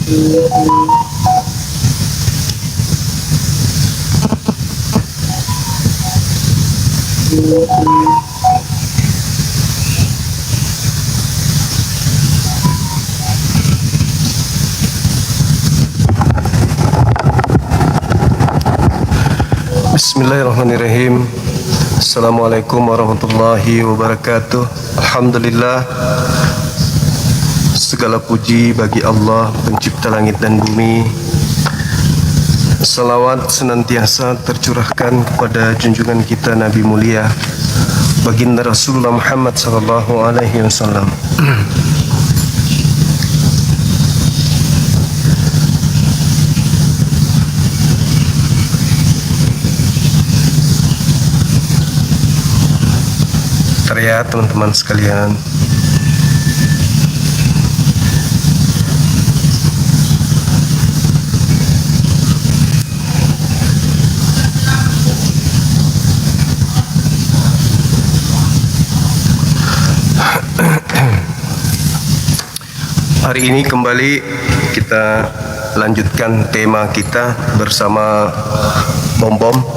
Bismillahirrahmanirrahim. Assalamualaikum warahmatullahi wabarakatuh. Alhamdulillah, segala puji bagi Allah pencipta langit dan bumi. Salawat senantiasa tercurahkan kepada junjungan kita Nabi mulia baginda Rasulullah Muhammad sallallahu alaihi wasallam. Ya teman-teman sekalian, hari ini kembali kita lanjutkan tema kita bersama Bom-Bom.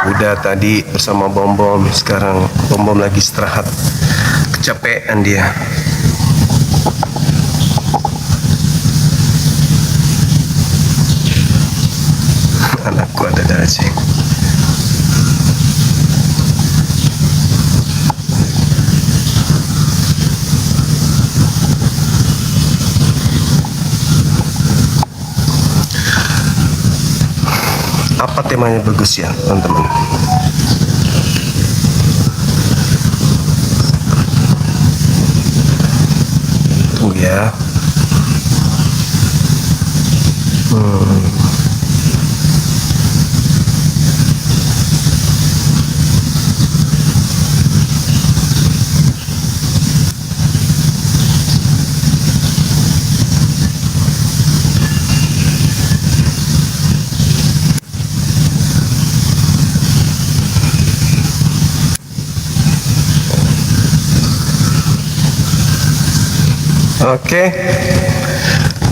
Udah tadi bersama Bom-Bom, sekarang Bom-Bom lagi istirahat, kecapean dia. Anakku ada aja. Apa temanya bagus ya teman-teman? Tunggu ya. Oke,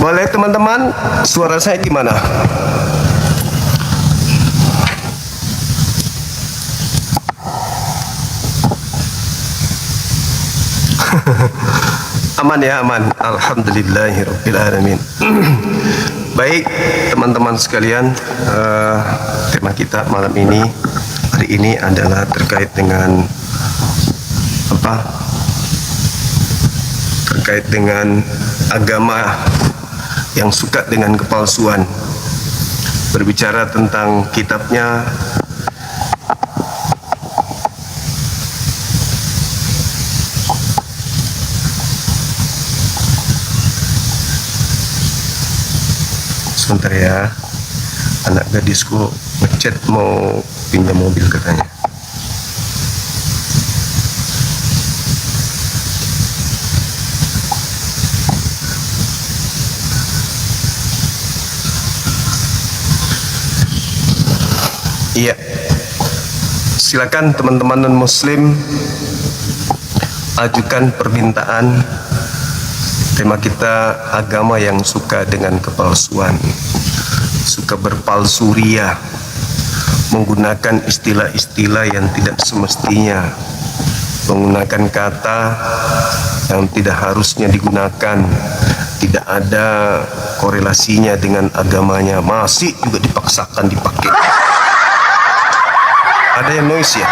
boleh teman-teman, suara saya gimana? Aman ya, aman. Alhamdulillahirabbil alamin. Baik teman-teman sekalian, tema kita malam ini, hari ini adalah terkait dengan apa? Terkait dengan agama yang suka dengan kepalsuan. Berbicara tentang kitabnya sebentar ya, anak gadisku ngechat mau pinjam mobil katanya. Iya, silakan teman-teman non-muslim ajukan permintaan. Tema kita agama yang suka dengan kepalsuan, suka berpalsuria, menggunakan istilah-istilah yang tidak semestinya, menggunakan kata yang tidak harusnya digunakan, tidak ada korelasinya dengan agamanya, masih juga dipaksakan dipakai. Ada yang noise ya?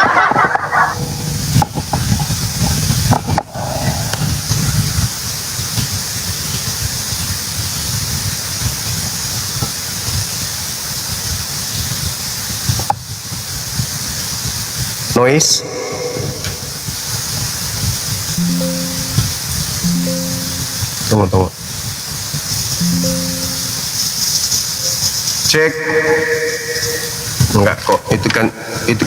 Noise? Tunggu. Cek. Enggak kok, itu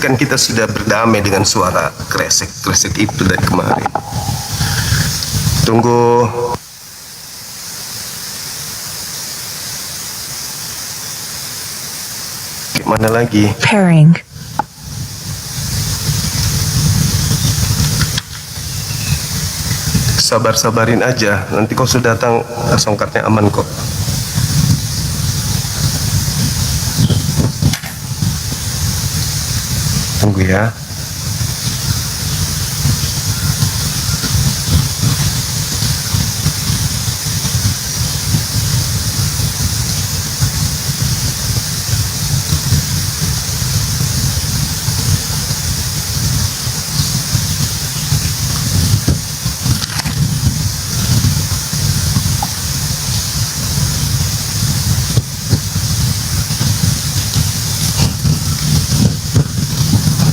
kan kita sudah berdamai dengan suara kresek itu dari kemarin. Tunggu. Gimana lagi? Pairing. sabar-sabarin aja. Nanti kau sudah datang, songkatnya aman kok. Tunggu ya.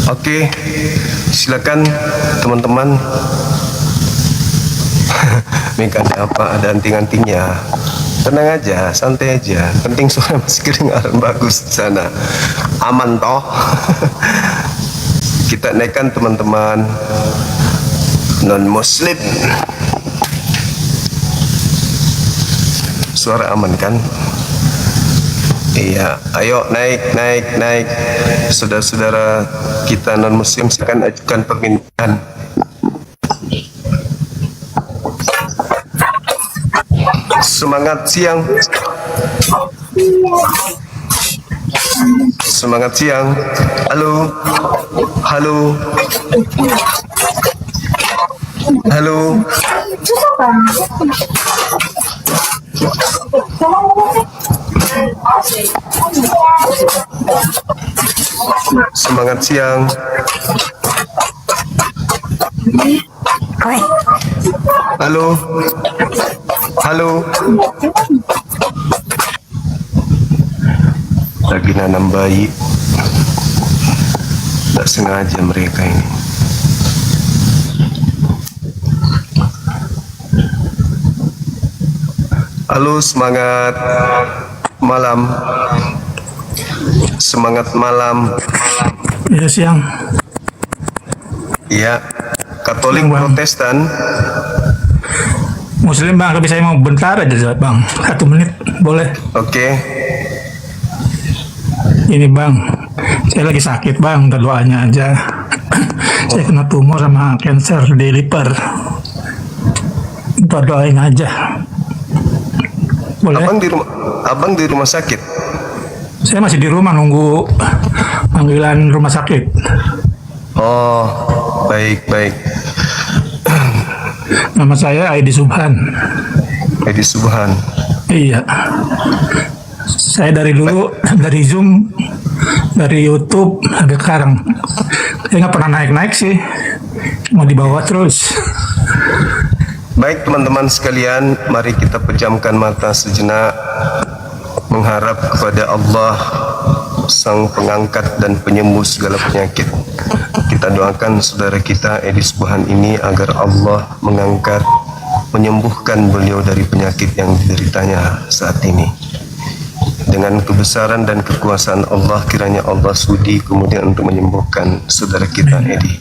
Oke, silakan teman-teman. Mikanya apa? Ada anting-antingnya. Tenang aja, santai aja. Penting suara masih kedengaran bagus di sana. Aman toh? Kita naikkan teman-teman non-muslim. Suara aman kan? Iya, ayo naik. Saudara-saudara kita non-muslim silakan ajukan permintaan. Semangat siang. Semangat siang. Halo. Halo. Halo. Semangat siang. Halo. Halo. Lagi nanam bayi. Tak sengaja mereka ini. Halo, semangat malam. Semangat malam. Ya, siang. Iya, Katolik Bang. Protestan. Muslim bang, tapi saya mau bentar aja bang, 1 menit boleh? Oke. Ini bang, saya lagi sakit bang, minta doanya aja. Saya kena tumor sama cancer di liver. Minta doain aja. Boleh? Abang di rumah sakit. Saya masih di rumah nunggu panggilan rumah sakit. Oh, baik. Nama saya Aidi Subhan. Edi Subhan. Iya. Saya dari dulu, dari Zoom, dari YouTube, sampai sekarang. Saya nggak pernah naik-naik sih. Mau dibawa terus. Baik teman-teman sekalian, mari kita pejamkan mata sejenak, mengharap kepada Allah, Sang Pengangkat dan Penyembuh segala penyakit. Kita doakan saudara kita Edi Subhan ini agar Allah mengangkat, menyembuhkan beliau dari penyakit yang dideritanya saat ini. Dengan kebesaran dan kekuasaan Allah, kiranya Allah sudi kemudian untuk menyembuhkan saudara kita Edi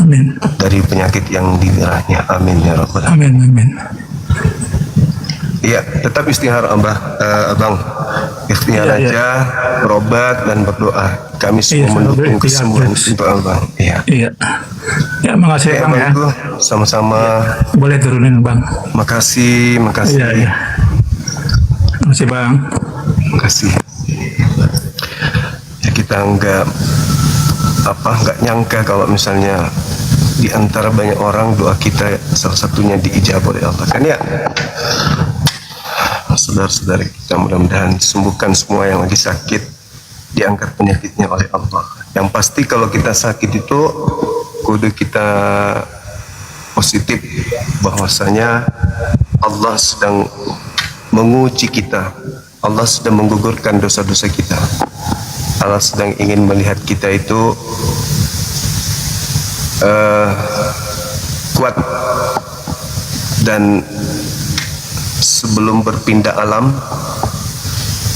Amin. dari penyakit yang diderahnya. Amin ya rabbal Amin, alamin. amin. Iya, tetap istihar abang. Ikhtiar Iya, aja, berobat dan berdoa. Kami semua Iya, mendukung berobat, kesembuhan iya. untuk abang. Iya. Iya. Ya, makasih Oke, bang ya. abangku, sama-sama. Boleh turunin bang. Makasih. Iya. Makasih bang. Makasih. Ya, kita nggak nyangka kalau misalnya di antara banyak orang doa kita salah satunya diijabah oleh Allah kan ya. Saudara-saudara kita mudah-mudahan sembuhkan semua yang lagi sakit, diangkat penyakitnya oleh Allah. Yang pasti kalau kita sakit itu kode kita positif bahwasanya Allah sedang menguji kita, Allah sedang menggugurkan dosa-dosa kita, Allah sedang ingin melihat kita itu kuat dan sebelum berpindah alam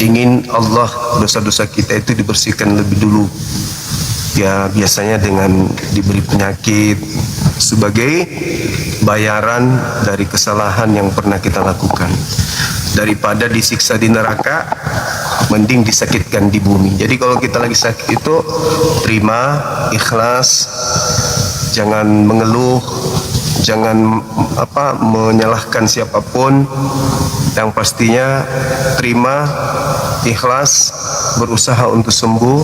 ingin Allah dosa-dosa kita itu dibersihkan lebih dulu ya, biasanya dengan diberi penyakit sebagai bayaran dari kesalahan yang pernah kita lakukan. Daripada disiksa di neraka, mending disakitkan di bumi. Jadi kalau kita lagi sakit itu terima, ikhlas, jangan mengeluh, Jangan menyalahkan siapapun. Yang pastinya terima, ikhlas, berusaha untuk sembuh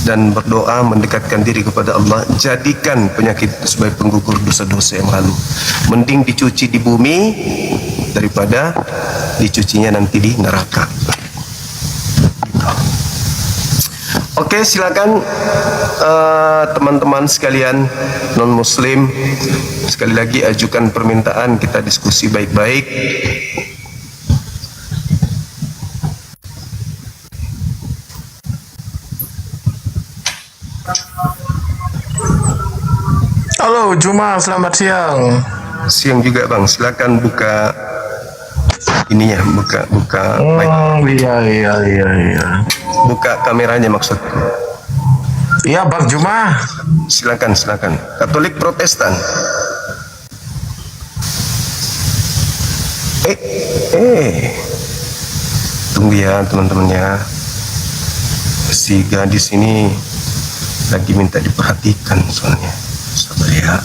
dan berdoa mendekatkan diri kepada Allah. Jadikan penyakit itu sebagai penggugur dosa-dosa yang lalu. Mending dicuci di bumi daripada dicucinya nanti di neraka. Oke, silakan teman-teman sekalian non muslim, sekali lagi ajukan permintaan, kita diskusi baik-baik. Halo Juma, selamat siang. Siang juga Bang, silakan buka ininya, buka mic. Iya. Buka kameranya maksudku. Iya Bang Juma. Silakan. Katolik Protestan. Tunggu ya teman-temannya. Si gadis ini lagi minta diperhatikan soalnya. Sabar ya.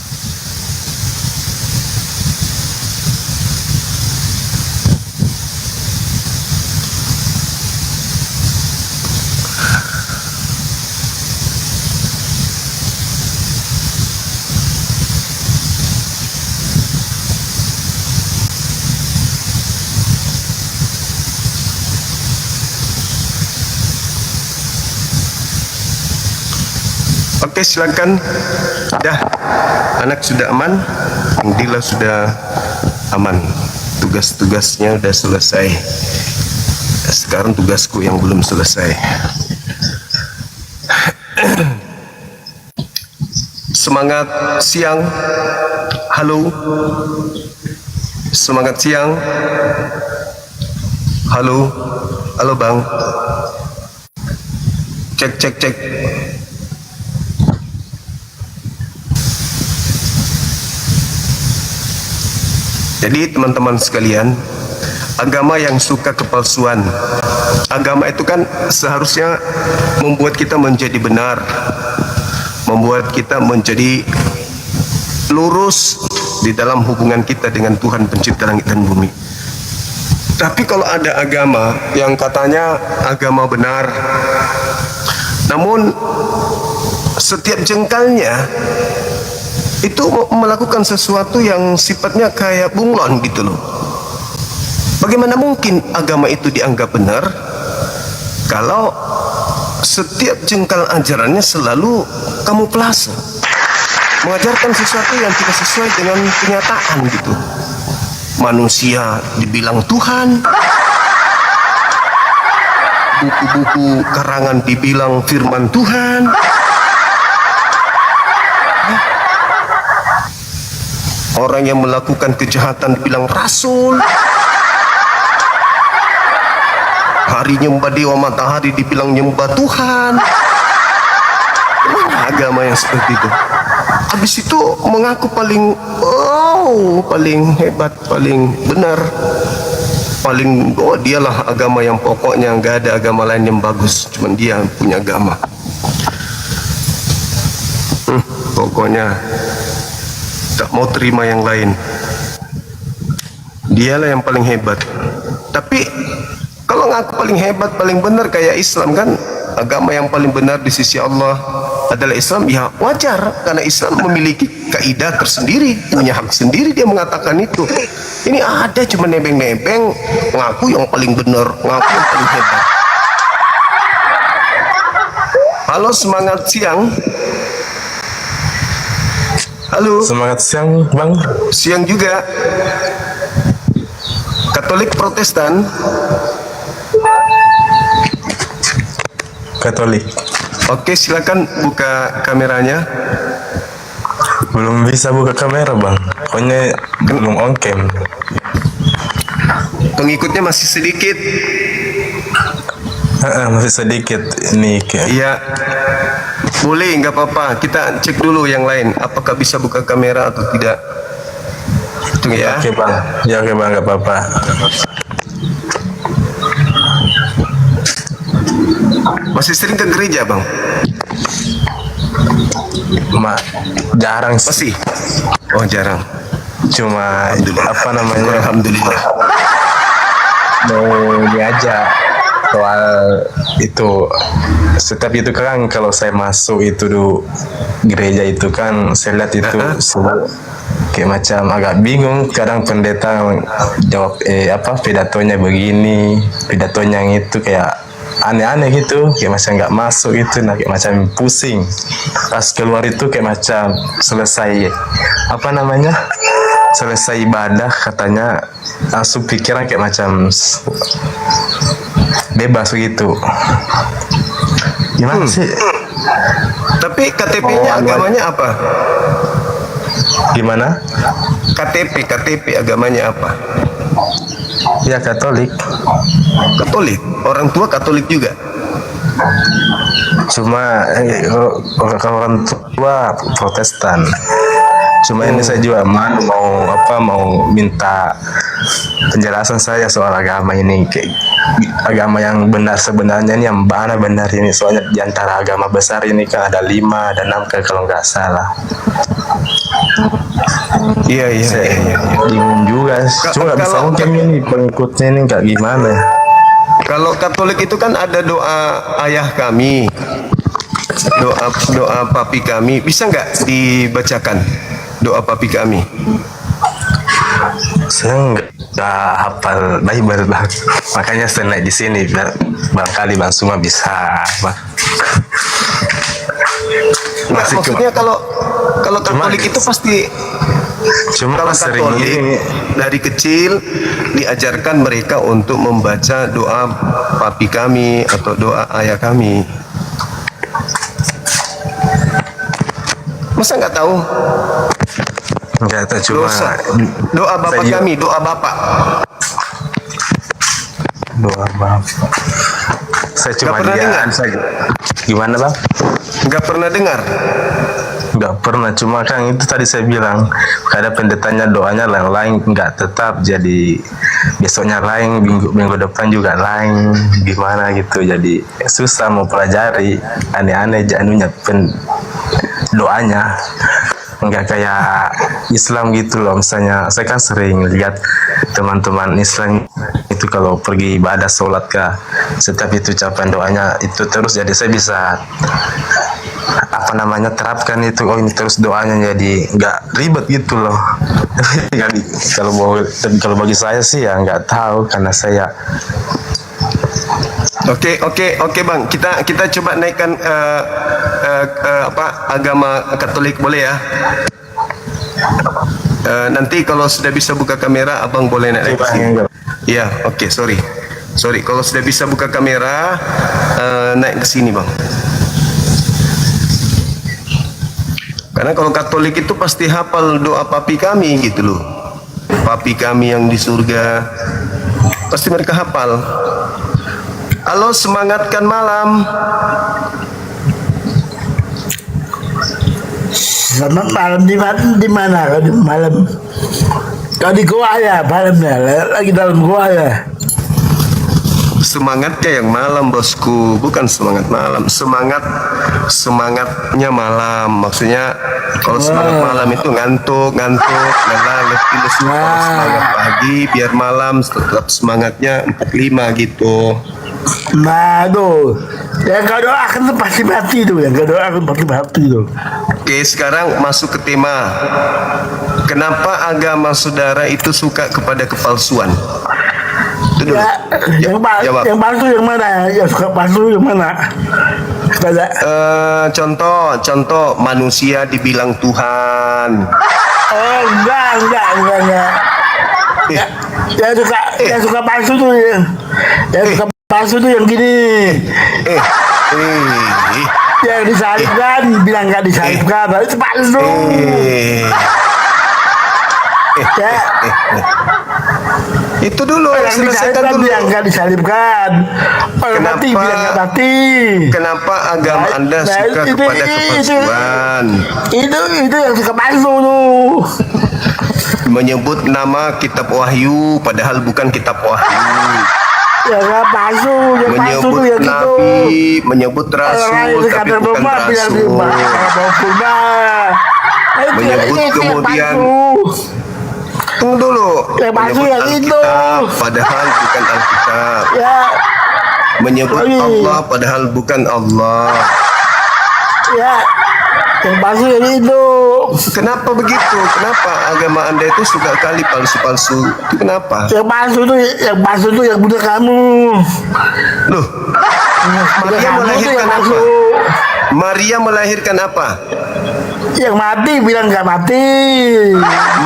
Oke, silakan. Dah, anak sudah aman, Dila sudah aman. Tugas-tugasnya sudah selesai. Sekarang tugasku yang belum selesai. Semangat siang. Halo. Semangat siang. Halo. Halo Bang. Cek. Jadi teman-teman sekalian, agama yang suka kepalsuan, agama itu kan seharusnya membuat kita menjadi benar, membuat kita menjadi lurus di dalam hubungan kita dengan Tuhan pencipta langit dan bumi. Tapi kalau ada agama yang katanya agama benar, namun setiap jengkalnya itu melakukan sesuatu yang sifatnya kayak bunglon gitu loh. Bagaimana mungkin agama itu dianggap benar kalau setiap jengkal ajarannya selalu kamuflase, mengajarkan sesuatu yang tidak sesuai dengan kenyataan gitu. Manusia dibilang Tuhan, buku-buku karangan dibilang firman Tuhan. Orang yang melakukan kejahatan dibilang rasul. Hari nyembah dewa matahari dibilang nyembah Tuhan. Mana agama yang seperti itu? Habis itu mengaku paling hebat, paling benar, dialah agama yang pokoknya, nggak ada agama lain yang bagus, cuman dia punya agama. Pokoknya tak mau terima yang lain. Dialah yang paling hebat. Tapi kalau ngaku paling hebat, paling benar kayak Islam kan, agama yang paling benar di sisi Allah adalah Islam, ya wajar karena Islam memiliki kaidah tersendiri, punya hak sendiri dia mengatakan itu. Ini ada cuma nebeng-nebeng, ngaku yang paling benar, ngaku yang paling hebat. Halo, semangat siang. Halo. Semangat siang Bang. Siang juga. Katolik Protestan. Katolik. Oke, silakan buka kameranya. Belum bisa buka kamera Bang, pokoknya belum on cam. Pengikutnya masih sedikit. Masih sedikit ini kayak. Iya. Boleh, nggak apa-apa. Kita cek dulu yang lain. Apakah bisa buka kamera atau tidak? Tunggu ya. Oke Bang. Ya oke Bang, nggak apa-apa. Masih sering ke gereja, Bang? Jarang sih. Masih? Oh, jarang. Cuma apa namanya, Alhamdulillah. mau diajak soal itu. Setiap itu kan kalau saya masuk itu gereja itu kan saya lihat itu kayak macam agak bingung. Kadang pendeta jawab pidatonya begini, pidatonya yang itu kayak aneh-aneh gitu, kayak macam nggak masuk itu, nah kayak macam pusing. Pas keluar itu kayak macam selesai selesai ibadah katanya langsung pikiran kayak macam bebas gitu. Gimana sih? Tapi KTP-nya agamanya apa? Gimana? KTP agamanya apa? Ya Katolik. Katolik. Orang tua Katolik juga. Cuma kalau orang tua Protestan. Cuma ini saya juga mau minta penjelasan saya soal agama ini, kayak agama yang benar sebenarnya ini yang mana benar ini, soalnya di antara agama besar ini kan ada 5 ada 6 kalau nggak salah. Iya. Bingung juga, cuma nggak bisa mungkin ini pengikutnya ini nggak gimana. Kalau Katolik itu kan ada doa ayah kami, doa papi kami. Bisa nggak dibacakan doa papi kami? Saya nggak hafal Bible bang, makanya saya naik di sini biar barangkali bang semua bisa bang. Nah, maksudnya kalau Katolik itu pasti, cuma kalau sering Katolik ini dari kecil diajarkan mereka untuk membaca doa papi kami atau doa ayah kami. Masa nggak tahu? nggak tahu, cuma Doa bapak saya- kami, doa bapak. doa bang. Saya cuma Nggak pernah lihat dengar? saja. Gimana bang? Nggak pernah dengar? Nggak pernah, cuma kan itu tadi saya bilang kadang pendetanya doanya lain nggak tetap, jadi besoknya lain, minggu depan juga lain, gimana gitu, jadi susah mau pelajari, aneh-aneh janunya doanya nggak kayak Islam gitu loh. Misalnya saya kan sering lihat teman-teman Islam itu kalau pergi ibadah sholat kah, setiap itu ucapan doanya itu terus, jadi saya bisa terapkan itu. Oh ini terus doanya, jadi nggak ribet gitu loh. kalau bagi saya sih ya nggak tahu, karena saya Oke bang, kita coba naikkan agama Katolik, boleh ya? Nanti kalau sudah bisa buka kamera, abang boleh naik ke sini. Iya, oke, sorry. Kalau sudah bisa buka kamera, naik ke sini bang. Karena kalau Katolik itu pasti hafal doa papi kami gitu loh. Papi kami yang di surga, pasti mereka hafal. Halo, semangatkan malam. Selamat malam di mana? Kau di malam? Kau di goa ya malamnya? Lagi dalam goa ya? Semangatnya yang malam bosku, bukan semangat malam. Semangatnya malam. Maksudnya kalau semangat malam itu ngantuk, lelah, letih, lesu. Kalau semangat pagi biar malam tetap semangatnya 45 gitu. Nah tuh, yang kau doakan tuh pasti mati tuh, Oke, sekarang masuk ke tema. Kenapa agama saudara itu suka kepada kepalsuan? Itu dulu. Ya, Jawab. yang palsu yang mana? Yang suka palsu yang mana? Kayak Contoh manusia dibilang Tuhan. oh enggak. Eh, Yang suka palsu tuh yang suka palsu tuh yang gini. eh. Yang disalibkan bilang nggak disalibkan, itu palsu. Ya, Itu dulu, yang selesaikan disalibkan dulu. bilang nggak disalibkan. Orang mati bilang nggak mati. Kenapa agama Anda suka kepada kepalsuan? Itu yang suka palsu tuh. Menyebut nama kitab Wahyu padahal bukan kitab Wahyu. Ya nggak palsu, yang palsu tuh Menyebut yang itu. nabi, menyebut rasul tapi bukan rasul. Menyebut kemudian Tunggu dulu. Yang palsu Menyebut yang itu. Alkitab, padahal bukan Alkitab. Ya, Menyebut Lagi. Allah padahal bukan Allah. ya. Yang palsu yang itu. Kenapa begitu? Kenapa agama Anda itu suka kali palsu-palsu? Itu kenapa? Yang palsu tuh yang bener kamu. Loh, Bener Maria kamu tuh melahirkan yang apa? palsu. Maria melahirkan apa? Yang mati bilang nggak mati.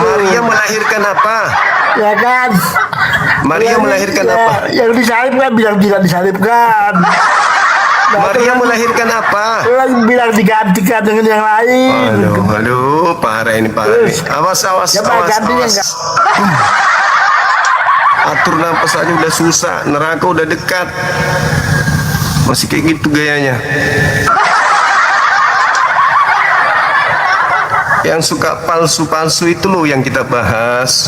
Maria melahirkan apa? Ya kan? Maria melahirkan Ya, apa? Yang disalibkan bilang tidak disalibkan. Maria melahirkan apa? Orang bilang digantikan dengan yang lain. Aduh, parah ini parah ini. Awas, Siapa gantinya enggak? Atur nafas aja udah susah, neraka udah dekat. Masih kayak gitu gayanya. Yang suka palsu-palsu itu loh yang kita bahas.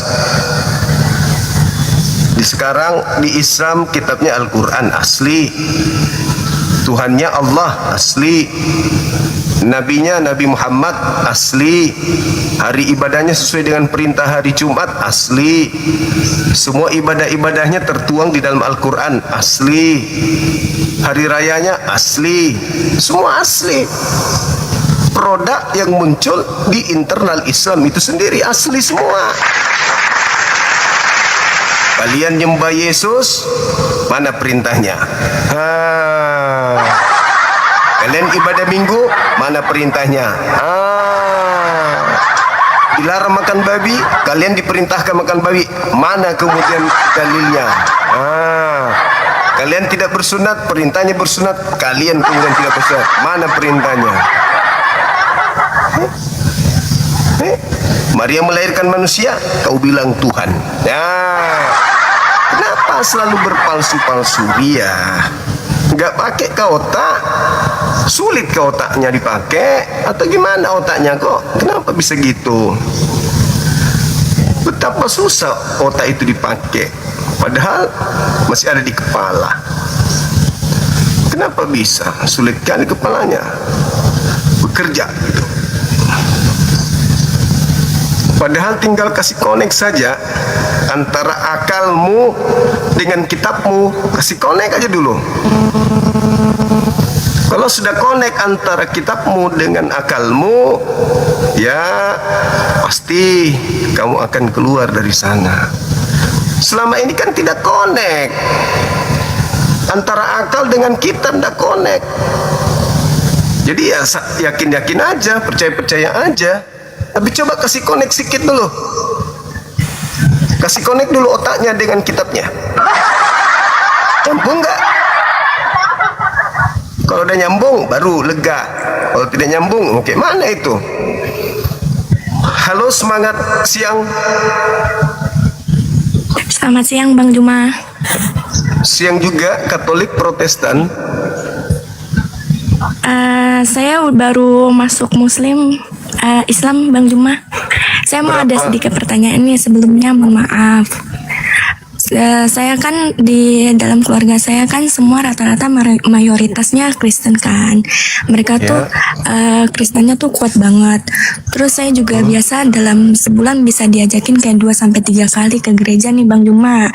Sekarang di Islam kitabnya Al-Quran asli, Tuhannya Allah asli, Nabinya Nabi Muhammad asli, hari ibadahnya sesuai dengan perintah hari Jumat asli, semua ibadah-ibadahnya tertuang di dalam Al-Quran asli, hari rayanya asli, semua asli. Produk yang muncul di internal Islam itu sendiri asli semua. Kalian nyembah Yesus, mana perintahnya? Kalian ibadah minggu, mana perintahnya? Dilarang makan babi, kalian diperintahkan makan babi, mana kemudian dalilnya? Kalian tidak bersunat, perintahnya bersunat, kalian kemudian tidak bersunat, mana perintahnya? Maria melahirkan manusia, kau bilang Tuhan. Kenapa selalu berpalsu-palsu dia? Nggak pakai ke otak, sulit ke otaknya dipakai, atau gimana otaknya kok? Kenapa bisa gitu? Betapa susah otak itu dipakai, padahal masih ada di kepala. Kenapa bisa? Sulit kali kepalanya bekerja gitu. Padahal tinggal kasih connect saja antara akalmu dengan kitabmu, kasih connect aja dulu. Kalau sudah connect antara kitabmu dengan akalmu, ya pasti kamu akan keluar dari sana. Selama ini kan tidak connect antara akal dengan kitab, tidak connect. Jadi ya yakin-yakin aja, percaya-percaya aja. Tapi coba kasih connect sedikit dulu. Kasih connect dulu otaknya dengan kitabnya. Nyambung nggak? Kalau udah nyambung baru lega. Kalau tidak nyambung, oke, mana itu? Halo, semangat siang. Selamat siang Bang Juma. Siang juga, Katolik Protestan. Saya baru masuk Muslim, Islam Bang Juma. Saya mau ada sedikit pertanyaan nih sebelumnya, mohon maaf. Saya kan di dalam keluarga saya kan semua rata-rata mayoritasnya Kristen kan. Mereka tuh Kristennya tuh kuat banget. Terus saya juga biasa dalam sebulan bisa diajakin kayak 2-3 kali ke gereja nih Bang Juma.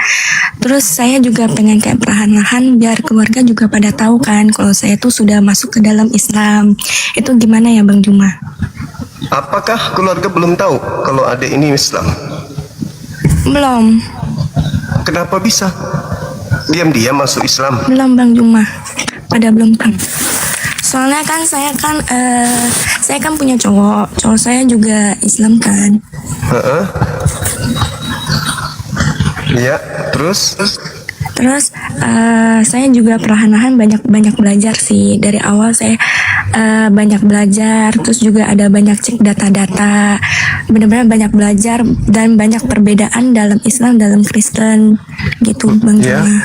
Terus saya juga pengen kayak perlahan-lahan biar keluarga juga pada tahu kan kalau saya tuh sudah masuk ke dalam Islam. Itu gimana ya Bang Juma? Apakah keluarga belum tahu kalau adik ini Islam? Belum. Kenapa bisa? Diam-diam masuk Islam? Belum Bang Juma. Pada belum tahu. Soalnya kan saya kan punya cowok saya juga Islam kan. Iya, terus? Terus saya juga perlahan-lahan banyak belajar sih. Dari awal saya banyak belajar, terus juga ada banyak cek data-data. Benar-benar banyak belajar dan banyak perbedaan dalam Islam, dalam Kristen gitu Bang Yeah. Juma.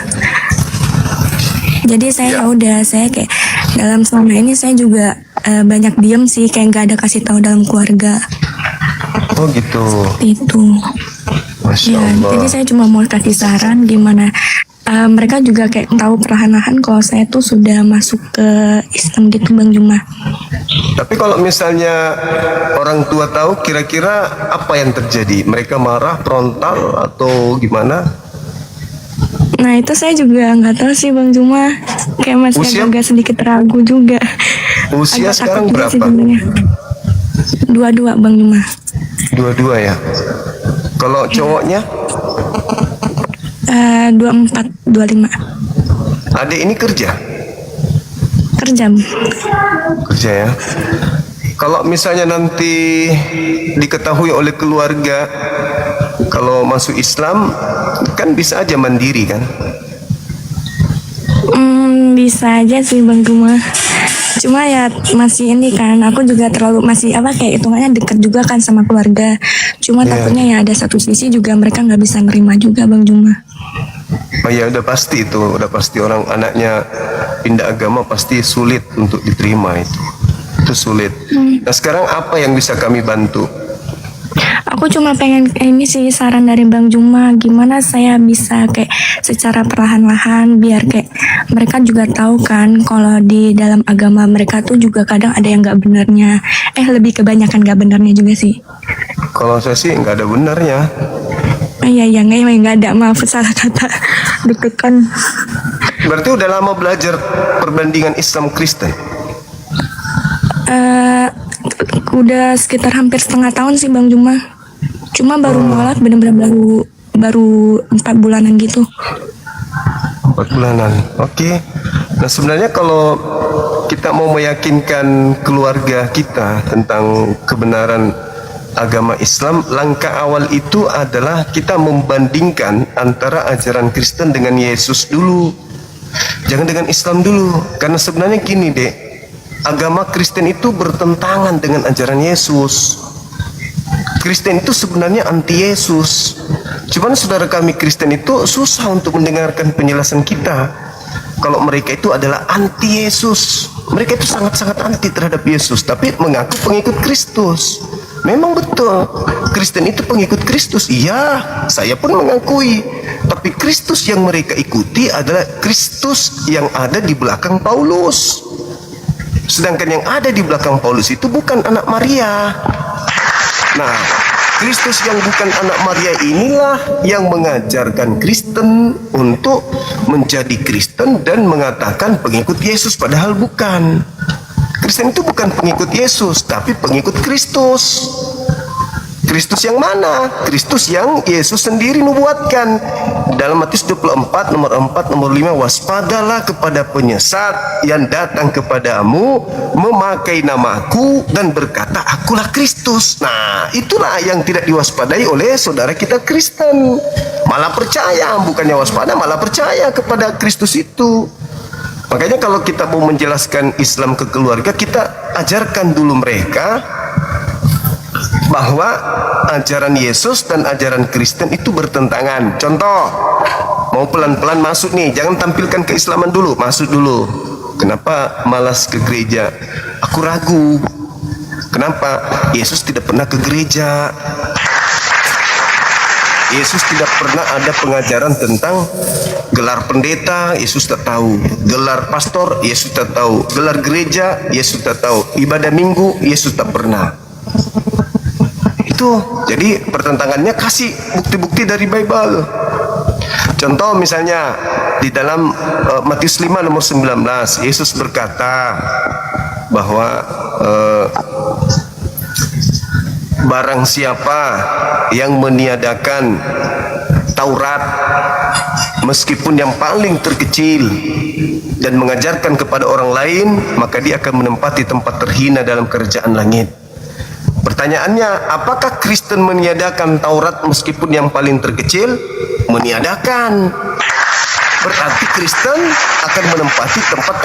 Jadi saya udah saya kayak dalam selama ini saya juga banyak diem sih, kayak nggak ada kasih tahu dalam keluarga. Oh gitu. Itu. Masya Ya, Allah. jadi saya cuma mau kasih saran gimana mereka juga kayak tahu perlahan-lahan kalau saya tuh sudah masuk ke Islam gitu Bang Juma. Tapi kalau misalnya orang tua tahu, kira-kira apa yang terjadi? Mereka marah, frontal, atau gimana? Nah itu saya juga nggak tahu sih Bang Juma, kayak masih Usia? agak sedikit ragu juga. Usia Agak sekarang takut juga sih berapa? sebenarnya. Dua-dua Bang Juma. Dua-dua ya. Kalau cowoknya, 24, 25 adik ini kerja kerja. ya. Kalau misalnya nanti diketahui oleh keluarga kalau masuk Islam, kan bisa aja mandiri kan? Bisa aja sih Bang Juma. Cuma ya masih ini kan, aku juga terlalu masih kayak hitungannya deket juga kan sama keluarga. Cuma Iya. takutnya ya ada satu sisi juga mereka nggak bisa nerima juga Bang Juma. Oh ya, udah pasti itu, udah pasti orang anaknya pindah agama pasti sulit untuk diterima itu sulit. Nah sekarang apa yang bisa kami bantu? Aku cuma pengen ini sih saran dari Bang Juma, gimana saya bisa kayak secara perlahan-lahan biar kayak mereka juga tahu kan kalau di dalam agama mereka tuh juga kadang ada yang nggak benernya. Lebih kebanyakan nggak benernya juga sih. Kalau saya sih nggak ada benarnya. Iya nggak ada, maaf salah kata. Deg-degan. Berarti udah lama belajar perbandingan Islam Kristen. Udah sekitar hampir setengah tahun sih Bang Juma. Cuma baru mulai bener-bener baru 4 bulanan gitu. 4 bulanan. Oke. Nah sebenarnya kalau kita mau meyakinkan keluarga kita tentang kebenaran agama Islam, langkah awal itu adalah kita membandingkan antara ajaran Kristen dengan Yesus dulu. Jangan dengan Islam dulu. Karena sebenarnya gini dek, agama Kristen itu bertentangan dengan ajaran Yesus. Kristen itu sebenarnya anti Yesus. Cuman saudara kami Kristen itu susah untuk mendengarkan penjelasan kita kalau mereka itu adalah anti Yesus. Mereka itu sangat-sangat anti terhadap Yesus, tapi mengaku pengikut Kristus. Memang betul, Kristen itu pengikut Kristus. Iya, saya pun mengakui. Tapi Kristus yang mereka ikuti adalah Kristus yang ada di belakang Paulus. Sedangkan yang ada di belakang Paulus itu bukan anak Maria. Nah, Kristus yang bukan anak Maria inilah yang mengajarkan Kristen untuk menjadi Kristen dan mengatakan pengikut Yesus, padahal bukan. Kristen itu bukan pengikut Yesus, tapi pengikut Kristus. Kristus yang mana? Kristus yang Yesus sendiri nubuatkan. Dalam Matius 24 nomor 4 nomor 5, waspadalah kepada penyesat yang datang kepadamu memakai namaku dan berkata akulah Kristus. Nah itulah yang tidak diwaspadai oleh saudara kita Kristen. Malah percaya, bukannya waspada, malah percaya kepada Kristus itu. Makanya kalau kita mau menjelaskan Islam ke keluarga, kita ajarkan dulu mereka bahwa ajaran Yesus dan ajaran Kristen itu bertentangan. Contoh, mau pelan-pelan masuk nih, jangan tampilkan keislaman dulu, masuk dulu. Kenapa malas ke gereja? Aku ragu. Kenapa? Yesus tidak pernah ke gereja. Yesus tidak pernah ada pengajaran tentang gelar pendeta, Yesus tak tahu. Gelar pastor, Yesus tak tahu. Gelar gereja, Yesus tak tahu. Ibadah minggu, Yesus tak pernah. Itu, jadi pertentangannya kasih bukti-bukti dari Bible. Contoh misalnya di dalam Matius 5 nomor 19, Yesus berkata bahwa barang siapa yang meniadakan Taurat meskipun yang paling terkecil dan mengajarkan kepada orang lain, maka dia akan menempati tempat terhina dalam kerajaan langit. Pertanyaannya, apakah Kristen meniadakan Taurat meskipun yang paling terkecil? Meniadakan. Berarti Kristen akan menempati tempat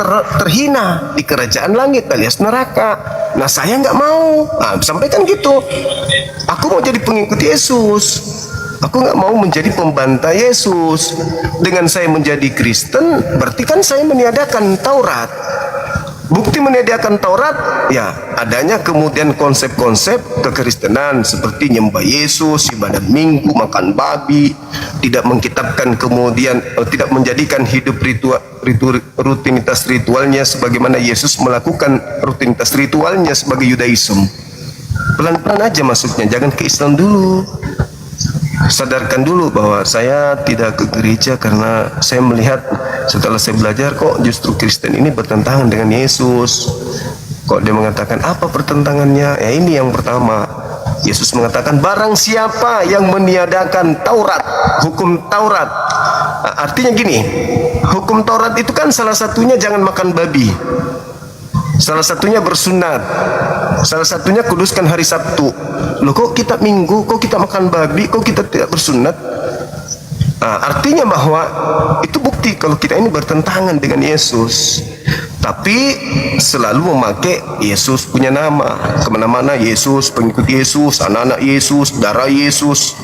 terhina di kerajaan langit alias neraka. Nah saya nggak mau. Sampaikan gitu. Aku mau jadi pengikut Yesus. Aku nggak mau menjadi pembantai Yesus. Dengan saya menjadi Kristen, berarti kan saya meniadakan Taurat. Bukti menyediakan Taurat, ya adanya kemudian konsep-konsep kekristenan seperti nyembah Yesus, ibadat minggu, makan babi, tidak mengkitabkan kemudian tidak menjadikan hidup rutinitas ritualnya sebagaimana Yesus melakukan rutinitas ritualnya sebagai Yudaism. Pelan-pelan aja masuknya, jangan ke Islam dulu. Sadarkan dulu bahwa saya tidak ke gereja karena saya melihat setelah saya belajar kok justru Kristen ini bertentangan dengan Yesus. Kok dia mengatakan apa pertentangannya? Ya ini yang pertama. Yesus mengatakan barang siapa yang meniadakan Taurat, hukum Taurat. Artinya gini, hukum Taurat itu kan salah satunya jangan makan babi. Salah satunya bersunat. Salah satunya kuduskan hari Sabtu. Loh kok kita Minggu, kok kita makan babi, kok kita tidak bersunat? Artinya bahwa itu bukti kalau kita ini bertentangan dengan Yesus. Tapi selalu memakai Yesus punya nama. Kemana-mana Yesus, pengikut Yesus, anak-anak Yesus, darah Yesus.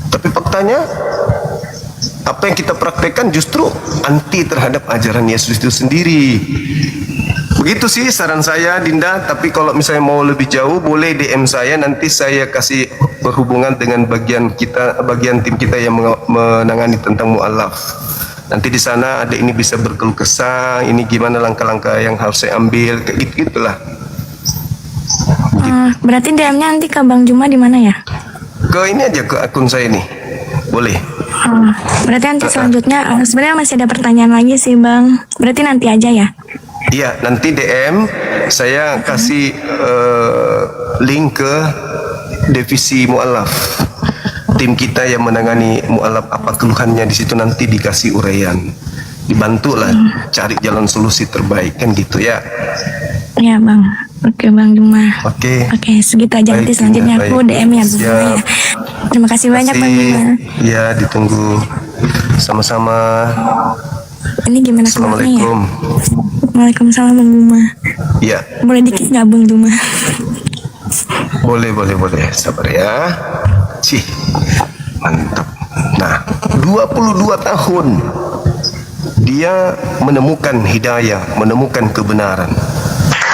Tapi faktanya apa yang kita praktekkan justru anti terhadap ajaran Yesus itu sendiri. Begitu sih saran saya, Dinda. Tapi kalau misalnya mau lebih jauh boleh DM saya, nanti saya kasih berhubungan dengan bagian tim kita yang menangani tentang mu'alaf. Nanti di sana ada ini bisa berkeluh kesah, ini gimana langkah-langkah yang harus saya ambil, kayak gitulah. Berarti DM-nya nanti ke Bang Juma di mana ya? Ke ini aja, ke akun saya nih. Boleh. Berarti nanti selanjutnya sebenarnya masih ada pertanyaan lagi sih Bang. Berarti nanti aja ya? Iya, nanti DM saya kasih link ke divisi mu'alaf. Tim kita yang menangani mu'alaf, apa keluhannya di situ nanti dikasih uraian. Dibantulah cari jalan solusi terbaik, kan gitu ya. Iya Bang. Oke Bang Juma. Oke. Oke, segitu aja. Nanti selanjutnya aku DM ya Bang Juma ya. Terima kasih banyak Bang Juma. Ya, ditunggu. Sama-sama. Ini gimana keluarnya ya? Assalamualaikum. Waalaikumsalam Bang Juma. Ya, Boleh dikit nggak Bang Juma? boleh. Sabar ya. Cih, mantap. Nah, 22 tahun dia menemukan hidayah, menemukan kebenaran.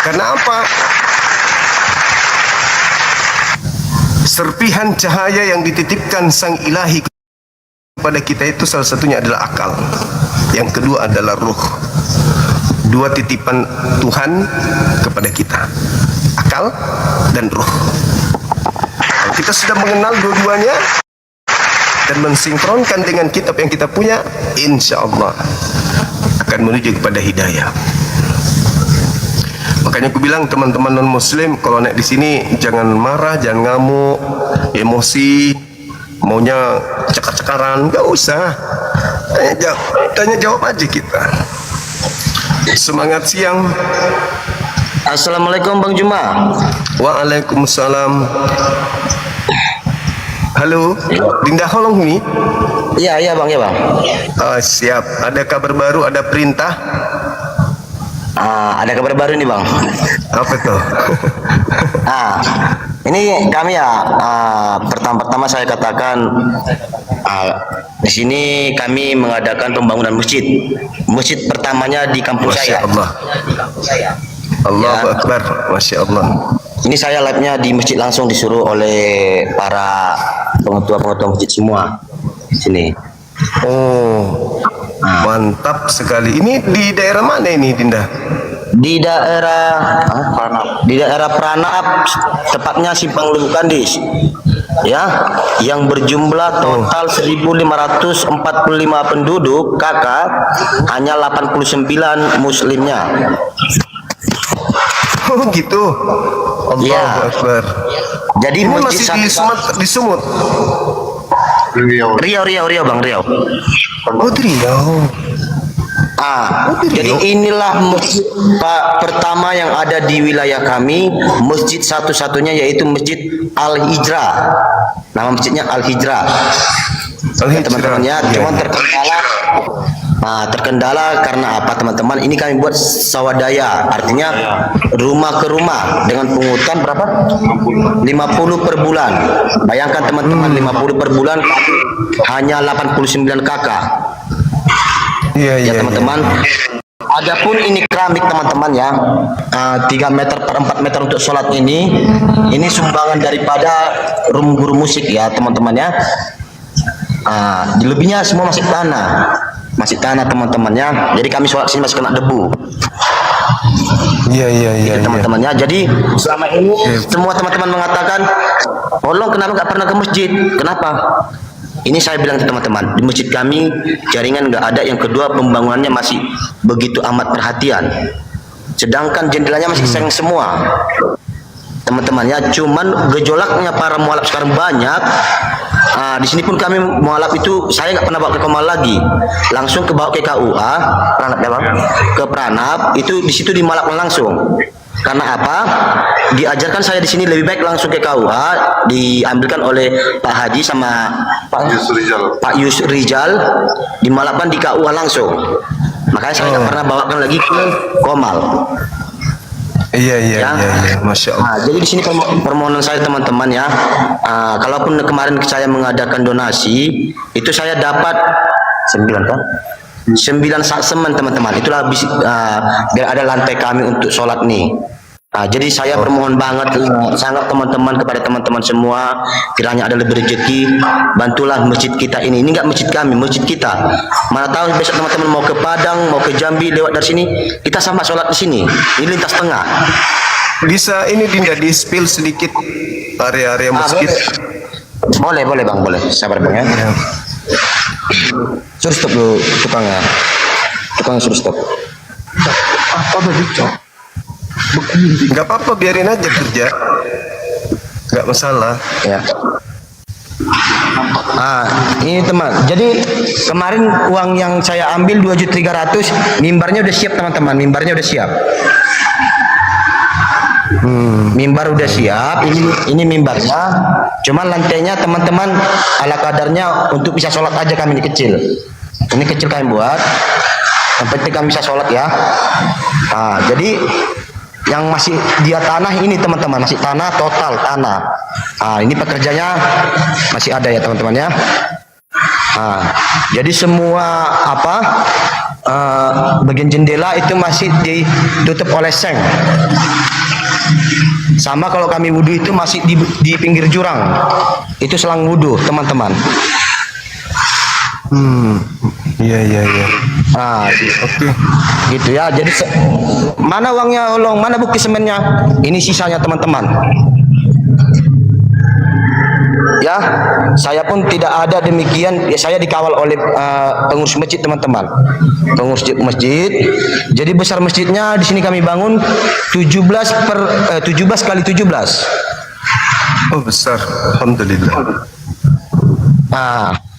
Karena apa? Serpihan cahaya yang dititipkan Sang Ilahi kepada kita itu salah satunya adalah akal. Yang kedua adalah ruh. Dua titipan Tuhan kepada kita, akal dan ruh. Kalau kita sudah mengenal dua-duanya dan mensinkronkan dengan kitab yang kita punya, insya Allah akan menuju kepada hidayah. Makanya aku bilang teman-teman non muslim, kalau naik di sini jangan marah, jangan ngamuk, emosi, maunya cekar-cekaran, nggak usah. Tanya jawab aja kita. Semangat siang. Assalamualaikum Bang Juma. Waalaikumsalam. Halo, Dinda Holong nih? Iya Bang, ya Bang. Siap. Ada kabar baru, ada perintah? Ada kabar baru nih Bang. Apa tuh? Ini kami ya, pertama-tama saya katakan di sini kami mengadakan pembangunan masjid pertamanya di kampung Masya saya. Allah. Allahu Akbar. Masya Allah. Ini saya live-nya di masjid langsung disuruh oleh para pengetua-pengetua masjid semua di sini. Oh, mantap sekali. Ini di daerah mana ini, Dinda? Di daerah Pranap, tepatnya Simpang Lubu Kandis. Ya, yang berjumlah total 1.545 penduduk, kakak, hanya 89 muslimnya. Oh gitu. Allahu Ya. Akbar. Jadi Ini masjid masih di Sumut. Riau Bang, Riau. Oh, di Riau. Jadi inilah masjid pertama yang ada di wilayah kami, masjid satu-satunya yaitu Masjid Al-Hijrah. Nama masjidnya Al-Hijrah. Teman-teman ya, cuman terkendala karena apa teman-teman? Ini kami buat swadaya, artinya rumah ke rumah dengan pungutan berapa? 50 per bulan. Bayangkan teman-teman, 50 per bulan hanya 89 kakak. Iya. Ya teman-teman, adapun ini keramik teman-teman ya, 3 meter per 4 meter untuk sholat ini sumbangan daripada guru musik ya teman-teman ya. Lebihnya semua masih tanah teman-teman ya. Jadi kami sholat sini masih kena debu. Iya. Teman-teman ya. Jadi selama ini semua teman-teman mengatakan, "Tolong kenapa nggak pernah ke masjid?" Kenapa? Ini saya bilang ke teman-teman, di masjid kami jaringan nggak ada. Yang kedua, pembangunannya masih begitu amat perhatian. Sedangkan jendelanya masih seng semua. Teman-teman ya, cuman gejolaknya para mualaf sekarang banyak. Di sini pun kami mualaf itu saya nggak pernah bawa ke Komal lagi, langsung ke bawa ke KUA, Pranab ya bang, ke Pranab itu di situ dimalapkan langsung. Karena apa? Diajarkan saya di sini lebih baik langsung ke KUA, diambilkan oleh Pak Haji sama Pak Yus Rizal, dimalapkan di KUA langsung. Makanya saya nggak pernah bawakan lagi ke Komal. Iya, Masya Allah. Jadi di sini permohonan saya teman-teman ya, kalaupun kemarin saya mengadakan donasi, itu saya dapat 9 kan? 9 saksemen teman-teman. Itulah biar ada lantai kami untuk sholat nih. Jadi saya bermohon banget sangat teman-teman kepada teman-teman semua, kiranya ada lebih rezeki, bantulah masjid kita ini. Ini enggak masjid kami, masjid kita. Mana tahu besok teman-teman mau ke Padang, mau ke Jambi, lewat dari sini, kita sama sholat di sini. Ini lintas tengah. Bisa ini Dinda di spill sedikit area-area masjid. Boleh bang, boleh. Sabar bang ya. Suruh stop dulu tukangnya. Tukang suruh stop. Nggak apa-apa, biarin aja kerja, nggak masalah ya. Ini teman, jadi kemarin uang yang saya ambil 2.300.000, mimbarnya udah siap teman-teman, mimbarnya udah siap. Mimbar udah siap, ini mimbarnya, cuman lantainya teman-teman ala kadarnya untuk bisa sholat aja kami, ini kecil kami buat, yang penting kami bisa sholat ya. Jadi yang masih dia tanah ini teman-teman, masih tanah, total tanah. Ini pekerjanya masih ada ya teman-teman ya. Jadi semua bagian jendela itu masih ditutup oleh seng. Sama kalau kami wudhu itu masih di pinggir jurang, itu selang wudhu teman-teman. Iya. Oke. Gitu ya. Jadi mana uangnya, Olong? Mana bukti semennya? Ini sisanya teman-teman. Ya, saya pun tidak ada demikian. Ya, saya dikawal oleh pengurus masjid teman-teman. Pengurus masjid. Jadi besar masjidnya di sini kami bangun 17 kali 17. Oh besar, alhamdulillah.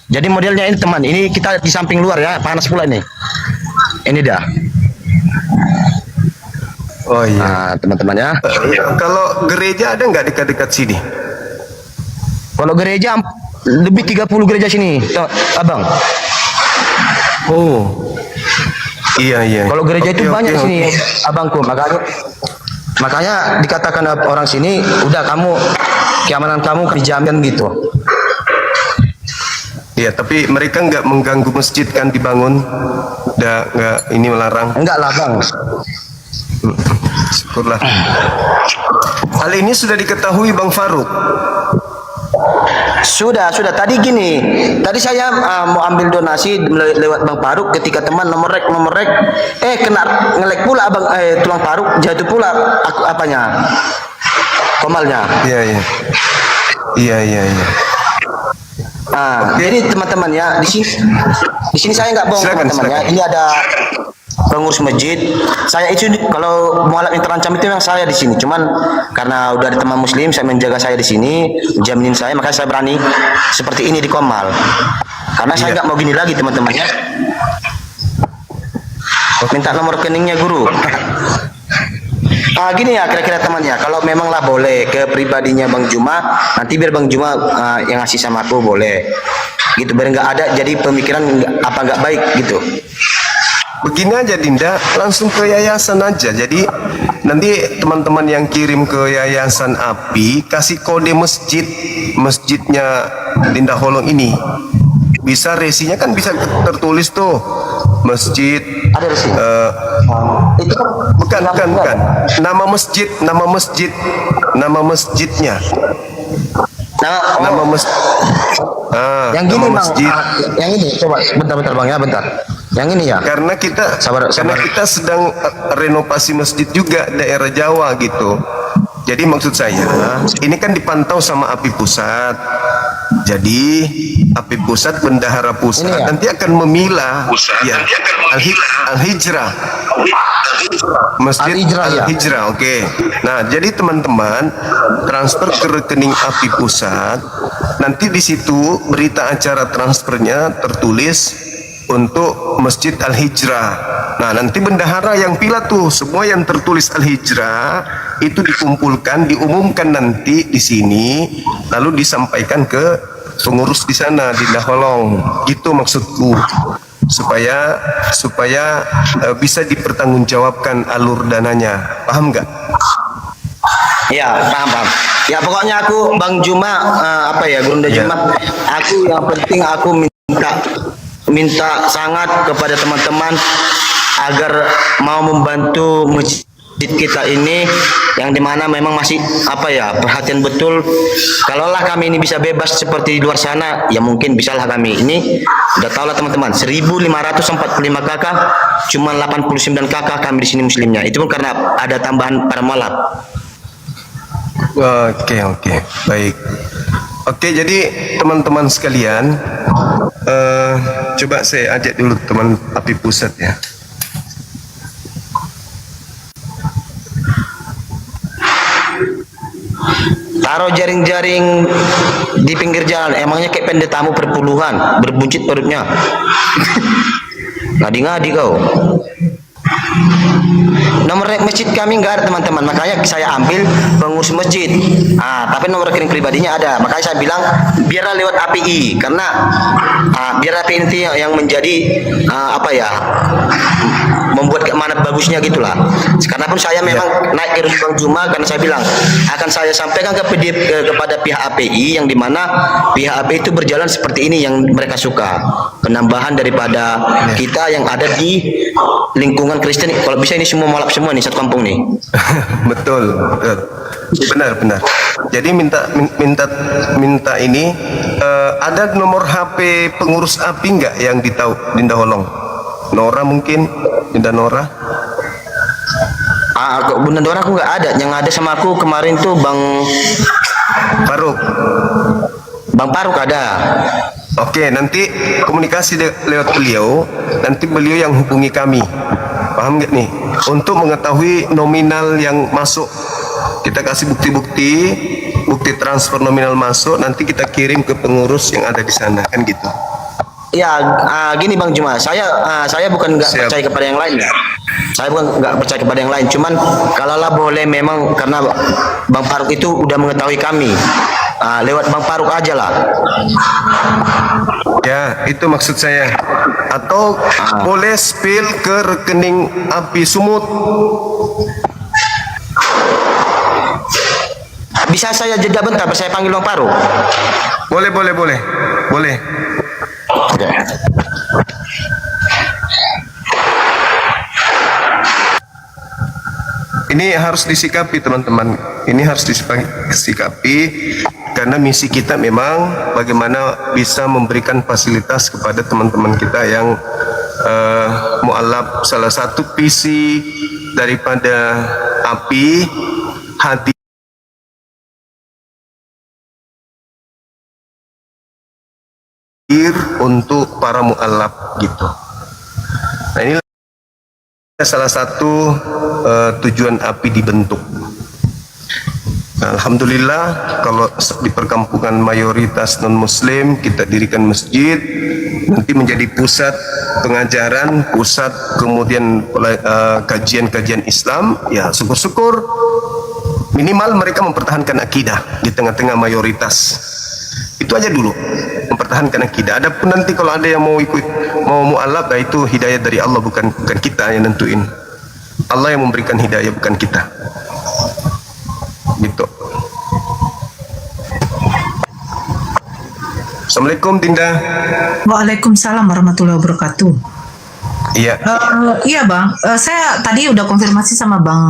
Jadi modelnya ini teman, ini kita di samping luar ya, panas pula ini. Ini dah. Oh iya. Teman-teman ya. Kalau gereja ada nggak dekat-dekat sini? Kalau gereja lebih 30 gereja sini, abang. Oh. Iya. Kalau gereja itu banyak oke. sini, abangku. Makanya dikatakan orang sini, udah kamu keamanan kamu dijamin gitu. Iya, tapi mereka nggak mengganggu masjid kan dibangun, nggak ini melarang. Enggak lah bang. Syukurlah. Hal ini sudah diketahui Bang Faruk. Sudah. Tadi gini, tadi saya mau ambil donasi lewat Bang Faruk, ketika teman nomor rek, kena ngelek pula abang, tulang Faruk jatuh pula komalnya. Iya. Jadi teman-teman ya, di sini saya nggak bohong teman-teman ya. Ini ada pengurus masjid. Saya itu kalau mualaf yang terancam itu yang saya di sini. Cuman karena udah ada teman muslim, saya menjaga saya di sini, jaminin saya, makanya saya berani seperti ini di Komal. Karena saya nggak mau gini lagi teman-teman ya. Minta nomor rekeningnya guru. Gini ya kira-kira temannya, kalau memanglah boleh ke pribadinya Bang Juma, nanti biar Bang Juma yang ngasih sama aku boleh gitu, biar nggak ada jadi pemikiran nggak baik gitu. Begini aja Dinda, langsung ke yayasan aja. Jadi nanti teman-teman yang kirim ke yayasan API kasih kode masjidnya Dinda Holong ini. bisa resinya kan bisa tertulis tuh masjid. Ada di sini. Itu kan Bukan. Nama masjidnya. Nama masjid. yang gini nama bang, masjid. yang ini coba bentar bang ya, bentar. Yang ini ya. Karena kita Sabar. sedang renovasi masjid juga daerah Jawa gitu. Jadi maksud saya, ini kan dipantau sama API Pusat. Jadi API Pusat, bendahara pusat Ini ya? nanti akan memilah ya Al-Hijrah. Masjid Al-Hijrah, ya? Al-Hijrah, oke. Nah, jadi teman-teman transfer ke rekening API Pusat. Nanti di situ berita acara transfernya tertulis untuk Masjid Al-Hijrah. Nah, nanti bendahara yang pilih tuh semua yang tertulis Al-Hijrah itu dikumpulkan, diumumkan nanti di sini, lalu disampaikan ke pengurus di sana di Daholong. Itu maksudku, supaya bisa dipertanggungjawabkan alur dananya. Paham nggak? Ya, paham. Ya pokoknya aku Bang Juma, Gurunda Ya. Juma, aku yang penting aku minta sangat kepada teman-teman agar mau membantu masjid kita ini, yang dimana memang masih perhatian betul. Kalaulah kami ini bisa bebas seperti di luar sana, ya mungkin bisalah kami ini. Udah tahu lah teman-teman, 1545 kakak, cuma 89 kakak kami di sini muslimnya. Itu pun karena ada tambahan para malap. Oke, baik. Oke, jadi teman-teman sekalian, coba saya ajak dulu teman API Pusat ya. Taruh jaring-jaring di pinggir jalan, emangnya kayak pendetamu perpuluhan, berbuncit perutnya. Ngadi-ngadi kau. Nomor masjid kami nggak ada teman-teman, makanya saya ambil pengurus masjid. Tapi nomor rekening pribadinya ada, makanya saya bilang biarlah lewat API, karena biar API nanti yang menjadi membuat kemana bagusnya gitulah. Karena pun saya memang naik ke Bang Juma, karena saya bilang akan saya sampaikan kepada pihak API, yang dimana pihak API itu berjalan seperti ini yang mereka suka, penambahan daripada kita yang ada di lingkungan Kristen. Kalau bisa ini semua malap semua nih, satu kampung nih. betul. Benar. Jadi minta ini, ada nomor HP pengurus API nggak yang di Daholong? Nora mungkin, Dinda Nora. Bunda Dora aku nggak ada, yang ada sama aku kemarin tuh Bang Faruk ada. Oke, nanti komunikasi lewat beliau, nanti beliau yang hubungi kami. Paham nggak nih? Untuk mengetahui nominal yang masuk, kita kasih bukti transfer nominal masuk, nanti kita kirim ke pengurus yang ada di sana, kan gitu. Ya, gini Bang Juma, saya bukan nggak Siap. percaya kepada yang lain ya. Saya bukan nggak percaya kepada yang lain, cuman kalaulah boleh memang, karena Bang Faruk itu udah mengetahui kami, lewat Bang Faruk aja lah. Ya, itu maksud saya. Atau boleh spill ke rekening API Sumut. Bisa saya jeda bentar, saya panggil Bang Faruk. Boleh. Oke. Ini harus disikapi teman-teman. Ini harus disikapi karena misi kita memang bagaimana bisa memberikan fasilitas kepada teman-teman kita yang mualaf. Salah satu visi daripada API hadir untuk para mualaf gitu. Nah, ini salah satu tujuan API dibentuk. Nah, alhamdulillah kalau di perkampungan mayoritas non muslim kita dirikan masjid, nanti menjadi pusat pengajaran, pusat kemudian kajian-kajian Islam, ya syukur-syukur minimal mereka mempertahankan akidah di tengah-tengah mayoritas. Itu aja dulu, mempertahankan akidah. Adapun nanti kalau ada yang mau mualaf, nah itu hidayah dari Allah, bukan kita yang nentuin. Allah yang memberikan hidayah, bukan kita. Gitu. Assalamualaikum Dinda. Waalaikumsalam warahmatullahi wabarakatuh. Iya. Iya bang, saya tadi udah konfirmasi sama bang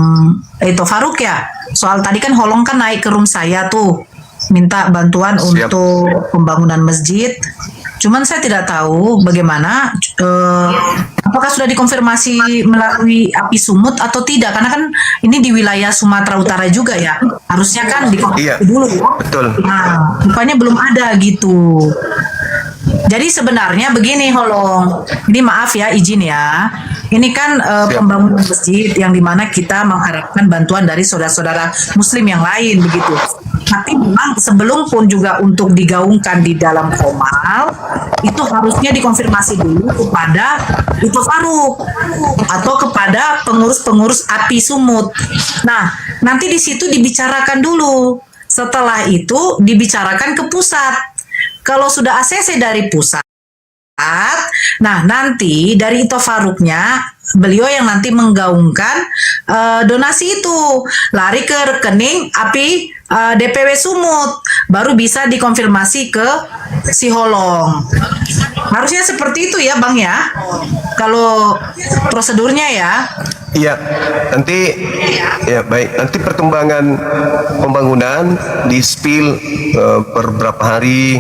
itu Faruk ya. Soal tadi kan Holong kan naik ke room saya tuh, minta bantuan Siap. untuk pembangunan masjid. Cuman saya tidak tahu bagaimana, apakah sudah dikonfirmasi melalui api sumut atau tidak? Karena kan ini di wilayah Sumatera Utara juga ya. Harusnya kan dikonfirmasi Iya, dulu ya. betul. Nah, rupanya belum ada gitu. Jadi sebenarnya begini Holong, ini maaf ya izin ya, ini kan pembangunan masjid yang dimana kita mengharapkan bantuan dari saudara-saudara muslim yang lain begitu. Tapi memang sebelum pun juga untuk digaungkan di dalam komal, itu harusnya dikonfirmasi dulu kepada itu Faruk atau kepada pengurus-pengurus api sumut. Nah, nanti di situ dibicarakan dulu. Setelah itu dibicarakan ke pusat. Kalau sudah ACC dari pusat, nah nanti dari Ito Faruknya, beliau yang nanti menggaungkan donasi itu lari ke rekening api DPW Sumut, baru bisa dikonfirmasi ke si Holong. Harusnya seperti itu ya Bang ya, kalau prosedurnya ya. Iya, nanti ya baik. Nanti perkembangan pembangunan di spill per berapa hari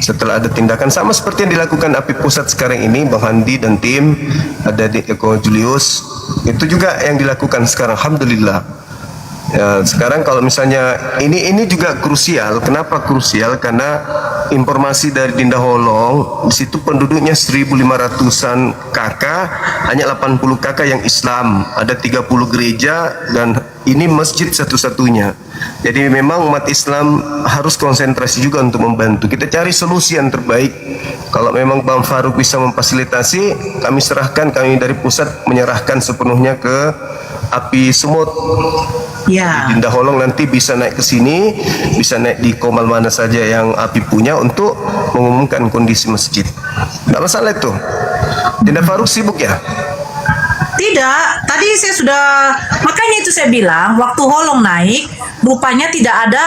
setelah ada tindakan sama seperti yang dilakukan API Pusat sekarang ini, Bang Handi dan tim, ada di Eko Julius, itu juga yang dilakukan sekarang. Alhamdulillah. Ya, sekarang kalau misalnya ini juga krusial. Kenapa krusial? Karena informasi dari Dinda Holong, di situ penduduknya 1.500-an KK, hanya 80 KK yang Islam, ada 30 gereja dan ini masjid satu-satunya. Jadi memang umat Islam harus konsentrasi juga untuk membantu. Kita cari solusi yang terbaik. Kalau memang Bang Faruk bisa memfasilitasi, kami serahkan, kami dari pusat menyerahkan sepenuhnya ke api sumut. Ya. Dinda Holong nanti bisa naik ke sini, bisa naik di komal mana saja yang api punya untuk mengumumkan kondisi masjid. Tidak masalah itu. Dinda Faruk sibuk ya? Tidak, tadi saya sudah, makanya itu saya bilang waktu Holong naik rupanya tidak ada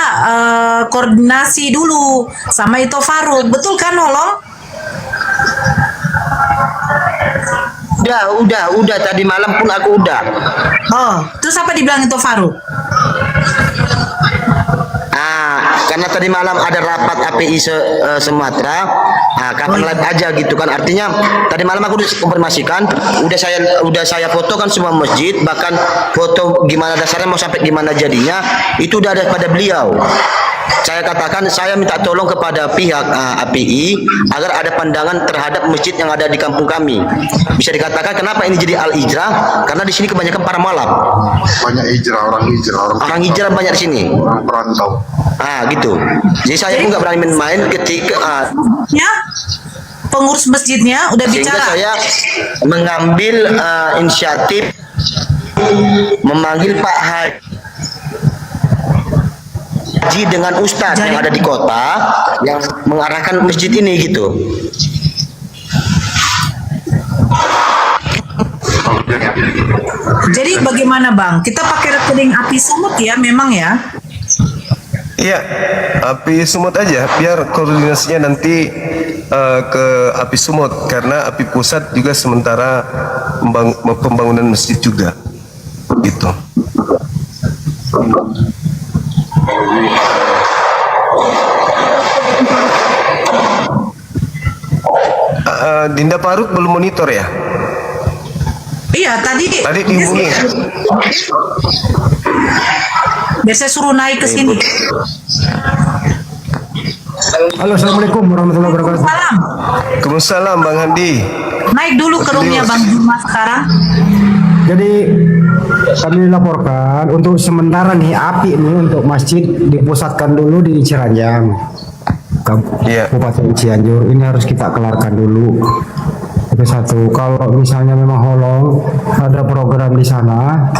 koordinasi dulu sama Ito Faruk, betul kan Holong? Udah tadi malam pun aku udah. Oh, terus apa dibilang Ito Faruk? Karena tadi malam ada rapat API Sumatera, kapan live aja gitu kan. Artinya tadi malam aku udah konfirmasikan, udah saya fotokan semua masjid, bahkan foto gimana dasarnya mau sampai gimana jadinya itu udah ada pada beliau. Saya katakan saya minta tolong kepada pihak API agar ada pandangan terhadap masjid yang ada di kampung kami. Bisa dikatakan kenapa ini jadi Al-Hijrah? Karena di sini kebanyakan para malap. Banyak orang hijrah banyak di sini. Orang perantau. Gitu. Jadi saya pun nggak berani main ketika Ya, pengurus masjidnya udah sehingga bicara. saya mengambil inisiatif memanggil Pak Haji dengan Ustadz yang ada di kota yang mengarahkan masjid ini gitu. Jadi bagaimana Bang? Kita pakai rekening api sumut ya, memang ya? Iya, api sumut aja, biar koordinasinya nanti ke api sumut, karena api pusat juga sementara pembangunan masjid juga, gitu. Dinda Faruk belum monitor ya? Iya, tadi dihubungi. Biar saya suruh naik ke sini. Halo, assalamualaikum warahmatullahi wabarakatuh. Salam. Waalaikumsalam Bang Handi. Naik dulu ke roomnya Bang Juma sekarang. Jadi kami laporkan untuk sementara nih api ini untuk masjid dipusatkan dulu di Ciranjang, Iya. Kabupaten Cianjur. Ini harus kita kelarkan dulu. Itu satu. Kalau misalnya memang Holong ada program di sana,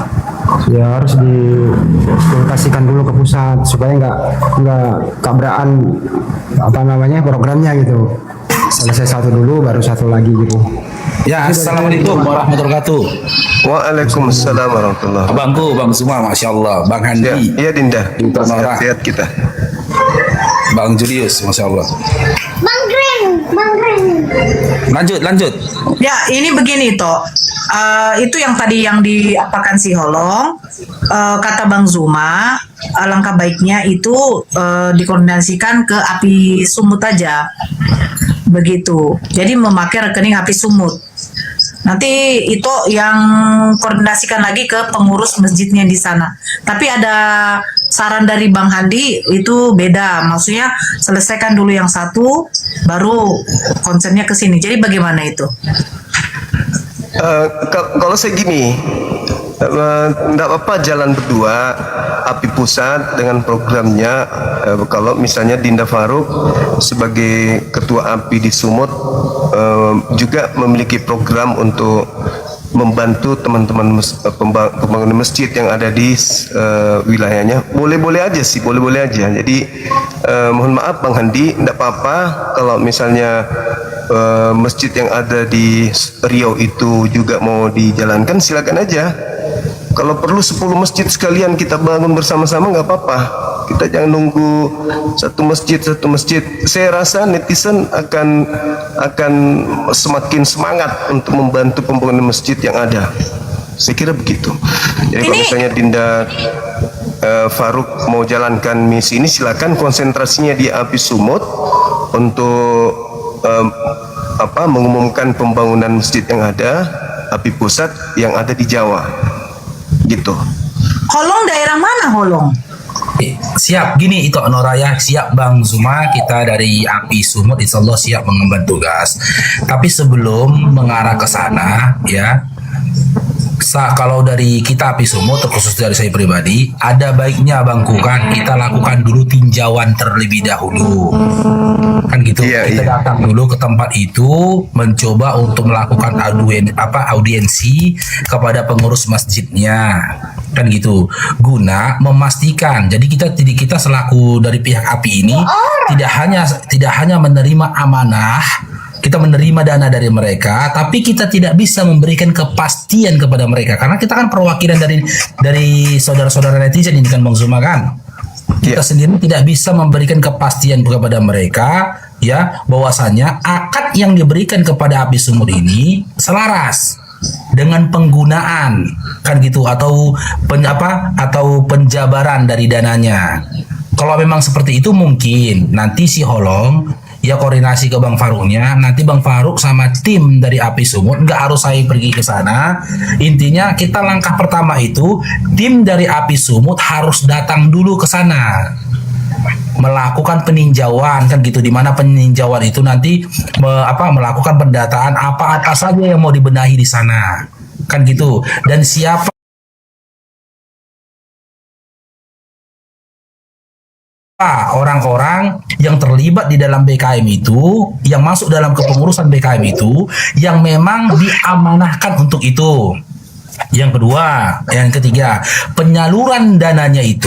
ya harus dikomunikasikan dulu ke pusat supaya nggak tabrakan programnya gitu. Selesai satu dulu baru satu lagi gitu. Ya, assalamualaikum warahmatullahi wabarakatuh. Waalaikumsalam warahmatullahi wabarakatuh. Abangku, Bang semua, masya Allah. Bang Handi, Iya Dinda. Bang Nora, Sehat kita. Bang Julius, masya Allah. Bang Greg. Lanjut. Ya, ini begini toh. Itu yang tadi yang diapakan si Holong, kata Bang Zuma, alangkah baiknya itu dikoordinasikan ke api sumut aja, begitu. Jadi memakai rekening api sumut. Nanti itu yang koordinasikan lagi ke pengurus masjidnya di sana. Tapi ada saran dari Bang Handi itu beda. Maksudnya selesaikan dulu yang satu, baru konsennya ke sini. Jadi bagaimana itu? Kalau saya gini, tidak apa-apa jalan berdua, api pusat dengan programnya. Kalau misalnya Dinda Faruk sebagai ketua api di Sumut juga memiliki program untuk membantu teman-teman pembangunan masjid yang ada di wilayahnya, boleh-boleh aja sih, boleh-boleh aja. Jadi mohon maaf Bang Handi, tidak apa-apa kalau misalnya masjid yang ada di Riau itu juga mau dijalankan, silakan aja. Kalau perlu 10 masjid sekalian kita bangun bersama-sama, nggak apa-apa. Kita jangan nunggu satu masjid. Saya rasa netizen akan semakin semangat untuk membantu pembangunan masjid yang ada. Saya kira begitu. Jadi kalau misalnya Dinda Faruk mau jalankan misi ini, silakan konsentrasinya di api Sumut untuk mengumumkan pembangunan masjid yang ada, api pusat yang ada di Jawa. Gitu. Holong daerah mana Holong? Siap, gini itu Noraya, siap Bang Zuma, kita dari api Sumut insya Allah siap mengemban tugas. Tapi sebelum mengarah ke sana ya, kalau dari kita api Sumut, terkhusus dari saya pribadi, ada baiknya Bangku kan kita lakukan dulu tinjauan terlebih dahulu, kan gitu. Kita datang dulu ke tempat itu, mencoba untuk melakukan audiensi kepada pengurus masjidnya, kan gitu, guna memastikan. Jadi kita selaku dari pihak api ini tidak hanya menerima amanah, kita menerima dana dari mereka, tapi kita tidak bisa memberikan kepastian kepada mereka karena kita kan perwakilan dari saudara-saudara netizen ini kan Bang Zuma kan. Kita sendiri tidak bisa memberikan kepastian kepada mereka ya bahwasanya akad yang diberikan kepada api Sumut ini selaras dengan penggunaan kan gitu atau penjabaran dari dananya. Kalau memang seperti itu mungkin nanti si Holong ya koordinasi ke Bang Faruknya, nanti Bang Faruk sama tim dari api Sumut, nggak harus saya pergi ke sana. Intinya kita langkah pertama itu tim dari api Sumut harus datang dulu ke sana melakukan peninjauan kan gitu, di mana peninjauan itu nanti melakukan pendataan apa saja yang mau dibenahi di sana kan gitu, dan siapa orang-orang yang terlibat di dalam BKM itu, yang masuk dalam kepengurusan BKM itu, yang memang diamanahkan untuk itu. Yang kedua, yang ketiga, penyaluran dananya itu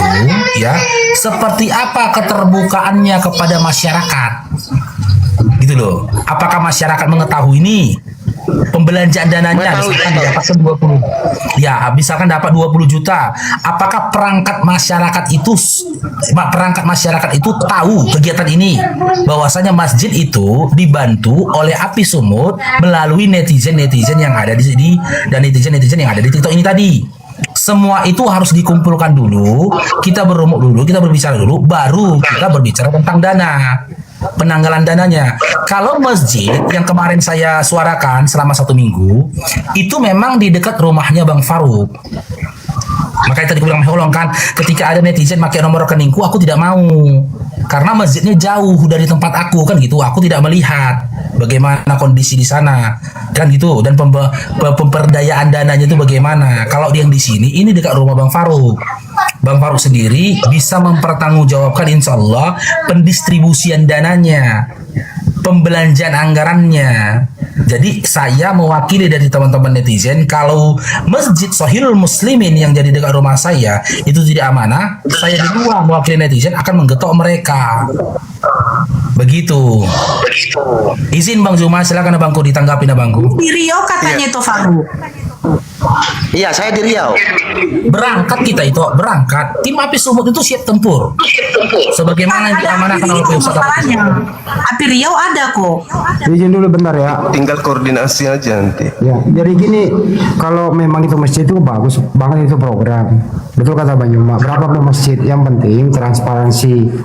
ya seperti apa keterbukaannya kepada masyarakat, gitu loh. Apakah masyarakat mengetahui ini? Pembelanjaan dananya misalkan didapatkan 20, ya misalkan dapat 20 juta, apakah perangkat masyarakat itu tahu kegiatan ini, bahwasanya masjid itu dibantu oleh api Sumut melalui netizen yang ada di sini dan netizen yang ada di TikTok ini tadi. Semua itu harus dikumpulkan dulu, kita berumuk dulu, kita berbicara dulu, baru kita berbicara tentang dana, penanggalan dananya. Kalau masjid yang kemarin saya suarakan selama 1 minggu itu memang di dekat rumahnya Bang Faruk. Makanya tadi bilang Holong kan, ketika ada netizen pakai nomor rekeningku, aku tidak mau karena masjidnya jauh dari tempat aku kan gitu. Aku tidak melihat bagaimana kondisi di sana kan gitu, dan pemberdayaan dananya itu bagaimana. Kalau yang di sini ini dekat rumah Bang Faruk. Bang Faruk sendiri bisa mempertanggungjawabkan insya Allah pendistribusian dananya, pembelanjaan anggarannya. Jadi saya mewakili dari teman-teman netizen, kalau Masjid Sohilul Muslimin yang jadi dekat rumah saya itu tidak amanah, saya di luar mewakili netizen akan menggetok mereka. Begitu. Izin Bang Zuma, silakan Abangku ditanggapi Abangku. Di Rio katanya itu Faruk. Iya, saya di Riau. Berangkat kita itu, berangkat. Tim Api Sumut itu siap tempur. Sebagaimana yang diamanahkan oleh Ustaz Api. Api Riau ada kok. Izin dulu bentar ya. Tinggal koordinasi aja nanti. Ya, jadi gini, kalau memang itu masjid itu bagus banget itu program. Betul kata Bang Juma. Berapapun masjid, yang penting transparansi.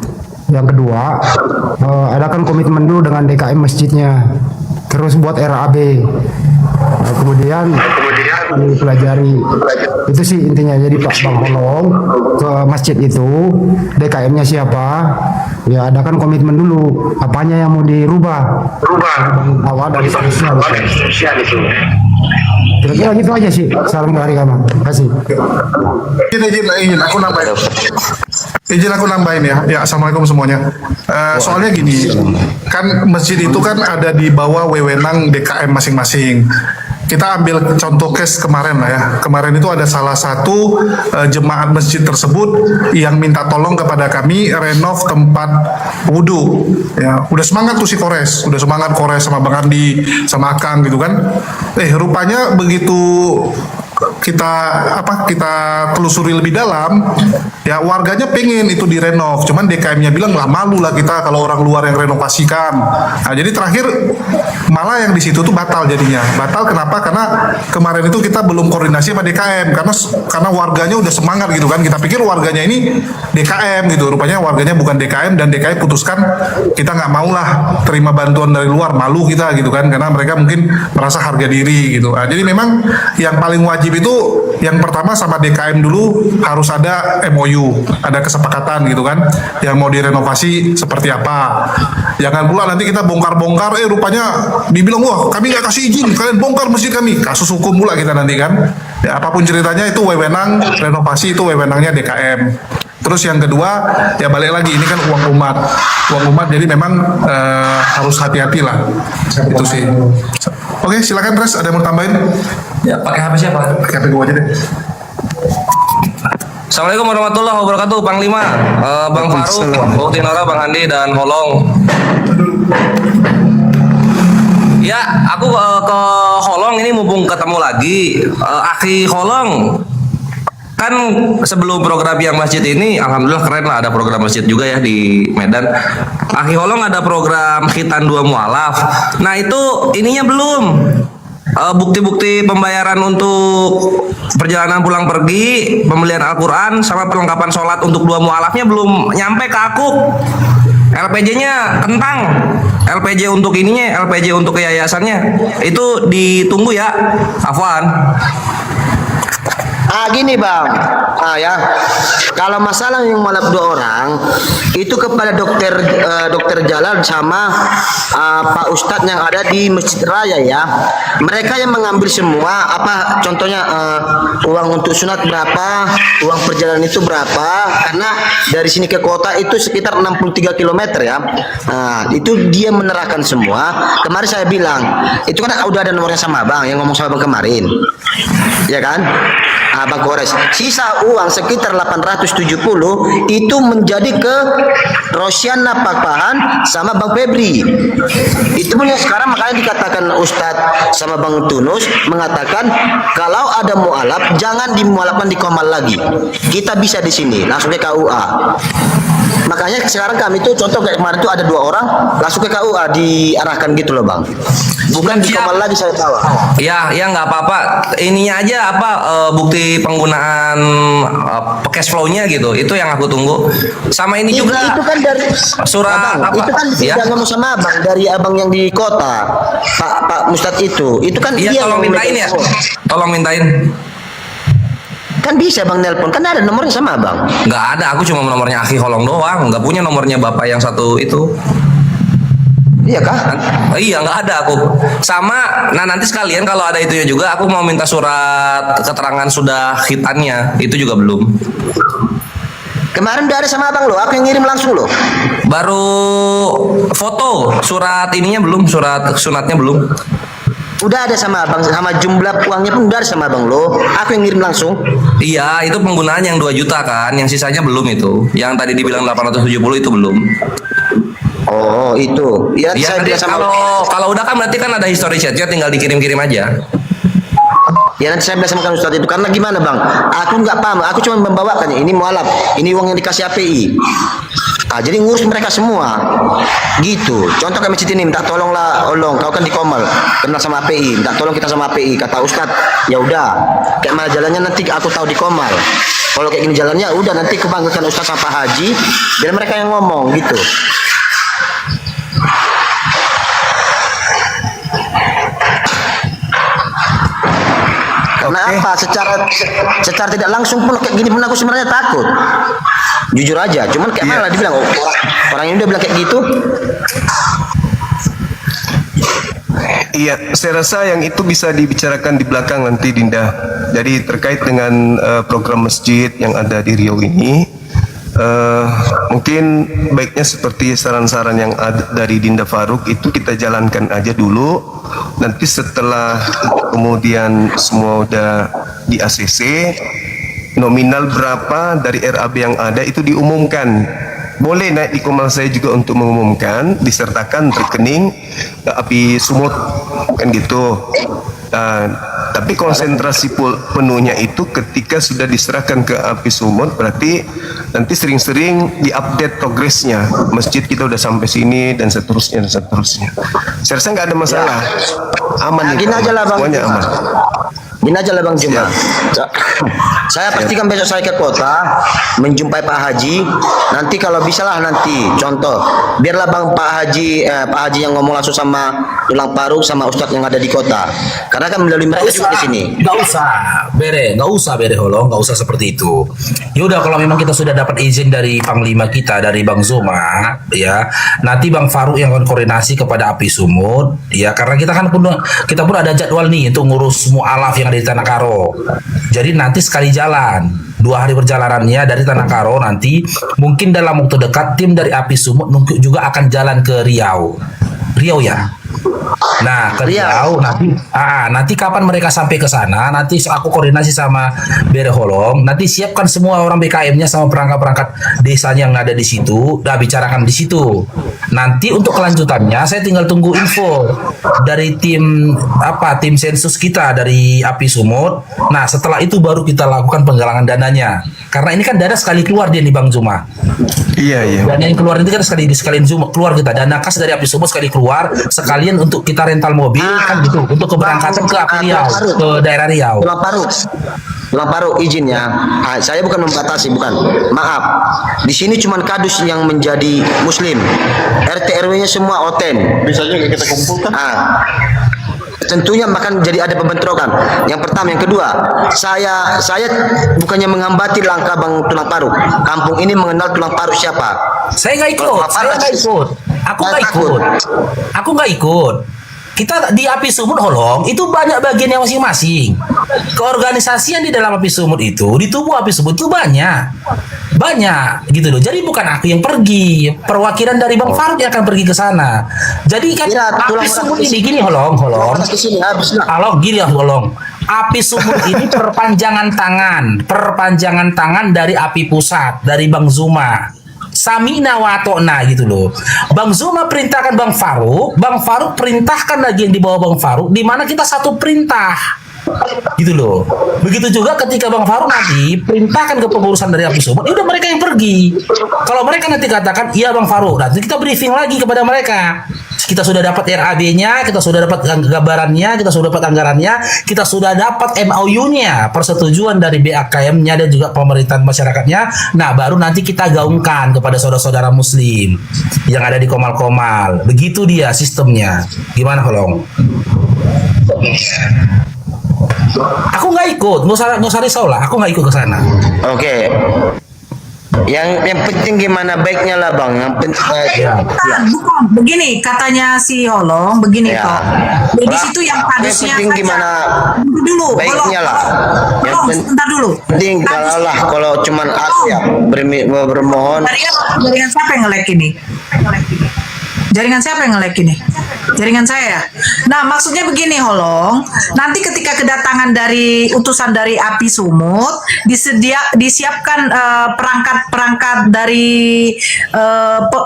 Yang kedua, adakan komitmen dulu dengan DKM masjidnya. Terus buat RAB. Kemudian dipelajari. Itu sih intinya. Jadi Pak Bang Holong ke masjid itu, DKM-nya siapa? Ya adakan komitmen dulu. Apanya yang mau dirubah? Awal dari seterusnya. Kira-kira gitu aja sih. Salam dari kamu. Kasih. Izin aku nambahin. Izin aku nambahin ya. Ya, assalamualaikum semuanya. Soalnya gini, kan masjid itu kan ada di bawah wewenang DKM masing-masing. Kita ambil contoh case kemarin lah ya. Kemarin itu ada salah satu jemaat masjid tersebut yang minta tolong kepada kami renov tempat wudhu. Ya, udah semangat tuh si Kores, udah semangat Kores sama Bang Andi, sama Akang gitu kan. Rupanya begitu kita telusuri lebih dalam, ya warganya pengen itu direnov, cuman DKM-nya bilang lah malu lah kita kalau orang luar yang renovasikan. Nah, jadi terakhir malah yang di situ tuh batal jadinya. Batal kenapa? Karena kemarin itu kita belum koordinasi sama DKM karena warganya udah semangat gitu kan. Kita pikir warganya ini DKM gitu, rupanya warganya bukan DKM dan DKM putuskan kita nggak mau lah terima bantuan dari luar, malu kita gitu kan, karena mereka mungkin merasa harga diri gitu. Nah, jadi memang yang paling wajib itu yang pertama sama DKM dulu harus ada MOU, ada kesepakatan gitu kan, yang mau direnovasi seperti apa. Jangan pula nanti kita bongkar-bongkar, rupanya dibilang wah kami nggak kasih izin, kalian bongkar masjid kami, kasus hukum pula kita nanti kan. Ya, apapun ceritanya itu wewenang renovasi, itu wewenangnya DKM. Terus yang kedua, ya balik lagi, ini kan uang umat, jadi memang harus hati-hati lah. Itu sih. Oke, silakan Res, ada yang mau tambahin? Ya, pakai HP siapa? Pakai HP gue aja deh. Assalamualaikum warahmatullahi wabarakatuh, Panglima, Bang Faruk, Bang Tinora, Bang Andi, dan Holong. Ya, aku ke Holong ini mumpung ketemu lagi. Akhi Holong, kan sebelum program yang masjid ini, alhamdulillah keren lah, ada program masjid juga ya di Medan. Akhi Holong ada program khitan 2 mualaf. Nah itu ininya belum. Bukti-bukti pembayaran untuk perjalanan pulang pergi, pembelian Al-Quran, sama perlengkapan sholat untuk 2 mualafnya belum nyampe ke aku. LPJ-nya kentang, LPJ untuk ininya, LPJ untuk yayasannya, itu ditunggu ya, Afwan. Gini Bang, ya, kalau masalah yang mualaf 2 orang itu kepada dokter Jalal sama Pak Ustadz yang ada di Masjid Raya ya. Mereka yang mengambil semua, contohnya uang untuk sunat berapa, uang perjalanan itu berapa, karena dari sini ke kota itu sekitar 63 km ya. Nah, itu dia menerahkan semua. Kemarin saya bilang, itu kan udah ada nomornya sama Bang yang ngomong sama Bang kemarin, ya kan? Bang Kores, sisa uang sekitar 870 itu menjadi ke Rosyana Pakpahan sama Bang Febri. Itu pun yang sekarang makanya dikatakan Ustadz sama Bang Tunus mengatakan kalau ada mualaf jangan dimualafkan di Komal lagi. Kita bisa di sini langsung ke KUA. Makanya sekarang kami tuh contoh kayak kemarin tuh ada 2 orang langsung ke KUA diarahkan gitu loh Bang. Bukan di Komal lagi saya tahu. Ya nggak apa-apa. Ininya aja bukti penggunaan cash flow-nya gitu. Itu yang aku tunggu. Sama ini juga. Itu kan dari surat Abang, itu kan ya? tidak ngomong sama Abang, dari Abang yang di kota. Pak Mustad itu kan Iya, dia tolong yang mintain ya. memegang. Tolong mintain. Kan bisa Bang nelpon, kan ada nomornya sama Abang. Nggak ada, aku cuma nomornya Akhi Holong doang. Nggak punya nomornya bapak yang satu itu. Iya kah? Iya nggak ada aku. Sama, nah nanti sekalian kalau ada itunya juga, aku mau minta surat keterangan sudah khitannya. Itu juga belum. Kemarin udah ada sama Abang loh, aku yang ngirim langsung loh. Baru foto, surat ininya belum, surat sunatnya belum. Udah ada sama Abang, sama jumlah uangnya pun udah ada sama Abang loh. Aku yang ngirim langsung. Iya, itu penggunaan yang 2 juta kan, yang sisanya belum itu. Yang tadi dibilang 870 itu belum. Oh itu, ya Iya, saya bilang sama. kalau udah kan berarti kan ada history chatnya, tinggal dikirim-kirim aja. Ya nanti saya bilang sama kan Ustaz itu. Karena gimana bang? Aku nggak paham. Aku cuma membawakan. Ini mualaf. Ini uang yang dikasih API. Jadi ngurus mereka semua. Gitu. Contoh kayak masjid ini. Minta tolonglah. Kau kan di Komal. Kenal sama API. Minta tolong kita sama API. Kata Ustaz. Ya udah. Kayak mana jalannya nanti aku tahu di Komal. Kalau kayak gini jalannya. Udah nanti kepanggilkan Ustaz sama Pak Haji. Biar mereka yang ngomong. Gitu. Karena apa? Secara tidak langsung pun kayak gini pun aku sebenarnya takut. Jujur aja. Cuman kayak mana dibilang orang ini udah bilang kayak gitu. Iya, saya rasa yang itu bisa dibicarakan di belakang nanti, Dinda. Jadi terkait dengan program masjid yang ada di Riau ini, mungkin baiknya seperti saran-saran yang ada dari Dinda Faruk itu kita jalankan aja dulu. Nanti setelah kemudian semua udah di ACC, nominal berapa dari RAB yang ada itu diumumkan. Boleh naik di Komal saya juga untuk mengumumkan, disertakan rekening api sumut kan gitu. Tapi konsentrasi penuhnya itu ketika sudah diserahkan ke api sumut, berarti nanti sering-sering diupdate progresnya. Masjid kita udah sampai sini dan seterusnya dan seterusnya. Saya rasa nggak ada masalah. Aman nih. Gini aja lah bang. Semuanya aman. Gini aja lah Bang Juma. Saya pastikan besok saya ke kota menjumpai Pak Haji. Nanti kalau bisa lah nanti contoh biarlah Bang Pak Haji yang ngomong langsung sama tulang paruk sama Ustadz yang ada di kota. Karena kan melalui mereka juga di sini. Nggak usah bere Holong, nggak usah seperti itu. Yaudah kalau memang kita sudah dapat izin dari Panglima kita dari Bang Zuma, ya nanti Bang Faruk yang akan koordinasi kepada Api Sumut, ya karena kita pun ada jadwal nih untuk ngurus mualaf yang ada di Tanah Karo. Jadi nanti sekali jalan 2 hari perjalanannya dari Tanah Karo, nanti mungkin dalam waktu dekat tim dari Api Sumut juga akan jalan ke Riau ya. Nah ke Riau nanti kapan mereka sampai ke sana, nanti aku koordinasi sama Bere Holong, nanti siapkan semua orang BKM-nya sama perangkat-perangkat desanya yang ada di situ, udah bicarakan di situ. Nanti untuk kelanjutannya saya tinggal tunggu info dari tim sensus kita dari Api Sumut. Nah setelah itu baru kita lakukan penggalangan dananya, karena ini kan dana sekali keluar dia nih Bang Zuma. Iya. Dan yang keluar itu kan sekalian Zuma keluar kita dana kas dari Api Sumut sekali keluar, sekalian untuk kita rental mobil kan gitu untuk keberangkatan ke Api Riau, ke daerah Riau. Tulang Paruk izin ya. Saya bukan membatasi, bukan. Maaf. Di sini cuma kadus yang menjadi muslim. RT RW-nya semua oten. Bisanya kita kumpulkan. Tentunya bahkan jadi ada pembentrokan. Yang pertama, yang kedua, saya bukannya menghambati langkah Bang Tulang Paruk. Kampung ini mengenal Tulang Paruk siapa? Saya nggak ikut. Aku nggak ikut. Kita di Api Sumut Holong itu banyak bagiannya masing-masing. Keorganisasian di dalam Api Sumut itu, di tubuh Api Sumut itu banyak gitu loh. Jadi bukan aku yang pergi, perwakilan dari Bang Faruk yang akan pergi ke sana. Jadi kan Api Sumut ini gini Holong. Api Sumut ini perpanjangan tangan dari Api Pusat, dari Bang Zuma. Samina wa ta'na gitu loh. Bang Zuma perintahkan Bang Faruk perintahkan lagi yang di bawah Bang Faruk, di mana kita satu perintah. Gitu loh. Begitu juga ketika Bang Faruk nanti perintahkan ke pengurusan dari Api Sumut, udah mereka yang pergi. Kalau mereka nanti katakan, "Iya Bang Faruk," nanti kita briefing lagi kepada mereka. Kita sudah dapat RAB-nya, kita sudah dapat gambarannya, kita sudah dapat anggarannya, kita sudah dapat MOU-nya, persetujuan dari BAKM-nya dan juga pemerintahan masyarakatnya. Nah, baru nanti kita gaungkan kepada saudara-saudara muslim yang ada di Komal-Komal. Begitu dia sistemnya. Gimana, Holong? Aku nggak ikut, nggak usah risau lah. Aku nggak ikut ke sana. Oke. Yang penting gimana baiknya lah Bang. Yang penting bukan begini katanya si Holong begini kok. Di situ yang hadisnya penting gimana dulu baiknya lah. Yang sebentar dulu. Penting kalau cuman aku ya bermohon. Dari siapa yang nge-lag ini? Jaringan siapa yang nge-lag ini? Jaringan saya ya? Nah, maksudnya begini, Holong. Nanti ketika kedatangan dari utusan dari Api Sumut, disiapkan perangkat-perangkat dari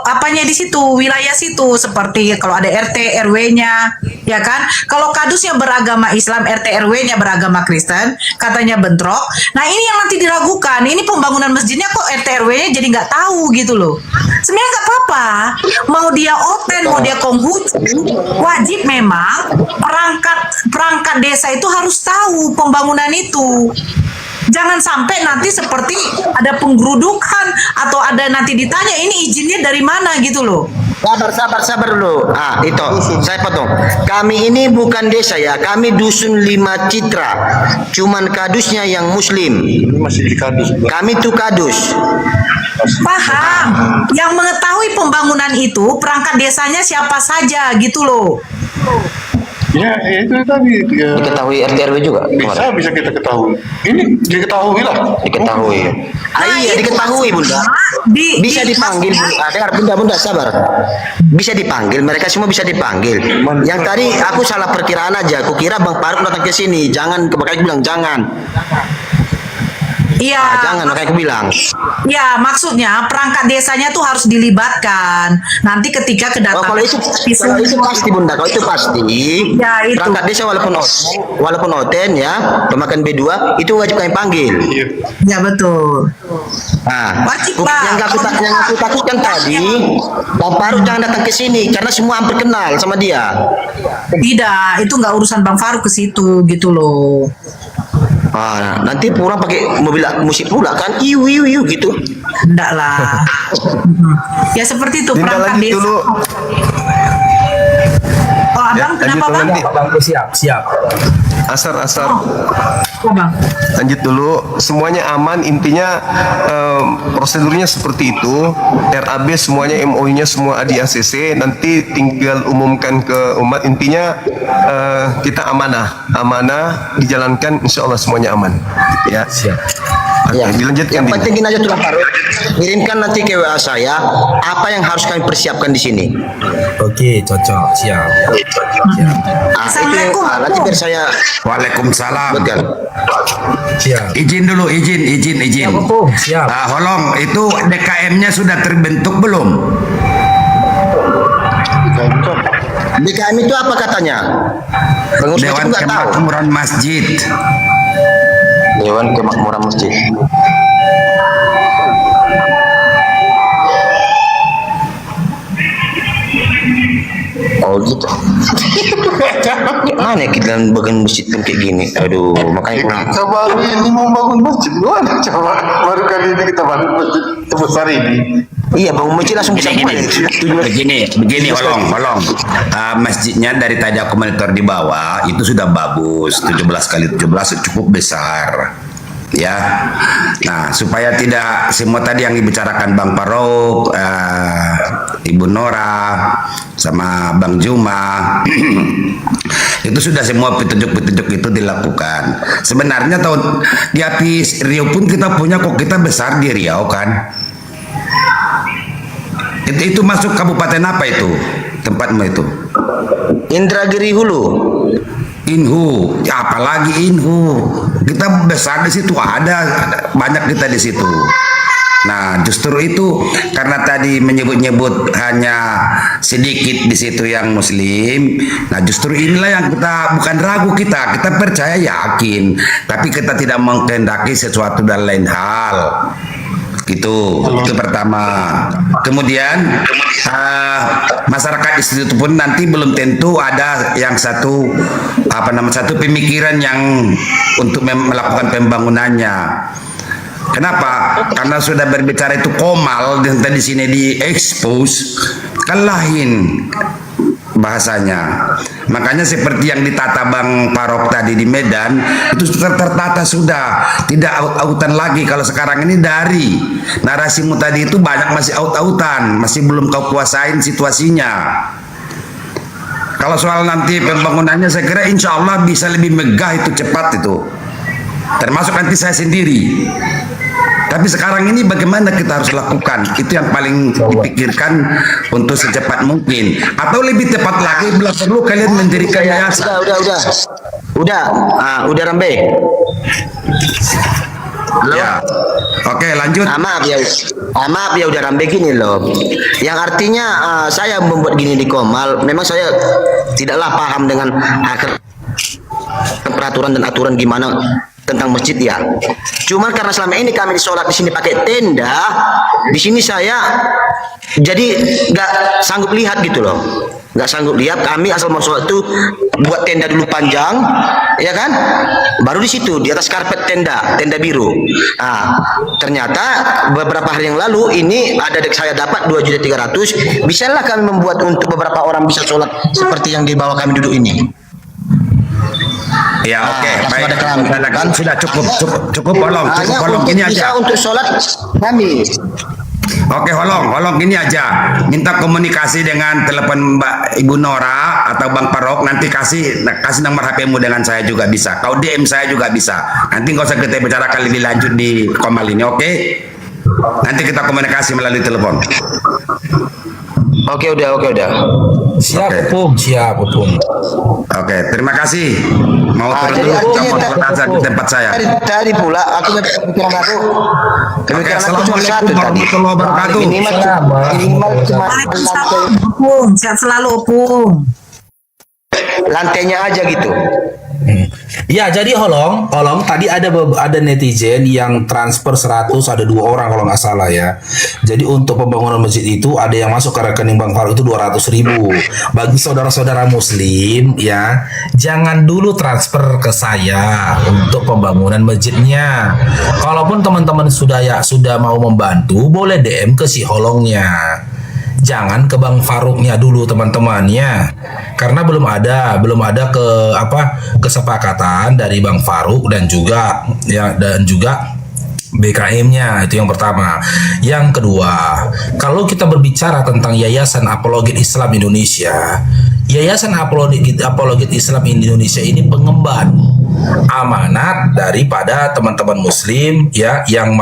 apanya di situ, wilayah situ, seperti kalau ada RT, RW-nya, ya kan? Kalau kadusnya beragama Islam, RT, RW-nya beragama Kristen, katanya bentrok. Nah, ini yang nanti diragukan. Ini pembangunan masjidnya kok RT, RW-nya jadi nggak tahu gitu loh. Sebenarnya nggak apa-apa. Mau dia oten, mau dia konghucu, wajib memang perangkat desa itu harus tahu pembangunan itu. Jangan sampai nanti seperti ada penggerudukan atau ada nanti ditanya ini izinnya dari mana gitu loh. Sabar dulu. Itu saya potong. Kami ini bukan desa ya, kami dusun 5 Citra. Cuman kadusnya yang Muslim. Masih di kadus. Kami tuh kadus. Paham? Yang mengetahui pembangunan itu perangkat desanya siapa saja gitu loh. Ya, itu tadi. Ya. Diketahui RT RW juga. Bisa kita ketahui. Ini diketahui lah. Diketahui. Iya, diketahui Bunda. Bisa dipanggil. Dengar Bunda, sabar. Bisa dipanggil, mereka semua bisa dipanggil. Yang tadi aku salah perkiraan aja. Aku kira Bang Faruk datang ke sini. Jangan, makanya aku bilang jangan. Iya. Jangan, makanya aku bilang. Ya, maksudnya perangkat desanya tuh harus dilibatkan. Nanti ketika kedatangan. Kalau itu pasti Bunda, kalau itu pasti. Ya, itu. Perangkat desa walaupun oten ya, pemakan B2 itu wajib kami panggil. Ya betul. Nah, Wajib, yang aku takutkan tadi, Bang Faruk jangan datang ke sini karena semua hampir kenal sama dia. Tidak, itu nggak urusan Bang Faruk ke situ gitu loh. Nanti pulang pakai mobil musik pula kan, iu gitu. Enggak lah. Ya seperti itu perangkat desa. Dulu. Oh, Abang kenapa Bang? Siap. Asar. Bang. Lanjut dulu, semuanya aman, intinya prosedurnya seperti itu. RAB semuanya, MOU-nya semua ada di ACC, nanti tinggal umumkan ke umat. Intinya kita amanah dijalankan, insya Allah semuanya aman. Ya. Siap. Oke, dilanjutkan. Yang penting aja tuh Bang Faruk, kirimkan nanti ke WA saya apa yang harus kami persiapkan di sini. Oke, cocok. Siap. Assalamualaikum. Nanti biar saya. Waalaikumsalam. Betul. Siap. Izin dulu, izin. Siap. Holong, itu DKM-nya sudah terbentuk belum? DKM itu apa katanya? Pengurus Dewan nggak tahu. Kemakmuran Masjid. Dewan Kemakmuran Masjid. Oh gitu. Mana kita dalam bagian masjid pun kayak gini. Aduh, makanya Kita baru ini mau bangun masjid. Gimana coba? Baru kali ini kita bangun masjid sebesar ini. Iya, bangun masjid langsung bisa mulai. Begini, Holong. Masjidnya dari tadi aku monitor di bawah itu sudah bagus, 17 kali 17 cukup besar. Ya, nah supaya tidak semua tadi yang dibicarakan Bang Faruk, Ibu Nora, sama Bang Juma, itu sudah semua petunjuk-petunjuk itu dilakukan. Sebenarnya di Api Riau pun kita punya kok, kita besar di Riau kan. Itu masuk kabupaten apa itu tempatmu itu? Indragiri Hulu. Inhu, ya apalagi Inhu. Kita besar di situ, ada banyak kita di situ. Nah, justru itu karena tadi menyebut-nyebut hanya sedikit di situ yang Muslim. Nah, justru inilah yang kita bukan ragu, kita percaya yakin, tapi kita tidak mengkehendaki sesuatu dan lain hal. Itu pertama. Kemudian masyarakat di situ pun nanti belum tentu ada yang satu pemikiran yang untuk melakukan pembangunannya. Kenapa? Karena sudah berbicara itu Komal dan tadi sini di expose kan lain bahasanya. Makanya seperti yang ditata Bang Faruk tadi di Medan itu sudah tertata, sudah tidak aut-autan lagi. Kalau sekarang ini dari narasimu tadi itu banyak masih aut-autan, masih belum kau kuasain situasinya. Kalau soal nanti pembangunannya saya kira insya Allah bisa lebih megah, itu cepat itu, termasuk nanti saya sendiri. Tapi sekarang ini bagaimana kita harus lakukan? Itu yang paling dipikirkan untuk secepat mungkin. Atau lebih tepat lagi, bila perlu kalian mendirikan yayasan. Udah Rambe. Ya. Oke, lanjut. Maaf ya udah Rambe gini loh. Yang artinya saya membuat gini di Komal, memang saya tidaklah paham dengan peraturan dan aturan gimana tentang masjid ya. Cuman karena selama ini kami sholat di sini pakai tenda, di sini saya jadi nggak sanggup lihat gitu loh. Nggak sanggup lihat, kami asal mau sholat tuh buat tenda dulu panjang, ya kan? Baru di situ di atas karpet tenda biru. Nah, ternyata beberapa hari yang lalu ini ada saya dapat 2.300.000. Bisalah kami membuat untuk beberapa orang bisa sholat seperti yang di bawah kami duduk ini. Ya, oke. Baik. Kan? Sudah cukup Holong, ini aja. Bisa untuk sholat kami. Oke, Holong gini aja. Minta komunikasi dengan telepon Mbak Ibu Nora atau Bang Parok, nanti kasih nomor HP-mu dengan saya juga bisa. Kau DM saya juga bisa. Nanti nggak usah kita bicarakan lebih lanjut di Komal ini, oke? Nanti kita komunikasi melalui telepon. Oke, udah. Siap, Opung. Oke, terima kasih. Mau turun dulu di tempat saya. Tadi pula aku pikiran aku. Assalamualaikum warahmatullahi wabarakatuh. Minimal cuma Opung, sehat selalu Opung. lantainya aja gitu. Ya, jadi Holong tadi ada netizen yang transfer 100, ada 2 orang kalau nggak salah ya. Jadi untuk pembangunan masjid itu ada yang masuk ke rekening Bang Faruk itu 200.000. Bagi saudara-saudara muslim ya, jangan dulu transfer ke saya untuk pembangunan masjidnya. Kalaupun teman-teman sudah mau membantu, boleh DM ke si Holongnya. Jangan ke Bang Faruknya dulu teman-teman ya, karena belum ada kesepakatan dari Bang Faruk dan juga BKM-nya. Itu yang pertama. Yang kedua, kalau kita berbicara tentang Yayasan Apologet Islam Indonesia, Yayasan Apologet Islam Indonesia ini pengemban amanat daripada teman-teman muslim ya yang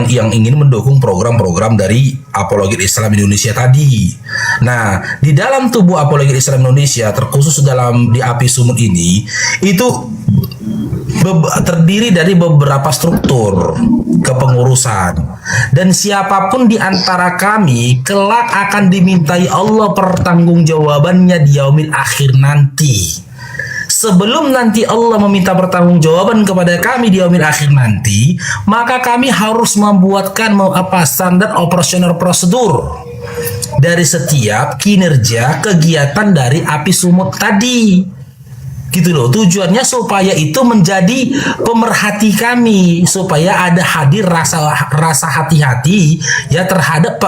ingin mendukung program-program dari Apologet Islam Indonesia tadi. Nah, di dalam tubuh Apologet Islam Indonesia, terkhusus di API Sumut ini, itu terdiri dari beberapa struktur kepengurusan, dan siapapun di antara kami kelak akan dimintai Allah pertanggungjawabannya di yaumil akhir nanti. Sebelum nanti Allah meminta pertanggungjawaban kepada kami di yaumil akhir nanti, maka kami harus membuatkan standar operasional prosedur dari setiap kinerja kegiatan dari API Sumut tadi. Gitu loh, tujuannya supaya itu menjadi pemerhati kami, supaya ada hadir rasa hati-hati ya terhadap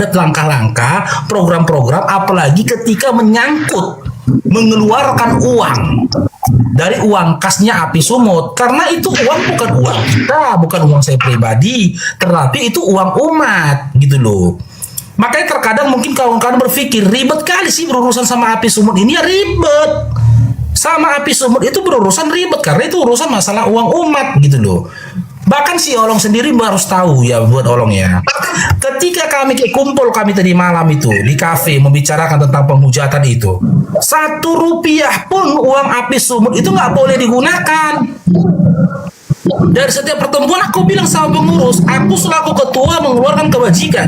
langkah-langkah program-program, apalagi ketika menyangkut mengeluarkan uang dari uang kasnya API Sumut, karena itu uang bukan uang kita, bukan uang saya pribadi, tetapi itu uang umat gitu loh. Makanya terkadang mungkin kawan-kawan berpikir ribet kali sih berurusan sama API Sumut ini. Ya ribet. Sama API Sumut itu berurusan ribet karena itu urusan masalah uang umat gitu loh. Bahkan si Olong sendiri harus tahu ya, buat Olong ya. Ketika kami kumpul tadi malam itu di kafe membicarakan tentang penghujatan itu, 1 rupiah pun uang API Sumut itu nggak boleh digunakan. Dari setiap pertemuan aku bilang sama pengurus, aku selaku ketua mengeluarkan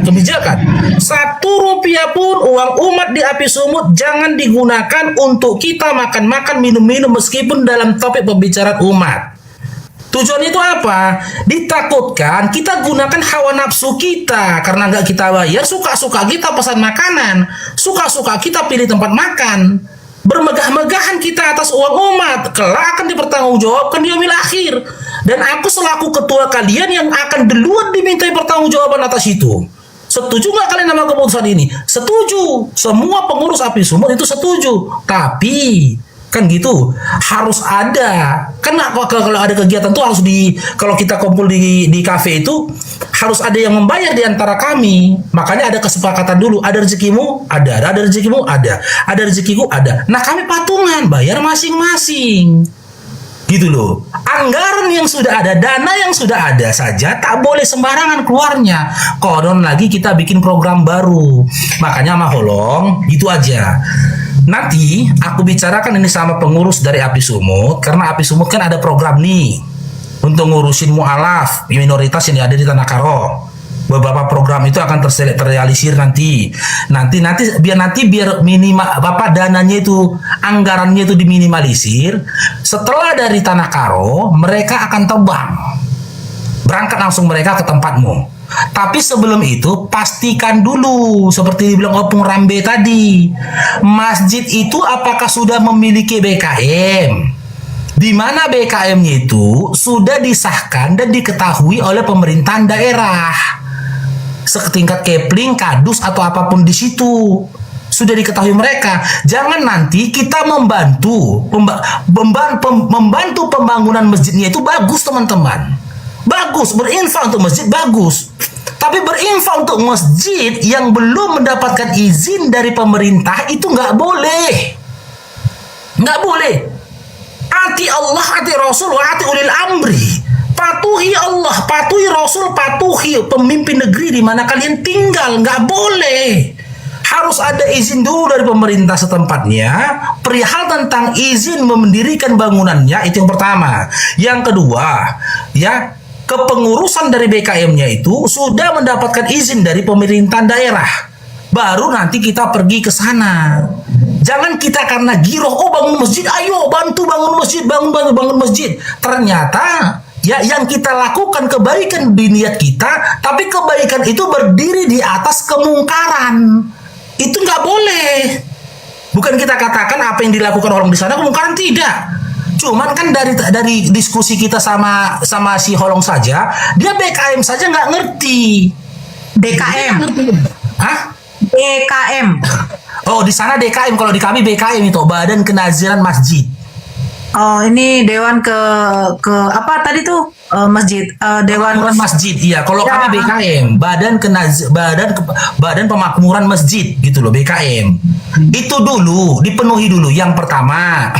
kebijakan 1 rupiah pun uang umat di API Sumut jangan digunakan untuk kita makan-makan, minum-minum meskipun dalam topik pembicaraan umat. Tujuannya itu apa? Ditakutkan kita gunakan hawa nafsu kita, karena nggak kita bayar, suka-suka kita pesan makanan, suka-suka kita pilih tempat makan, bermegah-megahan kita atas uang umat, kelak akan dipertanggungjawabkan di yaumil akhir. Dan aku selaku ketua kalian yang akan duluan dimintai pertanggungjawaban atas itu. Setuju nggak kalian sama keputusan ini? Setuju. Semua pengurus API Sumut itu setuju. Tapi kan gitu, harus ada. Kan kalau ada kegiatan tuh harus kalau kita kumpul di kafe itu harus ada yang membayar di antara kami. Makanya ada kesepakatan dulu. Ada rezekimu, ada rezekimu, ada rezekiku, ada. Nah, kami patungan bayar masing-masing. Gitu loh. Anggaran uang yang sudah ada, dana yang sudah ada saja tak boleh sembarangan keluarnya. Konon lagi kita bikin program baru. Makanya mah Holong, gitu aja. Nanti aku bicarakan ini sama pengurus dari Api Sumut, karena Api Sumut kan ada program nih untuk ngurusin mualaf minoritas yang ada di Tanah Karo. Beberapa program itu akan terrealisir nanti biar minimal dananya itu, anggarannya itu diminimalisir. Setelah dari Tanah Karo mereka akan terbang, berangkat langsung mereka ke tempatmu. Tapi sebelum itu pastikan dulu seperti dibilang Opung Rambe tadi, masjid itu apakah sudah memiliki BKM, di mana BKM-nya itu sudah disahkan dan diketahui oleh pemerintahan daerah. Setingkat Kepling, Kadus atau apapun di situ sudah diketahui mereka. Jangan nanti kita membantu pembangunan masjidnya itu bagus teman-teman, bagus berinfak untuk masjid bagus. Tapi berinfak untuk masjid yang belum mendapatkan izin dari pemerintah itu nggak boleh, nggak boleh. Ati Allah, ati Rasul, wa ati ulil amri. Patuhi Allah, patuhi Rasul, patuhi pemimpin negeri di mana kalian tinggal. Nggak boleh. Harus ada izin dulu dari pemerintah setempatnya. Perihal tentang izin mendirikan bangunannya itu yang pertama. Yang kedua, ya, kepengurusan dari BKM-nya itu sudah mendapatkan izin dari pemerintahan daerah. Baru nanti kita pergi ke sana. Jangan kita karena giroh, oh bangun masjid, ayo bantu bangun masjid, bangun masjid. Ternyata ya yang kita lakukan kebaikan di niat kita, tapi kebaikan itu berdiri di atas kemungkaran. Itu nggak boleh. Bukan kita katakan apa yang dilakukan orang di sana kemungkaran, tidak. Cuman kan dari diskusi kita sama si Holong saja, dia BKM saja nggak ngerti. DKM. Hah? DKM. Oh, di sana DKM, kalau di kami BKM itu Badan Kenaziran Masjid. Oh, ini Dewan ke apa tadi tuh? Masjid, Dewan Masjid. Iya, kalau ya. kami BKM, Badan Pemakmuran Masjid gitu loh, BKM. Itu dulu dipenuhi dulu. Yang pertama,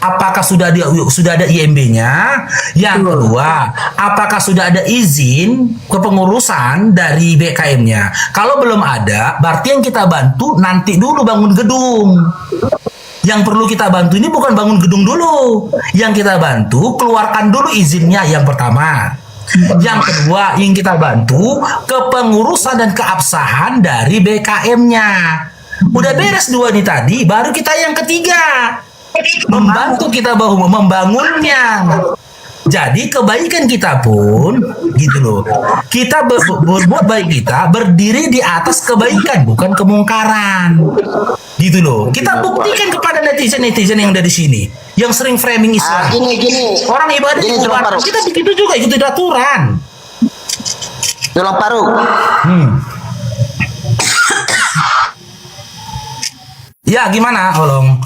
apakah sudah ada IMB-nya? Yang kedua, apakah sudah ada izin kepengurusan dari BKM-nya? Kalau belum ada, berarti yang kita bantu nanti dulu bangun gedung. Yang perlu kita bantu ini bukan bangun gedung dulu. Yang kita bantu keluarkan dulu izinnya yang pertama. Yang kedua yang kita bantu kepengurusan dan keabsahan dari BKM-nya. Udah beres dua nih tadi, baru kita yang ketiga. Membantu kita membangunnya. Jadi kebaikan kita pun gitu loh. Kita berbuat baik kita berdiri di atas kebaikan, bukan kemungkaran. Gitu loh. Kita buktikan kepada netizen-netizen yang ada di sini yang sering framing Islam. Gini. Orang ibadah Gini, di Tulang luar, Paruk. kita begitu juga ikuti aturan. Tulang Paruk. Ya gimana, Holong?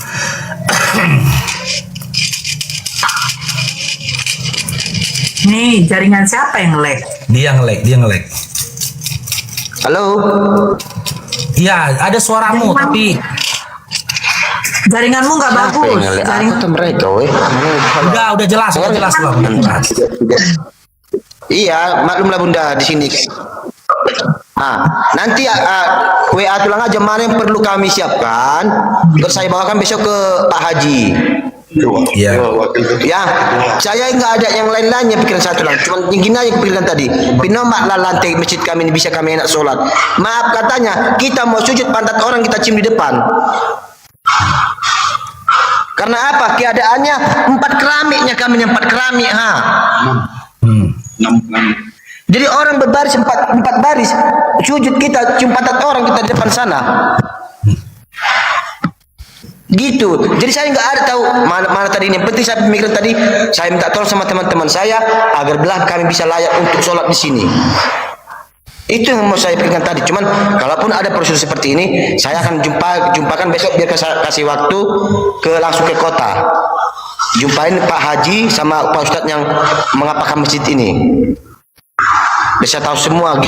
Nih, jaringan siapa yang lag? Dia nge-lag. Halo. Iya, ada suaramu tapi Jaringanmu nggak bagus. Jaringan mereka, weh. udah jelas, Bang. Iya, maklumlah Bunda di sini. Nanti WA tulang aja mana yang perlu kami siapkan. Terus saya bawakan besok ke Pak Haji. Iya. Ya, saya nggak ada yang lain-lainnya pikiran satu lang. Cuma yang gini aja pikiran tadi. Pinomaklah lantai masjid kami ini bisa kami enak sholat. Maaf katanya, kita mau sujud pantat orang kita cium di depan. Karena apa? Keadaannya 4 keramiknya kami, 4 keramik. Jadi orang berbaris 4 baris, sujud kita cium pantat orang kita di depan sana. Gitu. Jadi saya nggak ada tahu mana tadi ini. Yang penting saya pemikiran tadi, saya minta tolong sama teman-teman saya agar belah kami bisa layak untuk sholat di sini. Itu yang mau saya pikirkan tadi. Cuman kalaupun ada prosedur seperti ini, saya akan jumpakan besok biar kasih waktu langsung ke kota. Jumpain Pak Haji sama Pak Ustadz yang mengapakan masjid ini. Bisa tahu semua.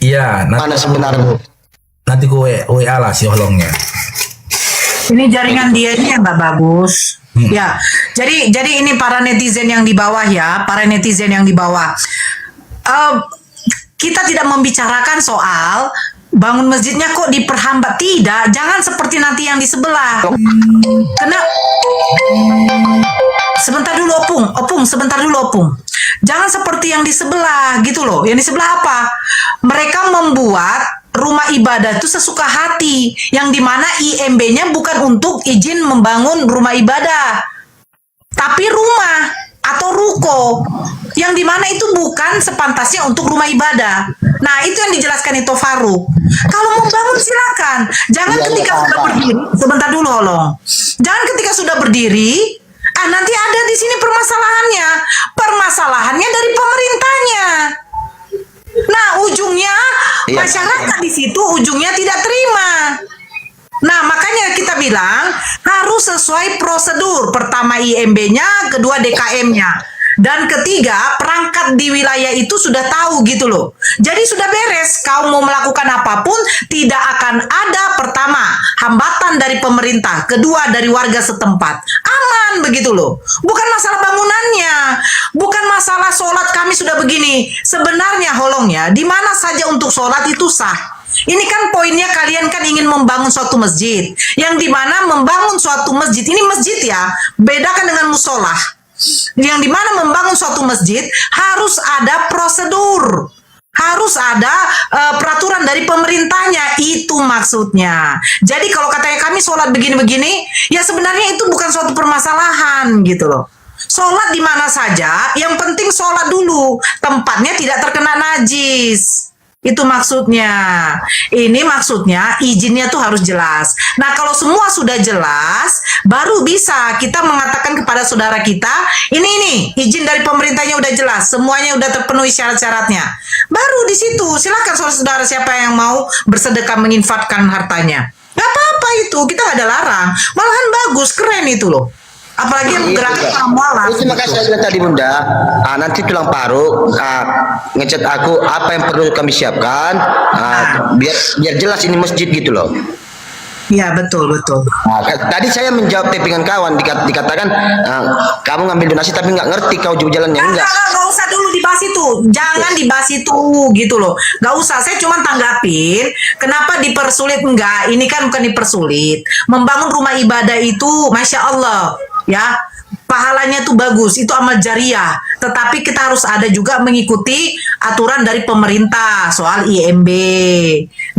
Iya, mana sebenarnya. Nanti gue WA lah si Holongnya. Ini jaringan dia ini yang nggak bagus. Ya, jadi ini para netizen yang di bawah ya, para netizen yang di bawah. Kita tidak membicarakan soal bangun masjidnya kok diperhambat, tidak. Jangan seperti nanti yang di sebelah. Karena sebentar dulu Opung, sebentar dulu Opung. Jangan seperti yang di sebelah gitu loh. Yang di sebelah apa? Mereka membuat rumah ibadah itu sesuka hati, yang dimana IMB-nya bukan untuk izin membangun rumah ibadah, tapi rumah atau ruko, yang dimana itu bukan sepantasnya untuk rumah ibadah. Nah, itu yang dijelaskan itu Faruk. Kalau mau bangun silakan, jangan ketika sudah berdiri. Sebentar dulu Holong. Jangan ketika sudah berdiri, nanti ada di sini permasalahannya. Permasalahannya dari pemerintahnya. Nah, ujungnya masyarakat di situ ujungnya tidak terima. Nah, makanya kita bilang harus sesuai prosedur. Pertama IMB-nya, kedua DKM-nya. Dan ketiga, perangkat di wilayah itu sudah tahu gitu loh. Jadi sudah beres, kau mau melakukan apapun tidak akan ada, pertama, hambatan dari pemerintah, kedua dari warga setempat. Aman begitu loh. Bukan masalah bangunannya, bukan masalah sholat kami sudah begini. Sebenarnya Holong ya, di mana saja untuk sholat itu sah. Ini kan poinnya, kalian kan ingin membangun suatu masjid, yang dimana membangun suatu masjid, ini masjid ya, bedakan dengan musolah. Yang dimana membangun suatu masjid harus ada prosedur, harus ada peraturan dari pemerintahnya, itu maksudnya. Jadi kalau katanya kami sholat begini-begini, ya sebenarnya itu bukan suatu permasalahan gitu loh. Sholat di mana saja, yang penting sholat dulu, tempatnya tidak terkena najis. Itu maksudnya. Ini maksudnya izinnya tuh harus jelas. Nah, kalau semua sudah jelas, baru bisa kita mengatakan kepada saudara kita, ini izin dari pemerintahnya udah jelas, semuanya udah terpenuhi syarat-syaratnya. Baru di situ silakan saudara siapa yang mau bersedekah menginfakkan hartanya. Gak apa-apa itu, kita gak ada larang. Malahan bagus, keren itu loh. Apalagi yang gerakan orang. Terima kasih saya bilang tadi Bunda. Nanti tulang paru ngechat aku apa yang perlu kami siapkan, biar jelas ini masjid gitu loh. Iya betul. Tadi saya menjawab tappingan kawan, dikatakan kamu ngambil donasi tapi nggak ngerti kau jalannya. Enggak usah dulu dibahas itu, jangan dibahas itu gitu loh. Nggak usah, saya cuma tanggapin kenapa dipersulit. Enggak, ini kan bukan dipersulit. Membangun rumah ibadah itu Masya Allah ya, pahalanya tuh bagus, itu amal jariah. Tetapi kita harus ada juga mengikuti aturan dari pemerintah soal IMB.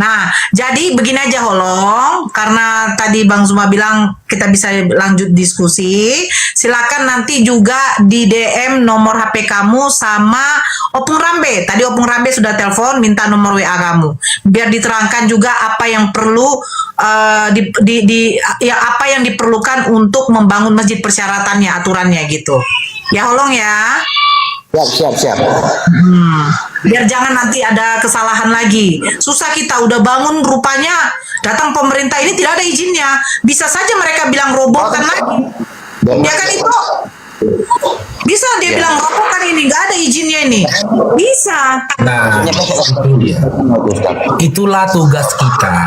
Nah, jadi begini aja Holong, karena tadi Bang Zuma bilang kita bisa lanjut diskusi. Silakan nanti juga di DM nomor HP kamu sama Opung Rambe. Tadi Opung Rambe sudah telepon minta nomor WA kamu. Biar diterangkan juga apa yang perlu apa yang diperlukan untuk membangun masjid, persyaratannya, aturannya gitu. Ya Holong ya. Siap. Biar jangan nanti ada kesalahan lagi. Susah kita udah bangun, rupanya datang pemerintah ini tidak ada izinnya. Bisa saja mereka bilang robohkan lagi. Ya kan itu? Bisa dia bilang robohkan ini, nggak ada izinnya ini. Bisa. Nah, itulah tugas kita.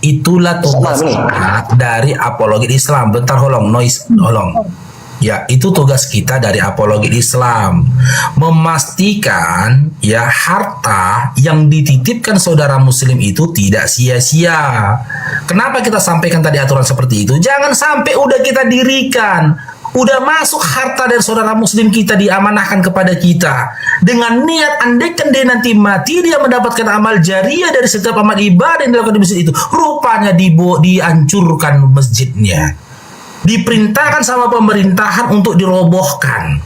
Itulah tugas kita dari apologi Islam. Bentar Holong, Holong. Ya, itu tugas kita dari apologi Islam, memastikan ya harta yang dititipkan saudara muslim itu tidak sia-sia. Kenapa kita sampaikan tadi aturan seperti itu? Jangan sampai udah kita dirikan, udah masuk harta dari saudara muslim kita, diamanahkan kepada kita dengan niat andaikan dia nanti mati dia mendapatkan amal jariah dari setiap amal ibadah yang dilakukan di masjid itu, rupanya dihancurkan masjidnya, diperintahkan sama pemerintahan untuk dirobohkan.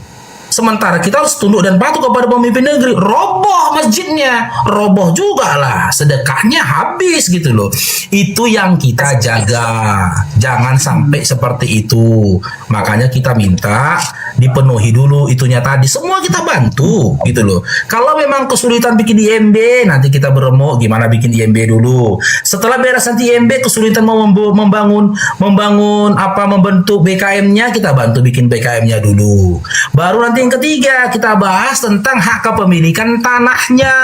Sementara kita harus tunduk dan patuh kepada pemimpin negeri. Roboh masjidnya, roboh juga lah, sedekahnya habis gitu loh. Itu yang kita jaga, jangan sampai seperti itu. Makanya kita minta dipenuhi dulu itunya tadi, semua kita bantu gitu loh. Kalau memang kesulitan bikin IMB, nanti kita beremuk gimana bikin IMB dulu. Setelah beres nanti IMB, kesulitan mau membentuk BKM-nya, kita bantu bikin BKM-nya dulu. Baru nanti yang ketiga kita bahas tentang hak kepemilikan tanahnya.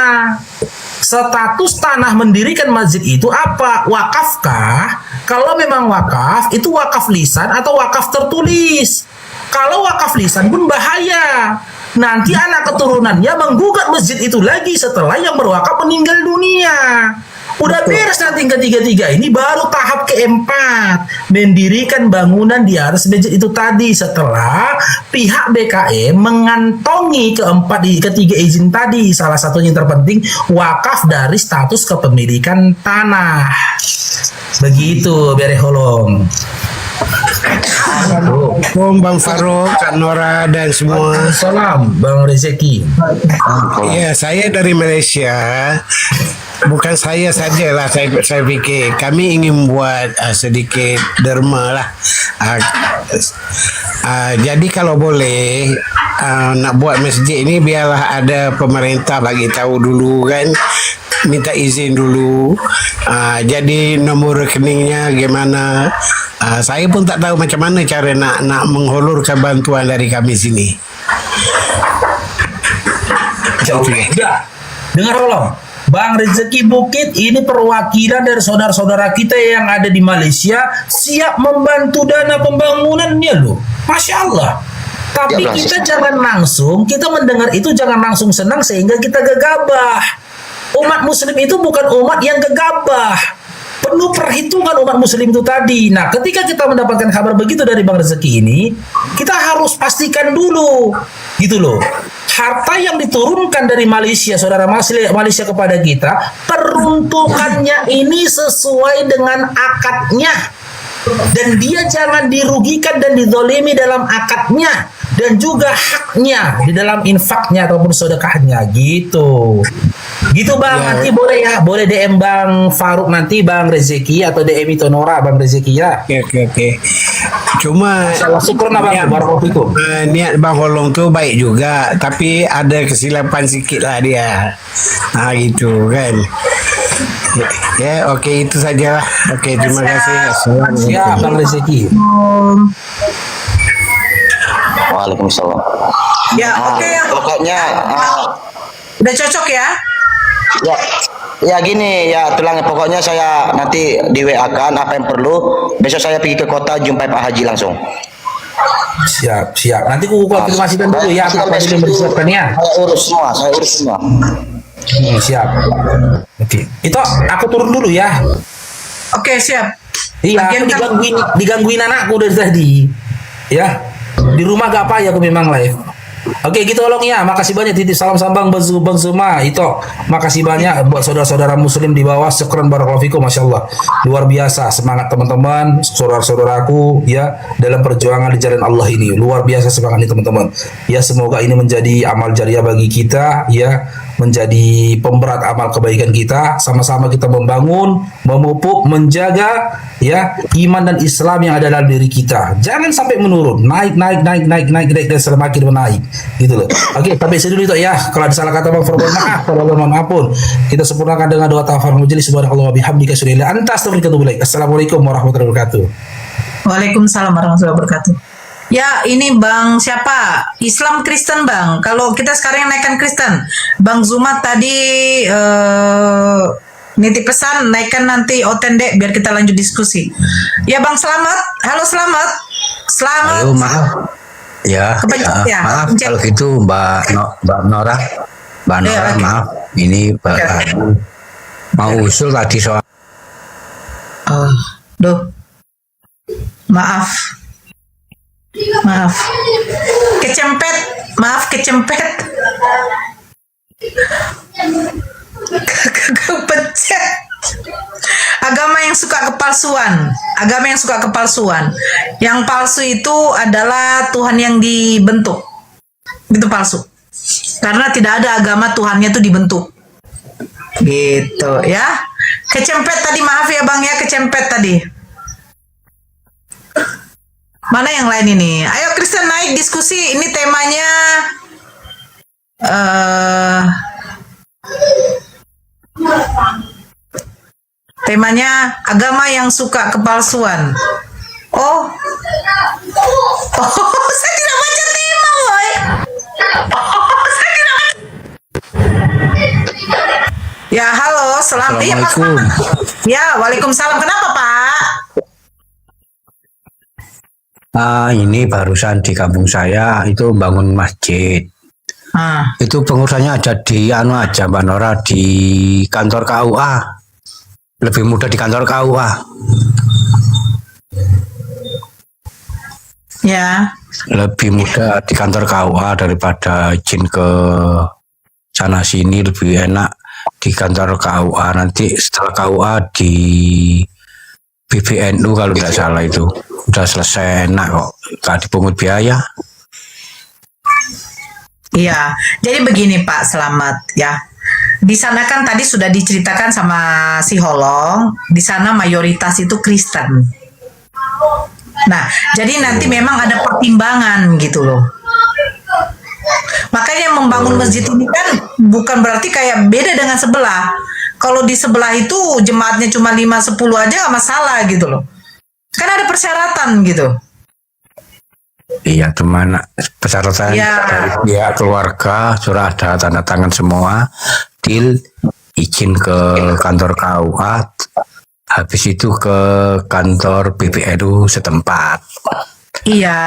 Status tanah mendirikan masjid itu apa? Wakafkah? Kalau memang wakaf, itu wakaf lisan atau wakaf tertulis. Kalau wakaf lisan pun bahaya. Nanti anak keturunannya menggugat masjid itu lagi setelah yang berwakaf meninggal dunia. Udah beres nanti yang ketiga-tiga ini, baru tahap keempat, mendirikan bangunan di atas masjid itu tadi setelah pihak BKM mengantongi ketiga izin tadi. Salah satunya yang terpenting, wakaf dari status kepemilikan tanah. Begitu Bere Holong. Assalamualaikum Bang Faruk, Kak Nora dan semua. Salam Bang Rezeki. Ya, saya dari Malaysia. Bukan saya sajalah, saya pikir kami ingin buat sedikit derma lah. Jadi kalau boleh nak buat masjid ini biarlah ada pemerintah bagi tahu dulu kan, minta izin dulu. Jadi nomor rekeningnya gimana? Saya pun tak tahu macam mana cara nak menghulurkan bantuan dari kami sini. Udah, dengar tolong. Bang Rezeki Bukit ini perwakilan dari saudara-saudara kita yang ada di Malaysia, siap membantu dana pembangunannya loh. Masya Allah. Tapi Ya, kita jangan langsung, kita mendengar itu jangan langsung senang sehingga kita gegabah. Umat muslim itu bukan umat yang gegabah. Penuh perhitungan umat muslim itu tadi. Nah, ketika kita mendapatkan kabar begitu dari Bang Rezeki ini, kita harus pastikan dulu, gitu loh. Harta yang diturunkan dari Malaysia, saudara Malaysia kepada kita, peruntukannya ini sesuai dengan akadnya. Dan dia jangan dirugikan dan dizolimi dalam akadnya. Dan juga haknya di dalam infaknya ataupun sedekahnya, gitu. Gitu Bang, nanti boleh ya, boleh DM Bang Faruk nanti, Bang Rezeki, atau DM itu Nora, Bang Rezeki ya. Oke. Cuma niat Bang Holong tu baik juga, tapi ada kesilapan sikit lah dia. Gitu kan. Ya, oke, itu sajalah. Oke, terima kasih. Siap Bang Rezeki. Waalaikumsalam. Ya, oke. Pokoknya Udah cocok ya? Ya gini ya, tulang pokoknya saya nanti di WA kan apa yang perlu. Besok saya pergi ke kota jumpai Pak Haji langsung. Siap. Nanti aku konfirmasikan dulu ya apa yang bersiapkan ya. Saya urus semua. Siap. Oke. Itu aku turun dulu ya. Oke, siap. Iya, aku digangguin anakku dari tadi. Ya. Di rumah gak apa ya, aku memang live. Oke, gitu tolong ya. Makasih banyak, titip salam sambang Bang Zuma. Itu makasih banyak buat saudara-saudara muslim di bawah. Syukran barakallahu fikum, Masya Allah. Luar biasa semangat teman-teman, saudara-saudaraku ya dalam perjuangan di jalan Allah ini. Luar biasa semangat nih teman-teman. Ya, semoga ini menjadi amal jariah bagi kita ya, menjadi pemberat amal kebaikan kita. Sama-sama kita membangun, memupuk, menjaga ya iman dan Islam yang ada dalam diri kita. Jangan sampai menurun, naik dan semakin menaik. Gitu loh. Oke, sampai sini dulu itu ya. Kalau ada salah kata Bang Faruk, maaf. Kalau mohon ampun. Kita sempurnakan dengan doa tafarruj majelis subhanallah wa bihamdika asyhadu an la ilaha illa anta astaghfiruka wa atubu ilaik. Assalamualaikum warahmatullahi wabarakatuh. Waalaikumsalam warahmatullahi wabarakatuh. Ya, ini Bang siapa? Islam Kristen Bang. Kalau kita sekarang yang naikkan Kristen. Bang Zuma tadi nitip pesan naikkan nanti Otendek biar kita lanjut diskusi. Ya Bang, selamat. Halo, selamat. Halo, maaf. Ya, maaf kalau gitu Mbak Nora, maaf. Ini mau usul tadi soal. Maaf. Kecempet. Kepecet. Agama yang suka kepalsuan. Yang palsu itu adalah Tuhan yang dibentuk. Itu palsu. Karena tidak ada agama Tuhannya itu dibentuk. Gitu ya. Kecempet tadi, maaf ya Bang ya, kecempet tadi. Mana yang lain ini? Ayo Kristen naik diskusi. Ini temanya agama yang suka kepalsuan. Oh, saya tidak baca tema, boy. salam. Iya, Pak. Assalamualaikum. Ya, waalaikumsalam. Kenapa, Pak? Ini barusan di kampung saya itu bangun masjid. Itu pengurusannya ada di aja Mbak Nora, di kantor KUA. Lebih mudah di kantor KUA. Ya. Lebih mudah di kantor KUA daripada izin ke sana sini, lebih enak di kantor KUA. Nanti setelah KUA di PBNU kalau nggak salah itu udah selesai, enak kok, nggak dipungut biaya. Iya, jadi begini Pak Selamat ya. Di sana kan tadi sudah diceritakan sama si Holong, di sana mayoritas itu Kristen. Nah, jadi nanti memang ada pertimbangan gitu loh. Makanya membangun masjid ini kan bukan berarti kayak beda dengan sebelah. Kalau di sebelah itu jemaatnya cuma 5-10 aja nggak masalah gitu loh. Kan ada persyaratan gitu. Iya, cuman persyaratan Ya. dari pihak keluarga sudah ada tanda tangan semua, deal, izin ke kantor KUA, habis itu ke kantor PBNU setempat. Iya.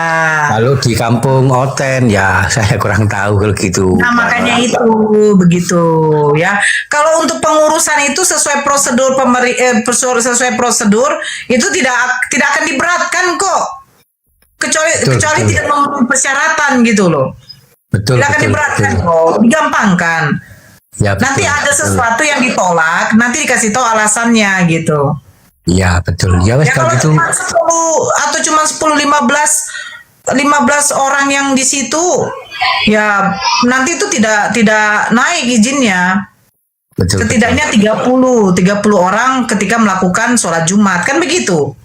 Lalu di kampung Oten ya saya kurang tahu kalau gitu. Nah makanya itu begitu ya. Kalau untuk pengurusan itu sesuai prosedur sesuai prosedur itu tidak akan diberatkan kok. Kecuali tidak memenuhi persyaratan gitu loh. Betul. Tidak akan diberatkan kok, digampangkan. Ya, betul, nanti ada betul. sesuatu yang ditolak, nanti dikasih tahu alasannya gitu. Iya betul. Ya wes Ya, kalau kalau gitu. cuma 10 atau cuma 10-15 orang yang di situ, ya nanti itu tidak naik izinnya. Betul. Setidaknya 30 orang ketika melakukan sholat Jumat, kan begitu.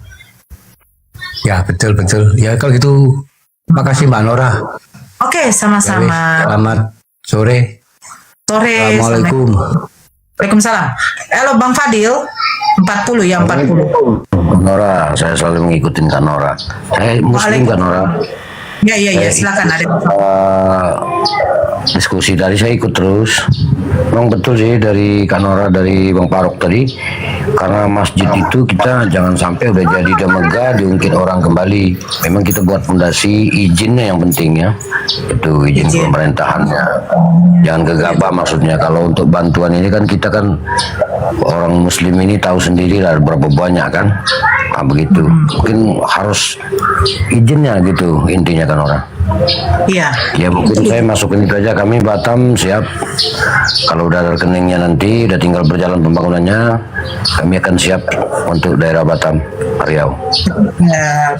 Ya betul. Ya kalau gitu, makasih Mbak Nora. Oke, sama-sama. Selamat sore. Assalamualaikum. Waalaikumsalam. Halo Bang Fadil, 40 ya 40. Nora, saya selalu mengikuti Kak Nora. Saya Muslim Kak Nora. Ya silakan ada. Diskusi tadi saya ikut terus. Memang betul sih dari Kak Nora, dari Bang Faruk tadi. Karena masjid itu kita jangan sampai udah jadi udah megah diungkit orang kembali. Memang kita buat fondasi, izinnya yang penting ya. Itu izin pemerintahannya. Jangan gegabah maksudnya. Kalau untuk bantuan ini kan kita kan orang Muslim ini tahu sendiri lah berapa banyak kan. Nah begitu. Mungkin harus izinnya gitu intinya kan orang. Iya. Ya mungkin saya masukin itu aja, kami Batam siap. Kalau udah ada rekeningnya nanti, udah tinggal berjalan pembangunannya, kami akan siap untuk daerah Batam, Riau. Ya.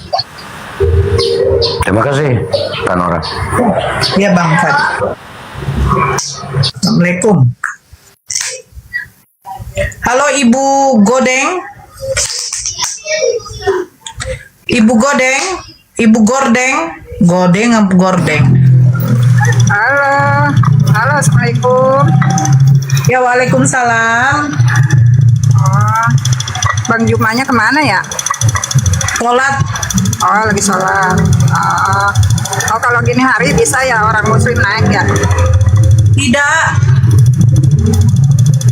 Terima kasih, Kak Nora. Ya Bang Fadil. Assalamualaikum. Halo Ibu Godeng. Ibu Godeng. Ibu Gordeng. Godeng apa Gordeng? Halo, Assalamualaikum. Ya Waalaikumsalam. Oh, Bang Jumanya kemana ya? Sholat. Oh, lagi sholat. Oh, kalau gini hari bisa ya orang Muslim naik ya? Tidak.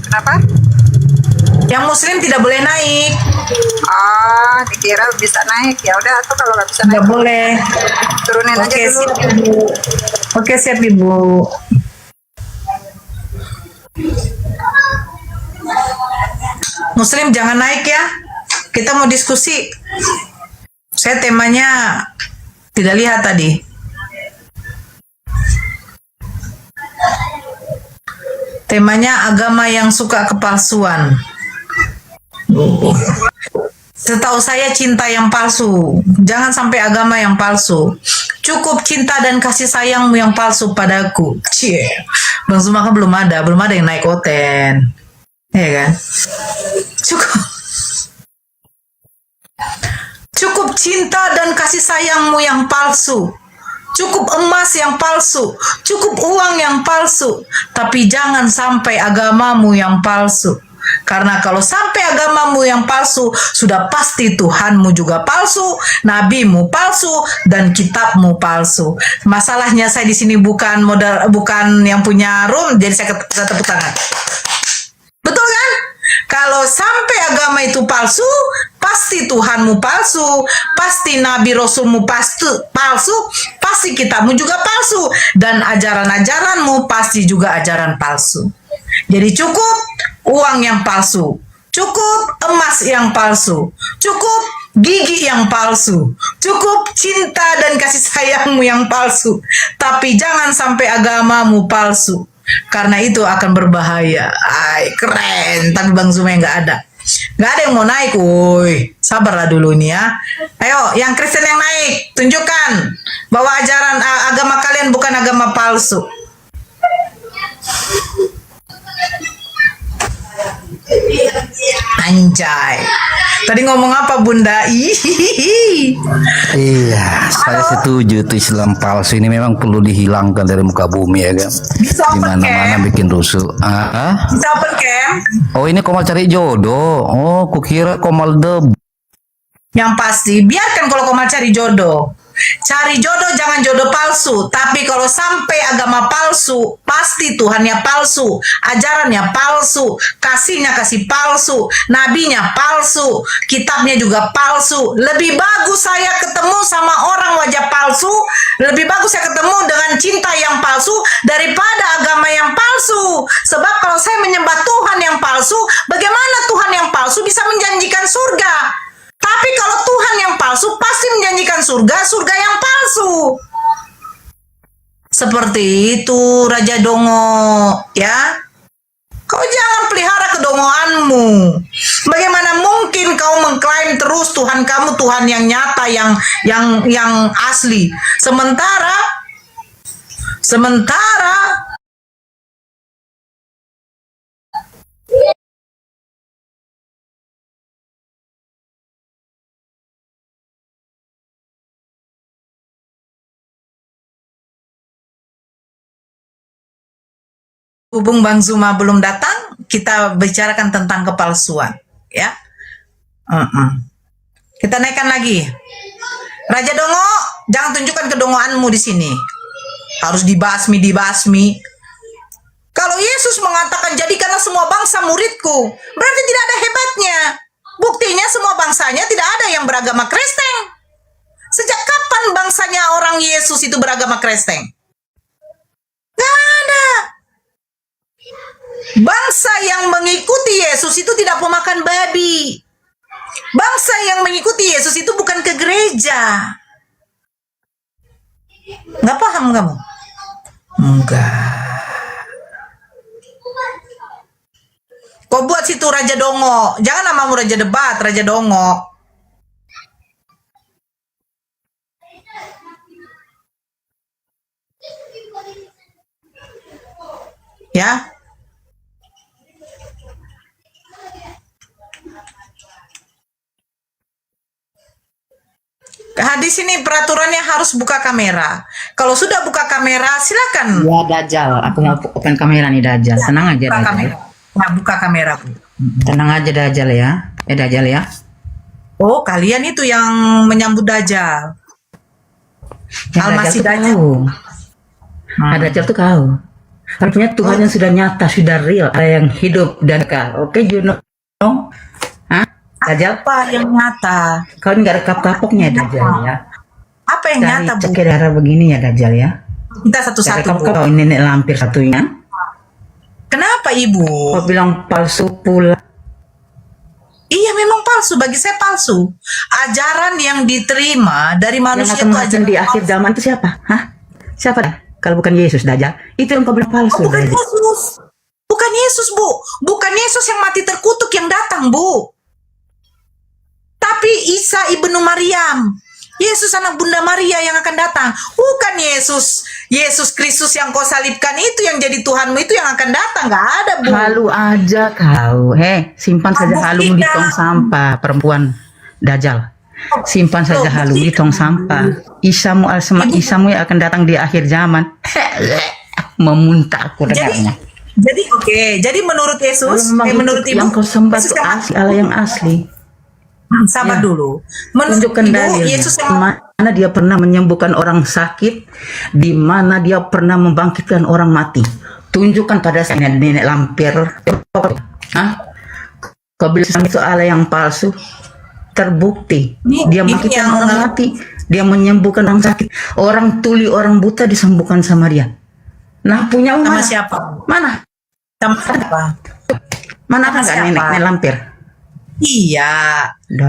Kenapa? Yang Muslim tidak boleh naik. Oh, dikira bisa naik. Ya udah, tuh kalau nggak bisa naik. Nggak boleh. Turunin aja dulu. Siap, Ibu. Oke, siap Ibu. Muslim jangan naik ya. Kita mau diskusi. Saya temanya tidak lihat tadi. Temanya agama yang suka kepalsuan. Setahu saya cinta yang palsu. Jangan sampai agama yang palsu. Cukup cinta dan kasih sayangmu yang palsu padaku. Cie. Bang Zuma kan belum ada yang naik Oten. Ya kan? Cukup cinta dan kasih sayangmu yang palsu. Cukup emas yang palsu, cukup uang yang palsu, tapi jangan sampai agamamu yang palsu. Karena kalau sampai agamamu yang palsu, sudah pasti Tuhanmu juga palsu, nabimu palsu, dan kitabmu palsu. Masalahnya saya di sini bukan bukan yang punya room, jadi saya tepuk tangan. Betul kan? Kalau sampai agama itu palsu, pasti Tuhanmu palsu, pasti Nabi Rasulmu palsu, pasti kitabmu juga palsu, dan ajaran-ajaranmu pasti juga ajaran palsu. Jadi cukup uang yang palsu, cukup emas yang palsu, cukup gigi yang palsu, cukup cinta dan kasih sayangmu yang palsu, tapi jangan sampai agamamu palsu. Karena itu akan berbahaya. Ay, keren. Tapi Bang Zuma nggak ada. Nggak ada yang mau naik. Woi, sabarlah dulu nih ya. Ayo, yang Kristen yang naik, tunjukkan bahwa ajaran agama kalian bukan agama palsu. Anjay. Tadi ngomong apa Bunda? Iya, saya setuju tuh Islam palsu ini memang perlu dihilangkan dari muka bumi ya kan. Di mana-mana bikin rusuh. Bisa open cam? Oh ini Komal cari jodoh. Oh, kukira Komal debu. Yang pasti, biarkan kalau Komal cari jodoh. Cari jodoh jangan jodoh palsu. Tapi kalau sampai agama palsu, pasti Tuhannya palsu, ajarannya palsu, kasihnya kasih palsu, nabinya palsu, kitabnya juga palsu. Lebih bagus saya ketemu sama orang wajah palsu, lebih bagus saya ketemu dengan cinta yang palsu daripada agama yang palsu. Sebab kalau saya menyembah Tuhan yang palsu, bagaimana Tuhan yang palsu bisa menjanjikan surga? Tapi kalau Tuhan yang palsu pasti menjanjikan surga yang palsu. Seperti itu Raja Dongo, ya. Kau jangan pelihara kedongoanmu. Bagaimana mungkin kau mengklaim terus Tuhan kamu Tuhan yang nyata, yang asli. Sementara hubung Bang Zuma belum datang, kita bicarakan tentang kepalsuan, ya. Kita naikkan lagi. Raja Dongo, jangan tunjukkan kedongoanmu di sini. Harus dibasmi. Kalau Yesus mengatakan jadikanlah semua bangsa muridku, berarti tidak ada hebatnya. Buktinya semua bangsanya tidak ada yang beragama Kristen. Sejak kapan bangsanya orang Yesus itu beragama Kristen? Gak ada. Bangsa yang mengikuti Yesus itu tidak pemakan babi. Bangsa yang mengikuti Yesus itu bukan ke gereja. Nggak paham kamu? Enggak. Kau buat situ Raja Dongo. Jangan namamu Raja Debat, Raja Dongo. Ya. Di sini peraturannya harus buka kamera. Kalau sudah buka kamera, silakan. Ya Dajjal, aku mau open kamera nih Dajjal. Tenang aja buka Dajjal. kamera. Nah, buka kamera, Bu. Tenang aja Dajjal ya. Dajjal ya. Oh, kalian itu yang menyambut Dajjal. Al-Masih Dajjal. Dajjal tuh kau. Kalau punya Tuhan yang sudah nyata, sudah real, ada yang hidup dan kekal. Oke, you know? Dajjal? Apa yang nyata? Kau nggak ada kapoknya Dajjal ya. Apa yang nyata, Bu? Cek darah begini ya Dajjal ya. Kita satu-satu, Bu. Kau ini nenek lampir satunya. Kenapa, Ibu? Kau bilang palsu pula. Iya, memang palsu. Bagi saya palsu. Ajaran yang diterima dari manusia yang itu akan ajaran di akhir zaman itu siapa? Hah? Siapa dah? Kalau bukan Yesus Dajjal, itu yang kau bilang palsu. Bukan Yesus. Bukan Yesus, Bu. Bukan Yesus yang mati terkutuk yang datang, Bu. Tapi Isa ibnu Maryam. Yesus anak Bunda Maria yang akan datang. Bukan Yesus. Yesus Kristus yang kau salibkan itu yang jadi Tuhanmu itu yang akan datang. Gak ada, Bu. Halu aja kau. Simpan saja halumu di tong sampah, perempuan Dajjal. Simpan saja halumu di tong sampah. Isamu Isamu yang akan datang di akhir zaman. Memuntah aku dengarnya. Jadi oke. Jadi menurut Yesus, menurut Ibu, yang kau sembah itu asli, Allah yang asli. Sabar dulu. Tunjukkan dalilnya. Yesus mana dia pernah menyembuhkan orang sakit, di mana dia pernah membangkitkan orang mati. Tunjukkan pada saya nenek lampir. Hah? Kau bilang itu Allah yang palsu, terbukti. Dia ini membangkitkan yang- orang mati, dia menyembuhkan orang sakit, orang tuli, orang buta disembuhkan sama dia. Nah, punya Sama mana? siapa? Mana? Sama siapa? Mana Sama kan siapa? nenek lampir? Iya.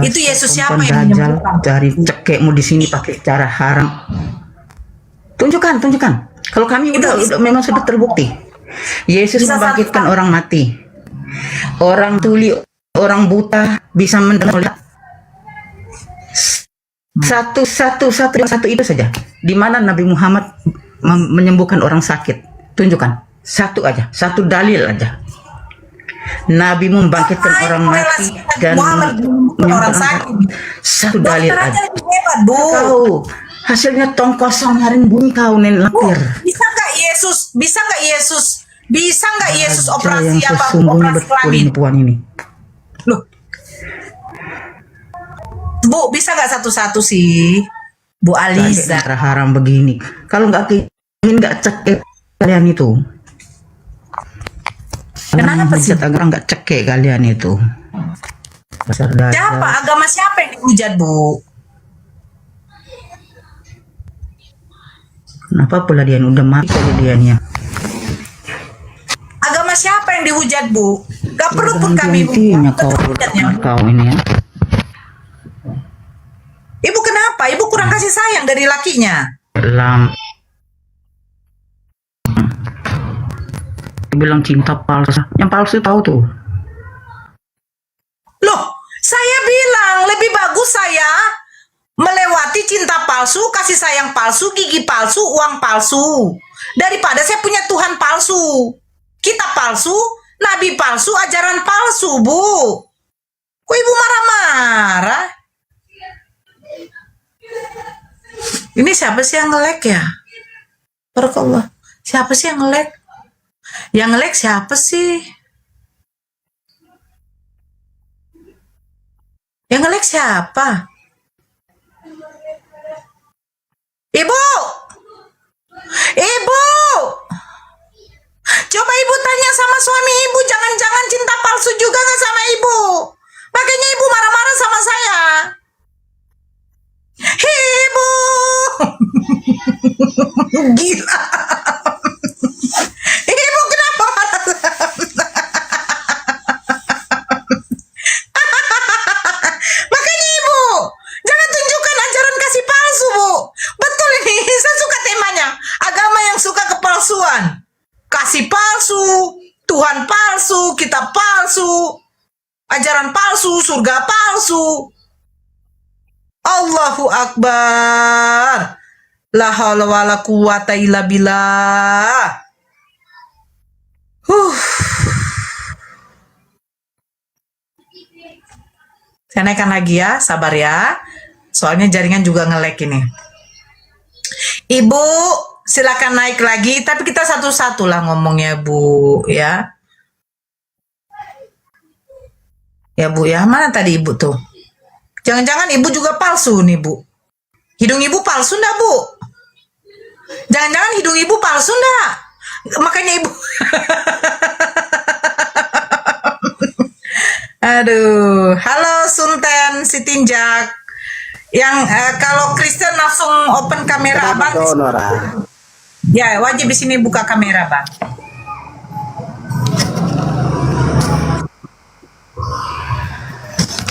Itu Yesus siapa yang Dajjal, menyembuhkan? dari cekekmu di sini pakai cara haram. Tunjukkan. Kalau kami udah memang sudah terbukti. Yesus Bisa membangkitkan orang mati, orang tuli, orang buta bisa mendengar. Satu itu saja. Di mana Nabi Muhammad menyembuhkan orang sakit? Tunjukkan. Satu aja, satu dalil aja. Nabi membangkitkan orang mati dan menyembuhkan orang sakit. Satu dalil Dokter aja. aja lebih hebat, Bu. Kau hasilnya tong kosong nyaring bunyi kau nen lampir. Bisa nggak Yesus Raja operasi yang apa? sesungguhnya Operasi betul kelamin? ini puan ini. Bu, bisa nggak satu-satu sih? Bu Aliza. Cara haram begini. Kalau nggak ingin nggak cek kalian itu. Kenapa sih? Agar nggak cek kalian itu. Dasar dajjal. Siapa? Agama siapa yang dihujat, Bu? Kenapa pula dia udah mati saja dianya? Agama siapa yang dihujat, Bu? Gak perlu pun kami, Bu. Intinya kau ini ya. Ibu kenapa? Ibu kurang kasih sayang dari lakinya. Lam. Dia bilang cinta palsu. Yang palsu tahu tuh. Loh, saya bilang lebih bagus saya melewati cinta palsu, kasih sayang palsu, gigi palsu, uang palsu, daripada saya punya Tuhan palsu, kita palsu, nabi palsu, ajaran palsu, Bu. Kok ibu marah-marah? Ini siapa sih yang nge-lag ya? Barakallah. Siapa sih yang nge-lag? Yang nge-lag siapa sih? Yang nge-lag siapa? Ibu! Ibu! Coba ibu tanya sama suami ibu, jangan-jangan cinta palsu juga gak sama ibu? Makanya ibu marah-marah sama saya. Ibu! Gila. Ibu kenapa marah? Makanya ibu, jangan tunjukkan ajaran kasih palsu, Bu. Betul ini, saya suka temanya. Agama yang suka kepalsuan. Kasih palsu, Tuhan palsu, kitab palsu, ajaran palsu, surga palsu. Allahu Akbar. La haula wala quwata illa billah. Saya naikkan lagi ya, sabar ya. Soalnya jaringan juga nge-lag ini. Ibu, silakan naik lagi, tapi kita satu-satu lah ngomongnya, Bu, ya. Ya, Bu, ya. Mana tadi Ibu tuh? Jangan-jangan Ibu juga palsu nih, Bu. Hidung Ibu palsu enggak, Bu? Jangan-jangan hidung Ibu palsu enggak? Makanya Ibu... Aduh, halo Sunten Sitinjak. Yang kalau Kristen langsung open kamera Abang. Ya, wajib di sini buka kamera, Bang.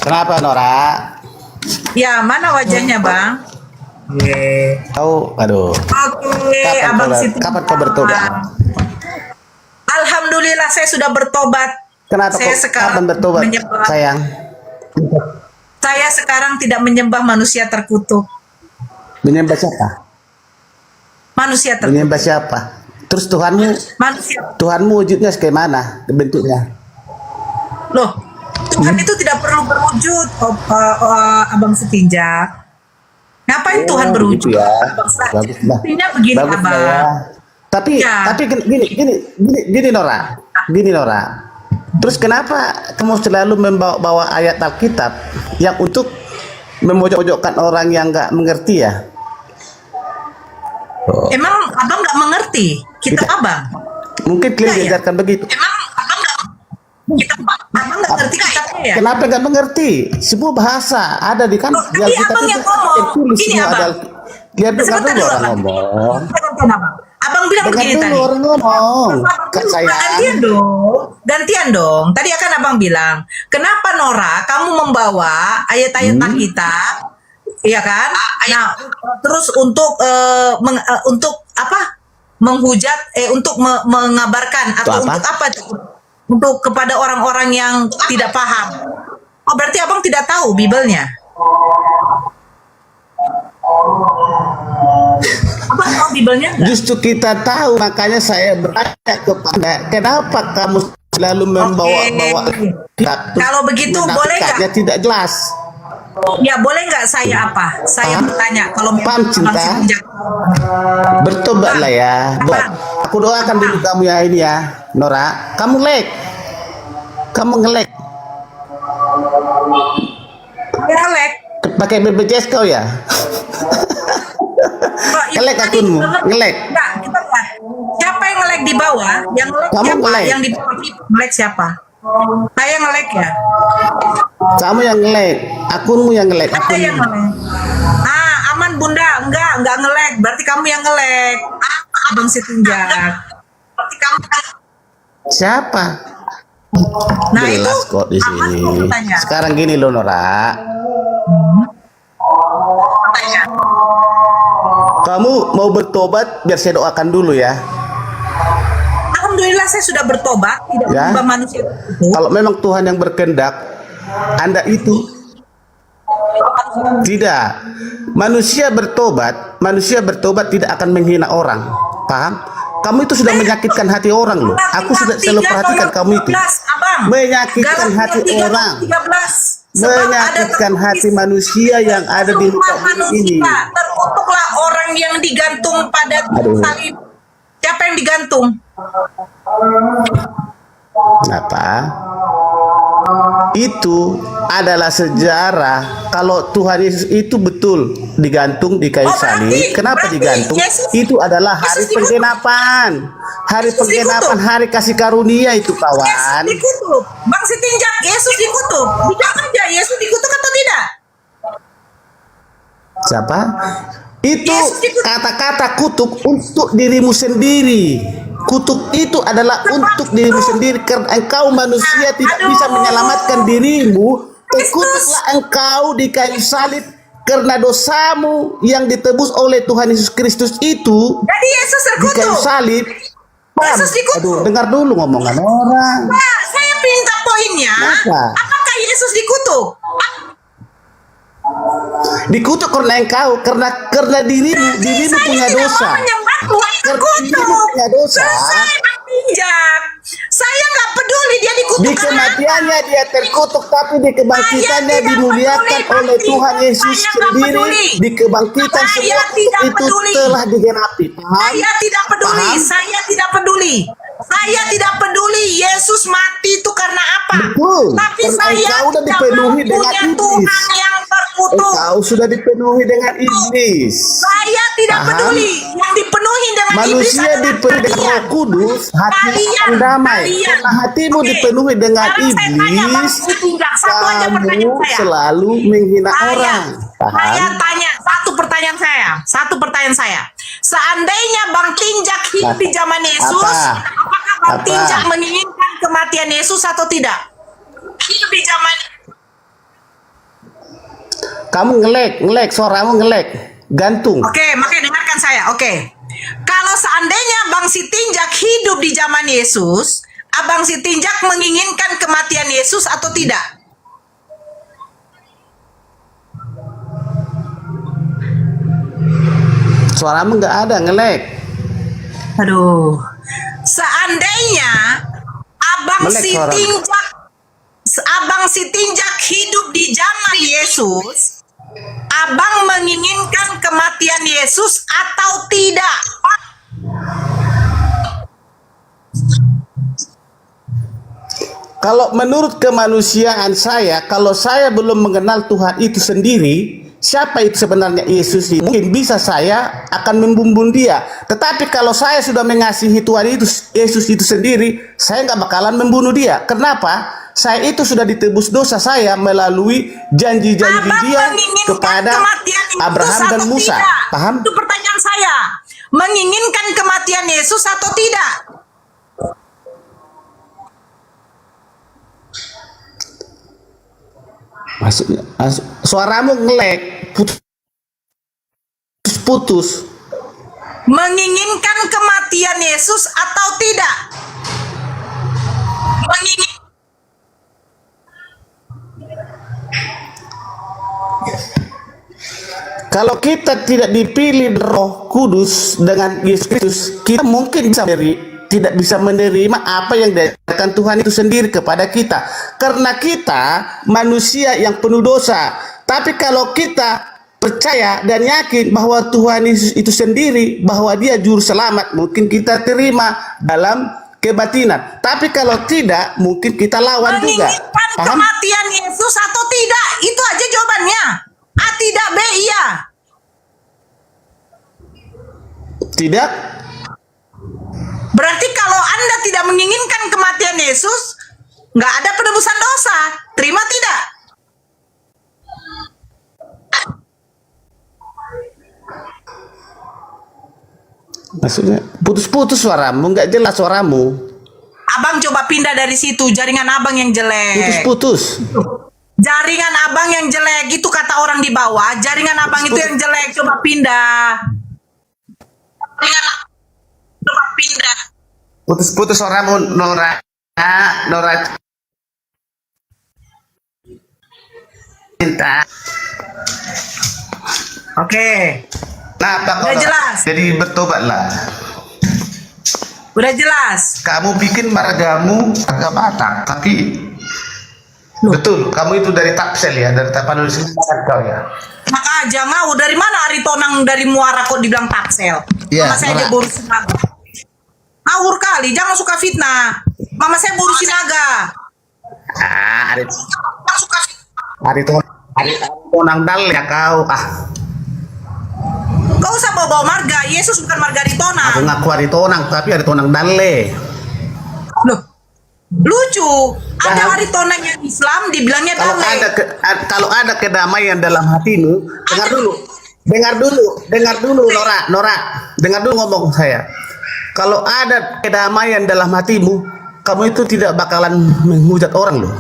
Kenapa Nora? Ya, mana wajahnya, Bang? Tahu, aduh. Oke, Abang Sitinjak. Kapan kau bertobat? Alhamdulillah saya sudah bertobat. Kenapa Saya kok sekarang kapan bertobat, menyembah. sayang? Saya sekarang tidak menyembah manusia terkutuk. Menyembah siapa? Manusia terkutuk. Menyembah siapa? Terus Tuhanmu, Manusia. Tuhanmu wujudnya bagaimana bentuknya? Loh, Tuhan itu tidak perlu berwujud, Abang Setinjak. Ngapain Tuhan berwujud? Gitu ya. Abang Bagus lah. Artinya begini, Bagus Abang. lah ya. Tapi Ya. gini Nora. Terus kenapa kamu selalu membawa ayat Alkitab yang untuk memojok-mojokkan orang yang nggak mengerti ya? Emang Abang nggak mengerti kitab Abang? Mungkin kalian diajarkan begitu. Abang nggak ngerti kitab ya? Kenapa nggak mengerti? Sebuah bahasa ada di kan di Tadi Alkitab abang itu yang ngomong. tertulis Gini semua abang. ada. Lihat dulu Sebentar dulu, orang Abang. ngomong. Dengarkan, Abang. Abang bilang Dengar begini dulu tadi. orang ngomong. Kak saya. Gantian dong. Tadi akan abang bilang, kenapa Nora kamu membawa ayat-ayat Alkitab, ya kan? Nah, terus untuk untuk apa? Menghujat, untuk mengabarkan atau Untuk apa? untuk apa? Untuk kepada orang-orang yang tidak paham. Oh, berarti abang tidak tahu Bibelnya? Abang tahu Bibelnya nggak? Justru kita tahu, makanya saya bertanya kepada kenapa kamu selalu membawa-bawa Kalau begitu boleh nggak? tidak jelas. Ya boleh nggak saya apa? Saya bertanya kalau Paham memang cinta? Abang Sitinjak. Bertobatlah ya. Aku doakan dulu kamu ya ini ya, Nora. Kamu ngelek. Ngelek. Pakai BPJS kau ya? Ngelek akunmu, ngelek. Enggak, kita lihat. Siapa yang ngelek di bawah? Yang ngelek Kamu siapa? ngelek. Yang di bawah itu ngelek siapa? Saya ngelek ya. Kamu yang ngelek, akunmu yang ngelek. Saya yang ngelek. Aman Bunda, enggak ngelek. Berarti kamu yang ngelek. Abang Sitinjak. Berarti kamu Siapa? Nah, Jelas itu kok di sini. Sekarang gini loh Nora. Kamu mau bertobat biar saya doakan dulu ya. Alhamdulillah saya sudah bertobat, tidak Ya. berubah manusia. Kalau memang Tuhan yang berkehendak, Anda itu tidak. Manusia bertobat tidak akan menghina orang. Paham? Kamu itu sudah menyakitkan hati orang loh. Aku sudah selalu perhatikan kamu itu. Menyakitkan hati orang. Menyakitkan hati manusia yang ada di muka bumi ini. Terkutuklah orang yang digantung pada salib. Siapa yang digantung? Apa? Itu adalah sejarah. Kalau Tuhan Yesus itu betul digantung di kayu salib. Kenapa digantung? Itu adalah hari penggenapan. Hari penggenapan, hari kasih karunia itu kawan. Yesus dikutuk. Bang Sitinjak, Yesus dikutuk. Bijak aja, Yesus dikutuk atau tidak? Siapa? Itu kata-kata kutuk untuk dirimu sendiri. Kutuk itu adalah untuk dirimu sendiri karena engkau manusia tidak bisa menyelamatkan dirimu. Terkutuklah engkau di kayu salib karena dosamu yang ditebus oleh Tuhan Yesus Kristus itu. Jadi Yesus Di terkutuk. kayu salib. Yesus dikutuk. Aduh, dengar dulu ngomongan orang. Nah, saya minta poinnya. Kenapa? Apakah Yesus dikutuk? Dikutuk karena engkau, karena dirimu punya dosa. Dirimu punya dosa. Saya nggak peduli dia dikutuk. Di kematiannya dia terkutuk, tapi di kebangkitannya dimuliakan oleh Tuhan Yesus sendiri. Di kebangkitan semua itu telah digenapi. Saya tidak peduli. Saya tidak peduli. Saya tidak peduli Yesus mati itu karena apa. Betul. Tapi Karena saya engkau sudah tidak dipenuhi dengan punya iblis. Tuhan yang terkutuk. Engkau sudah dipenuhi dengan iblis. Saya tidak Paham? peduli. Yang dipenuhi dengan iblis Manusia adalah dipenuhi dengan Roh Kudus, hati akan damai. Karena hatimu dipenuhi dengan iblis, kamu selalu menghina orang. Saya Paham? tanya satu pertanyaan saya. Seandainya Bang Tinjak hidup di zaman Yesus, apakah Bang Tinjak menginginkan kematian Yesus atau tidak? Hidup di zaman Kamu ngelek, suaramu ngelek, gantung. Oke, makanya dengarkan saya. Oke. Kalau seandainya Bang Sitinjak hidup di zaman Yesus, Abang Sitinjak menginginkan kematian Yesus atau tidak? Suaramu nggak ada, ngelek. Aduh. Seandainya Abang Sitinjak hidup di zaman Yesus, Abang menginginkan kematian Yesus atau tidak? Kalau menurut kemanusiaan saya, kalau saya belum mengenal Tuhan itu sendiri, siapa itu sebenarnya Yesus itu? Mungkin bisa saya akan membumbung dia. Tetapi kalau saya sudah mengasihi Tuhan itu, Yesus itu sendiri, saya nggak bakalan membunuh dia. Kenapa? saya itu sudah ditebus dosa saya melalui janji-janji dia kepada Abraham dan Musa. Paham? Itu pertanyaan saya. Menginginkan kematian Yesus atau tidak? Maksudnya suaramu ngelek, putus. Menginginkan kematian Yesus atau tidak? Kalau kita tidak dipilih Roh Kudus dengan Yesus Kristus, kita mungkin tidak bisa menerima apa yang diajarkan Tuhan itu sendiri kepada kita, karena kita manusia yang penuh dosa. Tapi kalau kita percaya dan yakin bahwa Tuhan Yesus itu sendiri, bahwa Dia juru selamat, mungkin kita terima dalam kebatinan. Tapi kalau tidak, mungkin kita lawan juga. Menginginkan kematian Yesus atau tidak? Itu aja jawabannya. A tidak, B iya. Tidak. Berarti kalau Anda tidak menginginkan kematian Yesus, nggak ada penebusan dosa. Terima tidak? Maksudnya putus-putus suaramu, nggak jelas suaramu. Abang coba pindah dari situ, jaringan abang yang jelek. Putus-putus. Jaringan abang yang jelek, itu kata orang di bawah. Jaringan abang itu yang jelek, coba pindah. Coba pindah. Putus-putus suaramu, Nora. Nora. Cinta. Oke. Nah, apa udah jelas. Jadi bertobatlah. Udah jelas. Kamu bikin margamu agak matang, tapi betul, kamu itu dari Tapsel ya, dari Tapanuli Selatan kau ya. Maka aja ngau, dari mana Ari Tonang dari Muara kok dibilang Tapsel? Ya, Mama saya dia boru Sinaga. Ngawur kali, jangan suka fitnah. Mama saya boru Sinaga. Ari Tonang dal ya kau. Kau usah bawa marga, Yesus bukan marga Ari Tonang. Aku ngaku Ari Tonang, tapi Ari Tonang dalle. Loh, lucu. Ada Ari Tonang yang Islam dibilangnya damai. Kalau ada kedamaian dalam hatimu, dengar dulu Nora, dengar dulu ngomong saya. Kalau ada kedamaian dalam hatimu, kamu itu tidak bakalan menghujat orang loh.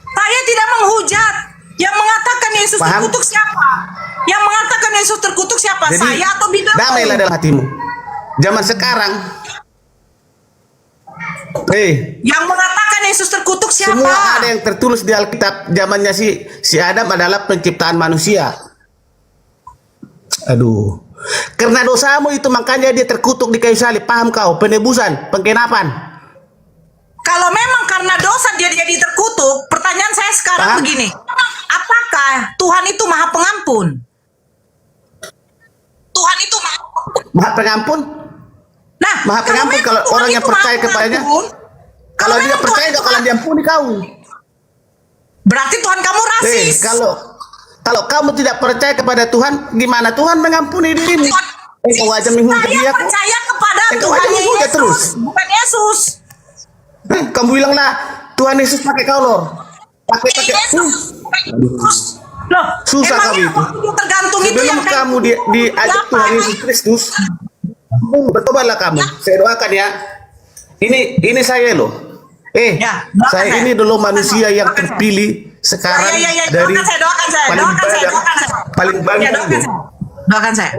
Saya tidak menghujat. Yang mengatakan Yesus terkutuk siapa? Yang mengatakan Yesus terkutuk siapa? Jadi, saya atau bidang? damailah dalam hatimu. Zaman sekarang, yang mengatakan Yesus terkutuk siapa? Semua ada yang tertulis di Alkitab. Zamannya si Adam adalah penciptaan manusia. Aduh, karena dosamu itu makanya dia terkutuk di kayu salib. Paham kau? Penebusan, penggenapan. Kalau memang karena dosa dia jadi terkutuk, pertanyaan saya sekarang begini. Apakah Tuhan itu Maha Pengampun? Tuhan itu Maha Pengampun? Nah, Maha Pengampun kalau orang yang percaya kepadanya. Kalau dia percaya gak akan diampuni kau. Berarti Tuhan kamu rasis. Kalau kamu tidak percaya kepada Tuhan, gimana Tuhan mengampuni dirimu? Saya percaya kepada Tuhan Yesus, bukan Yesus. Kamu bilanglah Tuhan Yesus pakai kolor. Pakai. Loh, susah kamu itu. Tergantung itu sebelum yang kamu diajak Tuhan Yesus Kristus, bertobatlah kamu. Saya doakan ya. Ini saya loh. Saya ini dulu manusia yang terpilih sekarang dari paling banyak. Doakan saya.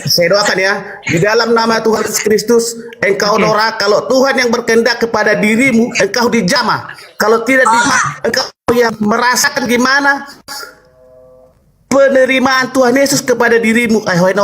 Saya doakan ya, di dalam nama Tuhan Yesus Kristus, engkau Nora, kalau Tuhan yang berkehendak kepada dirimu, engkau dijamah. Kalau tidak dijamah, engkau yang merasakan gimana penerimaan Tuhan Yesus kepada dirimu. Wahai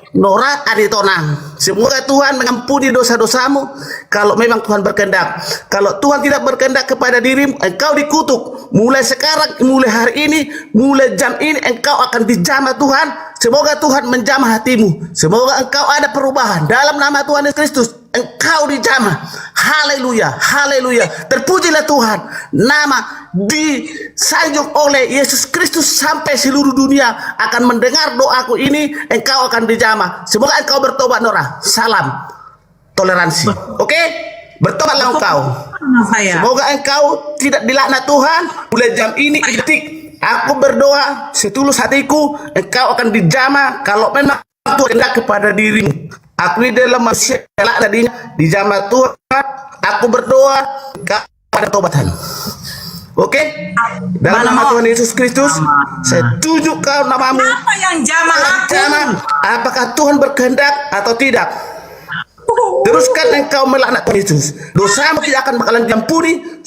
Nora Ari Tonang, semoga Tuhan mengampuni dosa-dosamu kalau memang Tuhan berkehendak. Kalau Tuhan tidak berkehendak kepada dirimu, engkau dikutuk. Mulai sekarang, mulai hari ini, mulai jam ini, engkau akan dijamah Tuhan. Semoga Tuhan menjamah hatimu. Semoga engkau ada perubahan dalam nama Tuhan Yesus Kristus. Engkau dijamah. Haleluya, haleluya. Terpujilah Tuhan. Nama disanjung oleh Yesus Kristus sampai seluruh dunia akan mendengar doaku ini. Engkau akan dijamah. Semoga engkau bertobat, Nora. Salam toleransi. Oke? Bertobatlah engkau. Semoga engkau tidak dilaknat Tuhan. Mulai jam ini detik aku berdoa setulus hatiku, engkau akan dijamah kalau memang Tuhan hendak kepada dirimu. Aku di dalam manusia tadinya dijamah Tuhan. Aku berdoa kepada tobatan. Oke? Dalam nama Tuhan Yesus Kristus, saya tunjuk kau namamu. Apa yang jamah aku? Apakah Tuhan berkehendak atau tidak? Teruskan engkau melaknat Tuhan Yesus. Dosamu tidak akan bakalan diampuni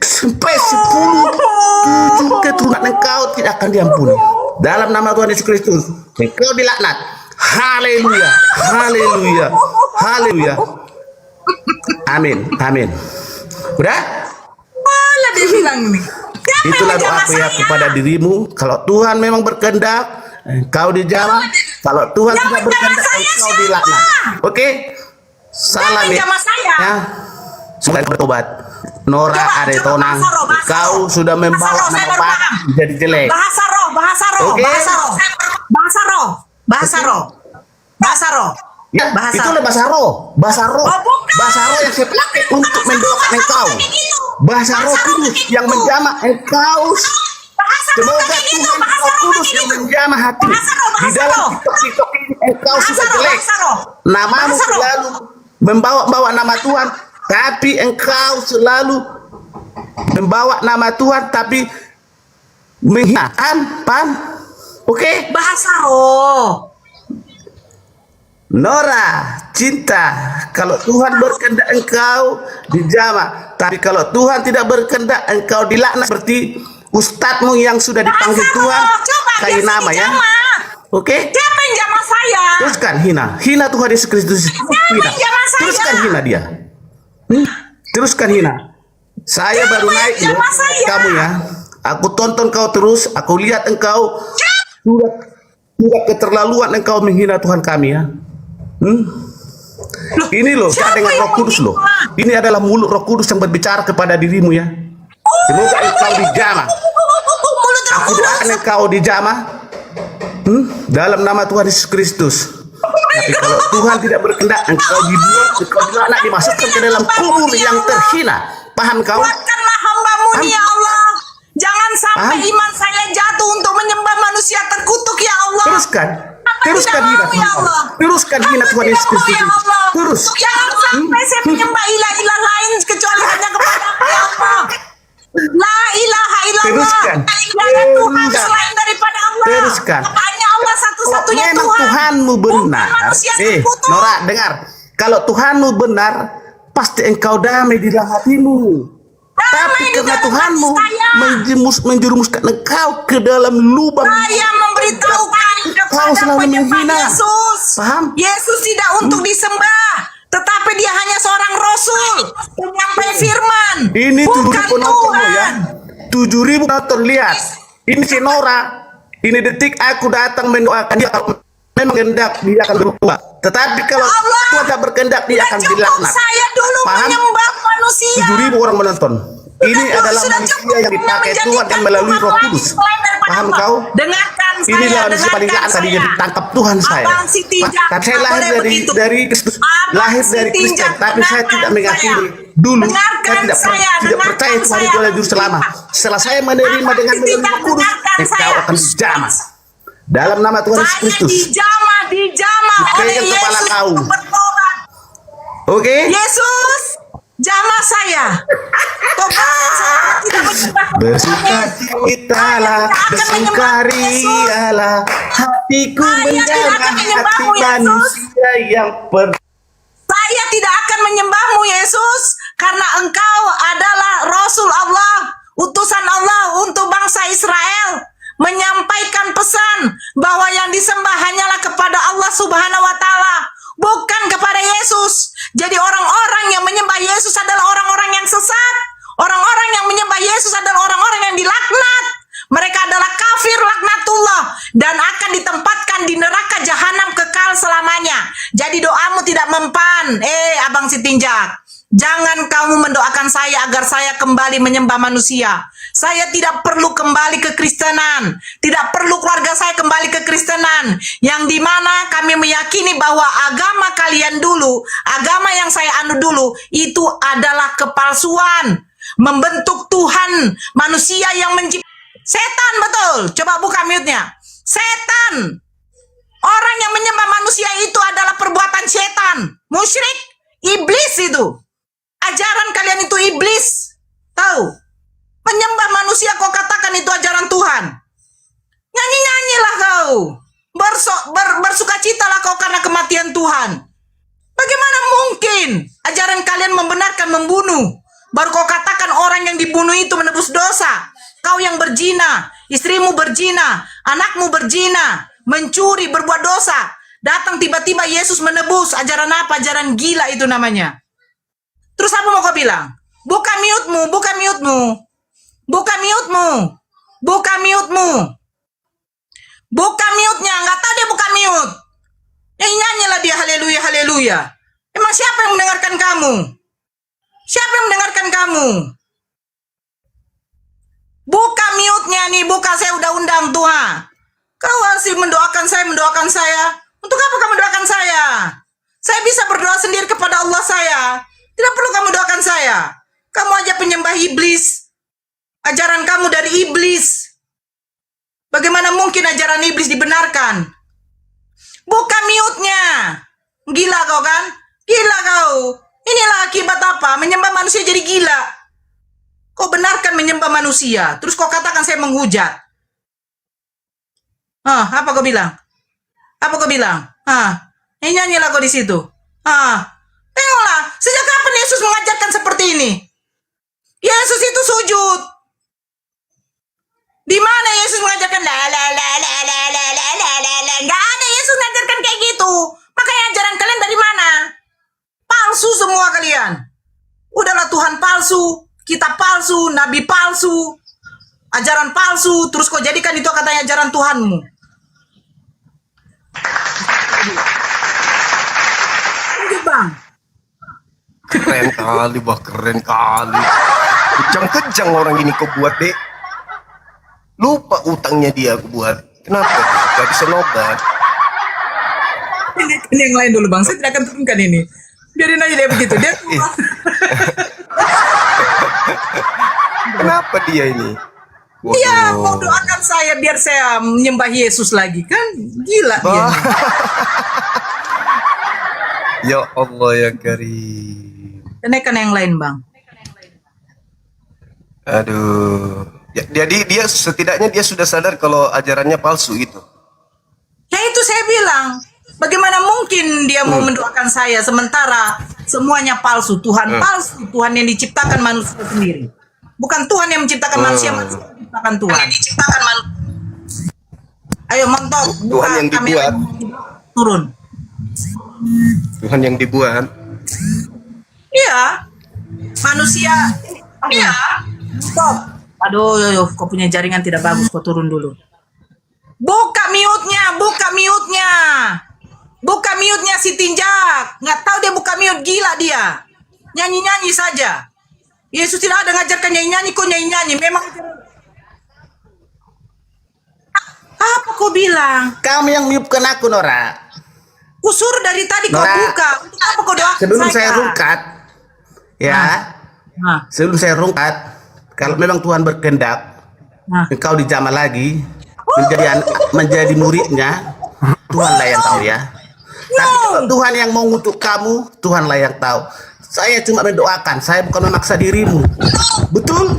sampai 7 keturunan engkau tidak akan diampuni. Dalam nama Tuhan Yesus Kristus, engkau dilaknat. Haleluya, haleluya, haleluya. Amin, amin. Udah? Malah dia bilang nih. Itulah doaku ya kepada dirimu. Kalau Tuhan memang berkehendak, engkau dijamah. Kalau Tuhan tidak berkehendak, engkau dilaknat. Oke? Salam ya. Ya. Semoga bertobat. Nora Aretonang, kau sudah membawa nama baik jadi jelek. Bahasa roh, bahasa roh, Oke? bahasa roh, bahasa roh, bahasa roh, bahasa roh. Ya, Bahasa. itulah bahasa roh. Bahasa roh. Bahasa roh yang saya pakai untuk mendoakan engkau. Bahasa roh kudus yang menjamah engkau. Semoga Tuhan Roh Kudus yang menjamah hati. Di dalam TikTok ini engkau sudah jelek. Namamu selalu membawa nama Tuhan, tapi engkau selalu membawa nama Tuhan, tapi menghinakan pan. Oke? Bahasa roh. Nora, cinta, kalau Tuhan berkehendak engkau dijamah, tapi kalau Tuhan tidak berkehendak engkau dilaknat seperti ustadzmu yang sudah dipanggil Tuhan, kayak nama ya. Oke? Siapa yang jamah saya? Teruskan hina Tuhan Yesus Kristus. Hina. Teruskan hina dia. Teruskan hina. Saya baru naik loh, kamu ya. Aku tonton kau terus, aku lihat engkau sudah keterlaluan engkau menghina Tuhan kami ya. Ini loh, saya dengan Roh Kudus loh. Ini adalah mulut Roh Kudus yang berbicara kepada dirimu ya. Semoga engkau dijamah. Aku doakan engkau dijamah dalam nama Tuhan Yesus Kristus. Tapi kalau Tuhan tidak berkehendak, engkau dibuang, engkau dilaknat, dimasukkan ke dalam kubur yang terhina. Paham kau? Kuatkanlah hamba-Mu nih ya Allah. Jangan sampai iman saya jatuh untuk menyembah manusia terkutuk ya Allah. Teruskan hina Tuhan. Teruskan hina Tuhan Yesus Kristus. Terus. Jangan sampai saya menyembah ilah-ilah lain kecuali hanya kepada ya Allah. La ilaha illallah. Teruskan. Tidak ada Tuhan selain daripada Allah. Teruskan. Hanya Allah satu-satunya Memang Tuhan. Tuhanmu benar. Nora, dengar. Kalau Tuhanmu benar, pasti engkau damai di dalam hatimu. Tapi karena Tuhanmu menjerumuskan engkau ke dalam lubang. Saya memberitahukan kepada penyembah Yesus. Paham? Yesus tidak untuk disembah, tetapi dia hanya seorang rasul, penyampai firman. Ini 7.000 penonton Tuhan. ya. 7.000 penonton, lihat. Ini si Nora. Ini detik aku datang mendoakan dia. Kalau memang kehendak dia akan berubah. Tetapi kalau Tuhan tidak berkehendak dia akan dilaknat. Saya dulu menyembah manusia. 7.000 orang menonton. Ini adalah manusia yang dipakai Tuhan dan melalui Roh Kudus. Paham kau? Dengarkan saya. Inilah manusia paling jahat tadi yang ditangkap Tuhan saya. Tapi saya lahir dari Kristus, lahir dari Kristen, tapi saya tidak mengakui dulu. Saya tidak percaya Tuhan itu adalah juru selamat. Setelah saya menerima dengan melalui Roh Kudus, engkau akan dijamah dalam nama Tuhan Yesus Kristus. Dijamah oleh Dipegel kepala Yesus kau. untuk bertobat. Oke? Yesus, jamah saya. Bersukacitalah, bersukarialah, hatiku menjamah hati manusia yang Saya tidak akan menyembahmu Yesus, karena engkau adalah Rasul Allah, utusan Allah untuk bangsa Israel, menyampaikan pesan bahwa yang disembah hanyalah kepada Allah Subhanahu wa Ta'ala, bukan kepada Yesus. Jadi orang-orang yang menyembah Yesus adalah orang-orang yang sesat. Orang-orang yang menyembah Yesus adalah orang-orang yang dilaknat. Mereka adalah kafir laknatullah dan akan ditempatkan di neraka jahanam kekal selamanya. Jadi doamu tidak mempan. Abang si tinjak. Jangan kamu mendoakan saya agar saya kembali menyembah manusia. Saya tidak perlu kembali ke Kristenan. Tidak perlu keluarga saya kembali ke Kristenan. Yang dimana kami meyakini bahwa agama kalian dulu, agama yang saya anut dulu, itu adalah kepalsuan. Membentuk Tuhan, manusia yang menciptakan. Setan, betul. Coba buka mute-nya. Setan. Orang yang menyembah manusia itu adalah perbuatan setan. Musyrik. Iblis itu. Ajaran kalian itu iblis. Tahu? Menyembah manusia kau katakan itu ajaran Tuhan. Nyanyi-nyanyilah kau. Bersukacitalah kau karena kematian Tuhan. Bagaimana mungkin ajaran kalian membenarkan membunuh? Baru kau katakan orang yang dibunuh itu menebus dosa. Kau yang berzina, istrimu berzina, anakmu berzina, mencuri, berbuat dosa. Datang tiba-tiba Yesus menebus. Ajaran apa? Ajaran gila itu namanya. Terus apa mau kau bilang? Buka mute-mu, buka mute-mu. Buka mute-mu. Buka mute-mu. Buka mute-nya, nggak tahu dia buka mute. Nyanyilah dia haleluya, haleluya. Emang siapa yang mendengarkan kamu? Siapa yang mendengarkan kamu? Buka mute-nya nih, buka, saya udah undang Tuhan. Kau masih mendoakan saya. Untuk apa kamu doakan saya? Saya bisa berdoa sendiri kepada Allah saya. Tidak perlu kamu doakan saya. Kamu aja penyembah iblis. Ajaran kamu dari iblis. Bagaimana mungkin ajaran iblis dibenarkan? Buka mute-nya. Gila kau kan? Gila kau. Inilah akibat apa? Menyembah manusia jadi gila. Kau benarkan menyembah manusia. Terus kau katakan saya menghujat. Apa kau bilang? Apa kau bilang? Nyanyilah kau di situ. Tengoklah, sejak kapan Yesus mengajarkan seperti ini? Yesus itu sujud. Di mana Yesus mengajarkan Nggak ada Yesus mengajarkan kayak gitu. Makanya ajaran kalian dari mana? Palsu semua kalian. Udahlah, Tuhan palsu, kitab palsu, nabi palsu, ajaran palsu, terus kau jadikan itu katanya ajaran Tuhanmu. Lanjut, Bang. Keren kali, bah, keren kali. Kejang-kejang orang ini kau buat, Dek. Lupa utangnya dia aku buat. Kenapa? Gak bisa nobat. Ini yang lain dulu, Bang. Saya tidak akan turunkan ini. Biarin aja dia begitu. Dia Kenapa dia ini? Iya, mau doakan saya biar saya menyembah Yesus lagi. Kan gila dia. Ya Allah ya Karim. Kenaikan yang lain, Bang. Aduh. Jadi dia setidaknya dia sudah sadar kalau ajarannya palsu itu. Ya itu saya bilang. Bagaimana mungkin dia mau mendoakan saya sementara semuanya palsu. Tuhan palsu. Tuhan yang diciptakan manusia sendiri. Bukan Tuhan yang menciptakan manusia, manusia yang menciptakan Tuhan. Ayo mentok. Tuhan yang dibuat. Turun. Tuhan yang dibuat. Iya. Manusia. Iya. Stop. Aduh, kau punya jaringan tidak bagus, kau turun dulu. Buka mute-nya, buka mute-nya. Buka mute-nya si Tinjak. Nggak tahu dia buka mute, gila dia. Nyanyi-nyanyi saja. Yesus tidak ada ngajarkan nyanyi-nyanyi, kok nyanyi-nyanyi. Memang apa kau bilang? Kamu yang mute-kan aku, Nora. Kusur dari tadi kau Nora, buka. Untuk apa kau doakan sebelum saya rungkat, ya, sebelum saya rungkat, kalau memang Tuhan berkehendak, engkau dijamah lagi, menjadi muridnya, Tuhanlah yang tahu ya. Tapi kalau Tuhan yang mau ngutuk kamu, Tuhanlah yang tahu. Saya cuma mendoakan, saya bukan memaksa dirimu. Betul?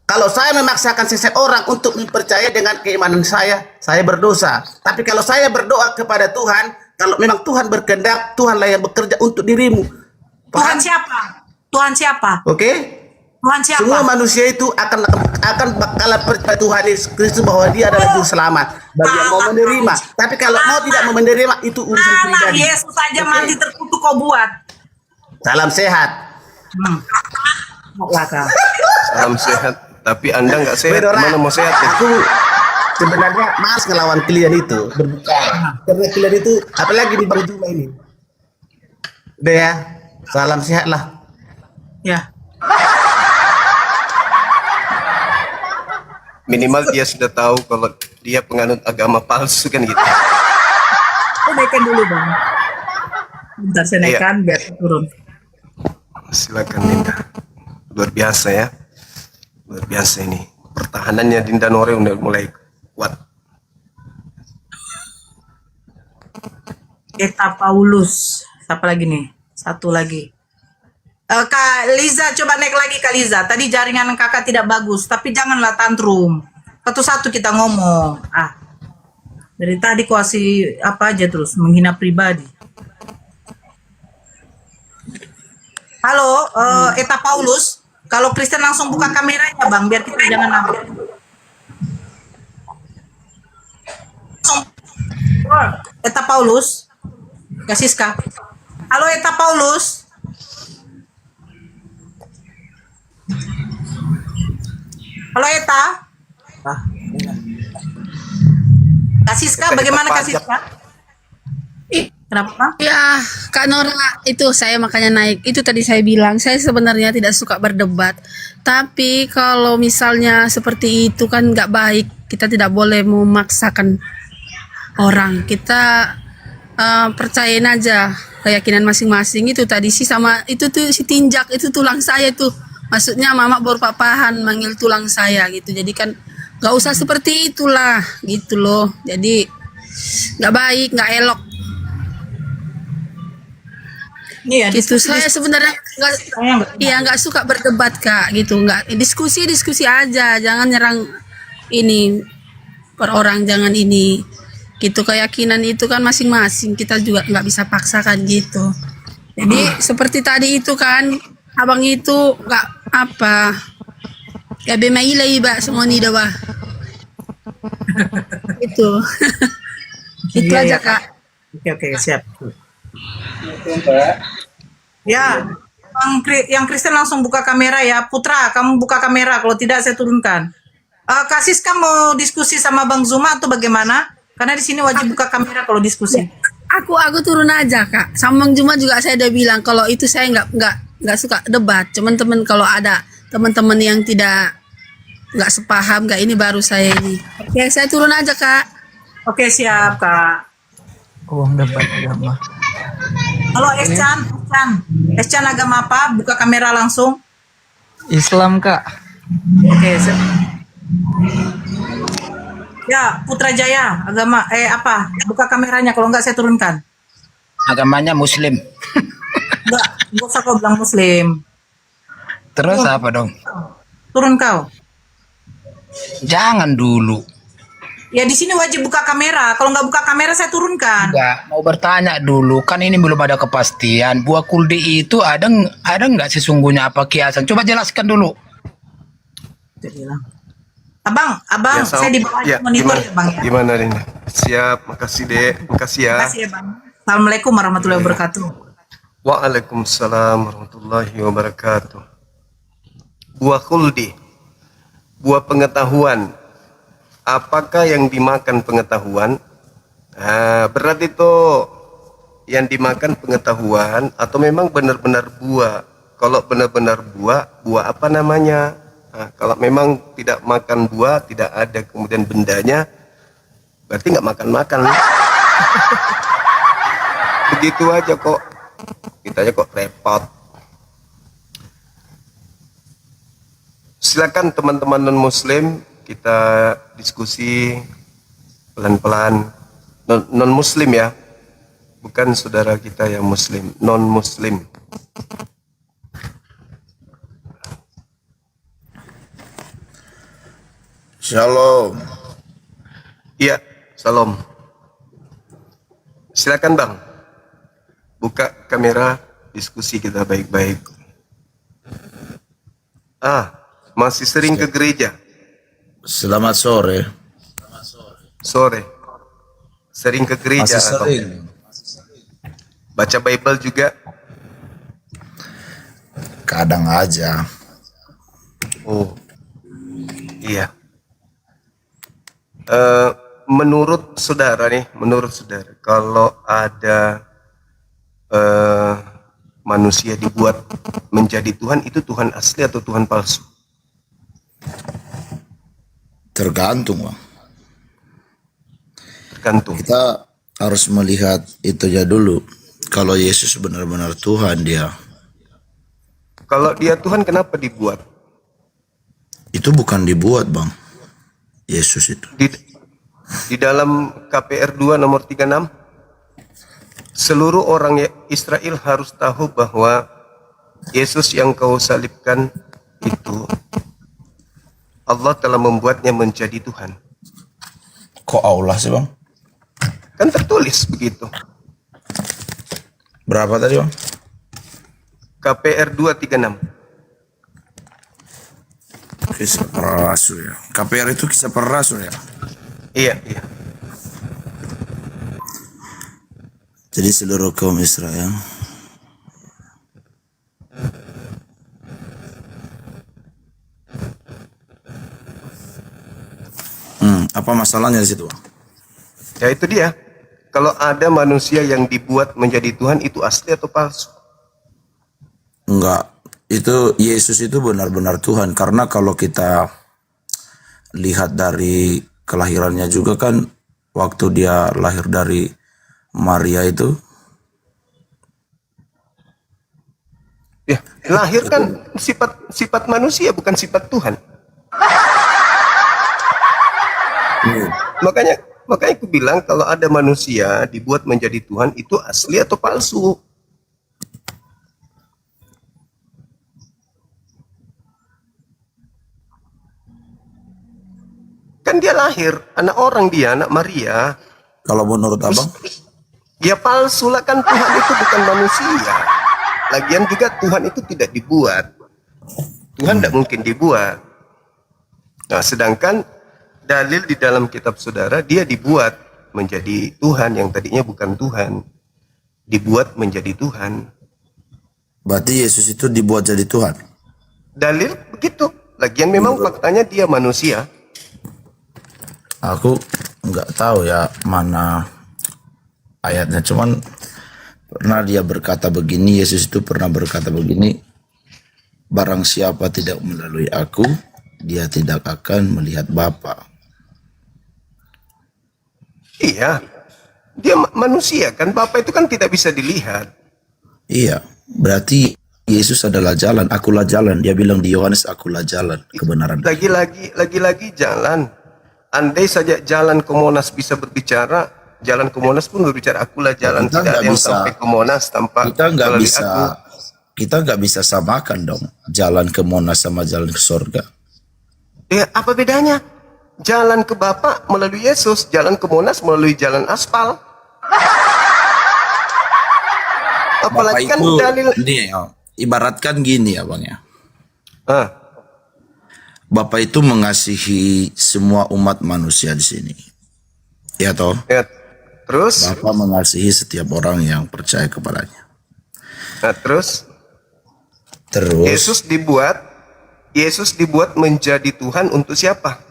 Kalau saya memaksakan seseorang untuk mempercayai dengan keimanan saya berdosa. Tapi kalau saya berdoa kepada Tuhan, kalau memang Tuhan berkehendak, Tuhanlah yang bekerja untuk dirimu. Tuhan siapa? Tuhan siapa? Oke? Tuhan siapa? Semua manusia itu akan bakalan percaya Tuhan Yesus Kristus bahwa dia adalah juru selamat bagi yang mau menerima. Tapi kalau mau tidak mau menerima, itu urusan pribadi. Yesus saja mati terkutuk kau buat. Salam sehat. Salam sehat. Tapi Anda nggak sehat. Bedora, Gimana mau sehat? Aku sebenarnya malas ngelawan kalian itu berbuka. Karena kalian itu, apalagi di Bang Juma ini. Udah ya, salam sehat lah. Ya. Minimal dia sudah tahu kalau dia penganut agama palsu kan gitu. Saya naikkan dulu bang. Bentar saya naikkan biar turun. Silakan Dinda. Luar biasa ya. Luar biasa ini. Pertahanannya Dinda Nore udah mulai kuat. Eta Paulus. Siapa lagi nih? Satu lagi. Kak Liza, coba naik lagi Kak Liza. Tadi jaringan kakak tidak bagus, tapi janganlah tantrum. Satu-satu kita ngomong. Dari tadi kasih apa aja terus menghina pribadi. Halo, Eta Paulus. Kalau Kristen langsung buka kameranya bang, biar kita jangan nabrak. Eta Paulus, Kak Siska. Halo Eta Paulus. Halo Eta. Kak Siska, bagaimana Kak Siska? Kenapa? Ya, Kak Nora, itu saya makanya naik. Itu tadi saya bilang, saya sebenarnya tidak suka berdebat. Tapi kalau misalnya seperti itu kan nggak baik. Kita tidak boleh memaksakan orang. Kita percayain aja keyakinan masing-masing. Itu tadi sih sama, itu tuh si tinjak, itu tulang saya tuh. Maksudnya mama berpapahan manggil tulang saya gitu. Jadi kan nggak usah seperti itulah gitu loh. Jadi nggak baik, nggak elok. Iya, gitu. Saya sebenarnya nggak suka berdebat Kak gitu. Nggak diskusi aja. Jangan nyerang ini per orang, jangan ini gitu. Keyakinan itu kan masing-masing. Kita juga nggak bisa paksakan gitu. Jadi seperti tadi itu kan. Abang itu nggak apa ya bemailai ba semua nih dah itu itu aja Kak. Oke, siap. Ya, yang Kristen langsung buka kamera ya. Putra, kamu buka kamera. Kalau tidak saya turunkan. Kak Siska mau diskusi sama Bang Zuma atau bagaimana? Karena di sini wajib buka kamera kalau diskusi. Aku turun aja Kak. Sama Bang Zuma juga saya udah bilang kalau itu saya nggak suka debat. Cuman teman kalau ada teman-teman yang nggak sepaham nggak ini baru saya ini. Oke, saya turun aja Kak. Oke, siap Kak. Uang debat agama. Halo Eschan agama apa? Buka kamera langsung. Islam Kak. Oke, siap. Ya, Putra Jaya agama apa? Buka kameranya, kalau nggak saya turunkan. Agamanya Muslim. Enggak usah kau bilang Muslim. Terus apa dong? Turun kau. Jangan dulu. Ya di sini wajib buka kamera. Kalau nggak buka kamera saya turunkan. Enggak, mau bertanya dulu. Kan ini belum ada kepastian. Buah kuldi itu ada nggak sesungguhnya apa kiasan? Coba jelaskan dulu. Abang, Ya, saya di bawah monitor ya Bang. Ya? Gimana Dinda? Siap, makasih Dek. Makasih ya. Makasih ya Bang. Assalamualaikum warahmatullahi wabarakatuh. Waalaikumsalam warahmatullahi wabarakatuh. Buah khuldi, buah pengetahuan. Apakah yang dimakan pengetahuan? Berarti itu yang dimakan pengetahuan atau memang benar-benar buah? Kalau benar-benar buah apa namanya? Kalau memang tidak makan buah, tidak ada kemudian bendanya, berarti nggak makan-makan. Begitu aja kok. Kita aja kok repot. Silakan teman-teman non muslim, kita diskusi pelan-pelan. Non muslim ya, bukan saudara kita yang muslim, non muslim. Shalom. Iya, salam. Silakan Bang. Buka kamera, diskusi kita baik-baik. Masih sering ke gereja? Selamat sore. Sore. Sering ke gereja? Masih sering. Baca Bible juga? Kadang aja. Oh, iya. Menurut saudara, kalau ada manusia dibuat menjadi Tuhan itu Tuhan asli atau Tuhan palsu? Tergantung, Bang. Tergantung. Kita harus melihat itu ya dulu. Kalau Yesus benar-benar Tuhan dia. Kalau dia Tuhan kenapa dibuat? Itu bukan dibuat, Bang. Yesus itu. Di dalam KPR 2 nomor 36, seluruh orang Israel harus tahu bahwa Yesus yang kau salibkan itu Allah telah membuatnya menjadi Tuhan. Kok Allah sih, Bang? Kan tertulis begitu. Berapa tadi, Bang? KPR 236. Kisah para rasul ya. KPR itu kisah para rasul ya. Iya, iya. Jadi seluruh kaum Israel apa masalahnya di situ, Bang? Ya itu dia. Kalau ada manusia yang dibuat menjadi Tuhan itu asli atau palsu? Enggak. Itu Yesus itu benar-benar Tuhan, karena kalau kita lihat dari kelahirannya juga kan, waktu dia lahir dari Maria itu ya, lahir kan sifat manusia bukan sifat Tuhan. Makanya aku bilang kalau ada manusia dibuat menjadi Tuhan itu asli atau palsu? Kan dia lahir, anak orang dia, anak Maria. Kalau menurut Abang? Ya palsu lah, kan Tuhan itu bukan manusia. Lagian juga Tuhan itu tidak dibuat. Tuhan tidak mungkin dibuat. Nah, sedangkan dalil di dalam kitab saudara, dia dibuat menjadi Tuhan yang tadinya bukan Tuhan. Dibuat menjadi Tuhan. Berarti Yesus itu dibuat jadi Tuhan? Dalil begitu. Lagian memang faktanya dia manusia. Aku nggak tahu ya mana ayatnya, cuman pernah dia berkata begini, Yesus itu pernah berkata begini, barang siapa tidak melalui aku, dia tidak akan melihat Bapa. Iya, dia manusia kan, Bapa itu kan tidak bisa dilihat. Iya, berarti Yesus adalah jalan, akulah jalan. Dia bilang di Yohanes, akulah jalan, kebenaran. Lagi-lagi jalan. Andai saja jalan ke Monas bisa berbicara, jalan ke Monas pun berbicara, akulah jalan. Kita tidak ada nggak yang bisa, sampai ke Monas tanpa melalui aku. kita nggak bisa samakan dong jalan ke Monas sama jalan ke surga. Ya, apa bedanya? Jalan ke Bapa melalui Yesus, jalan ke Monas melalui jalan aspal. Apalagi Bapak kan itu, dalil. ini ya, ibaratkan gini ya Bang ya. Bapak itu mengasihi semua umat manusia di sini. Ya toh? Ya. Terus? Bapak mengasihi setiap orang yang percaya kepadanya. Nah, terus? Terus Yesus dibuat menjadi Tuhan untuk siapa?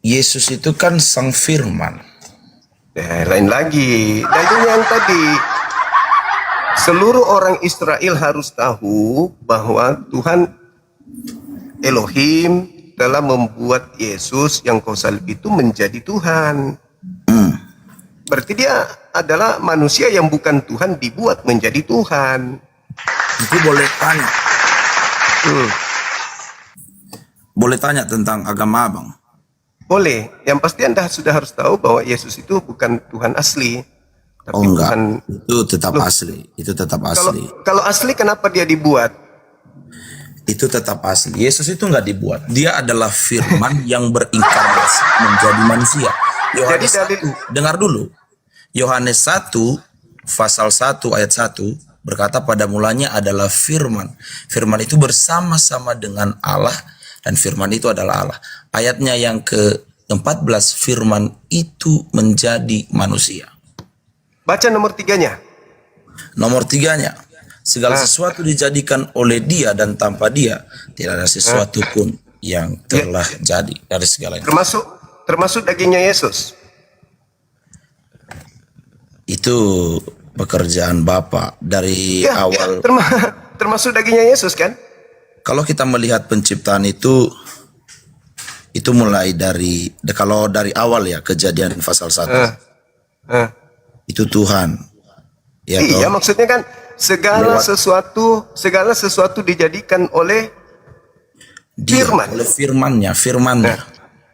Yesus itu kan sang firman. Lain lagi. Dalilnya yang tadi. Seluruh orang Israel harus tahu bahwa Tuhan Elohim telah membuat Yesus yang kau salib itu menjadi Tuhan. Berarti dia adalah manusia yang bukan Tuhan dibuat menjadi Tuhan. Itu boleh tanya. Boleh tanya tentang agama Abang? Boleh. Yang pasti Anda sudah harus tahu bahwa Yesus itu bukan Tuhan asli. Tapi Oh enggak, Tuhan, itu tetap asli. Itu tetap asli. kalau asli kenapa dia dibuat? Itu tetap asli. Yesus itu nggak dibuat. Dia adalah firman yang berinkarnasi menjadi manusia. Yohanes 1, dengar dulu. Yohanes 1 pasal 1 ayat 1 berkata pada mulanya adalah firman. Firman itu bersama-sama dengan Allah dan firman itu adalah Allah. Ayatnya yang ke-14, firman itu menjadi manusia. Baca nomor 3-nya. Nomor 3-nya, segala sesuatu dijadikan oleh dia dan tanpa dia tidak ada sesuatu pun yang telah jadi dari segalanya. Termasuk dagingnya Yesus. Itu pekerjaan Bapa dari awal. Termasuk dagingnya Yesus kan? Kalau kita melihat penciptaan itu mulai dari kalau dari awal ya, Kejadian pasal 1. Itu Tuhan. Ya, iya, maksudnya kan segala sesuatu dijadikan oleh firman. Oleh firmannya.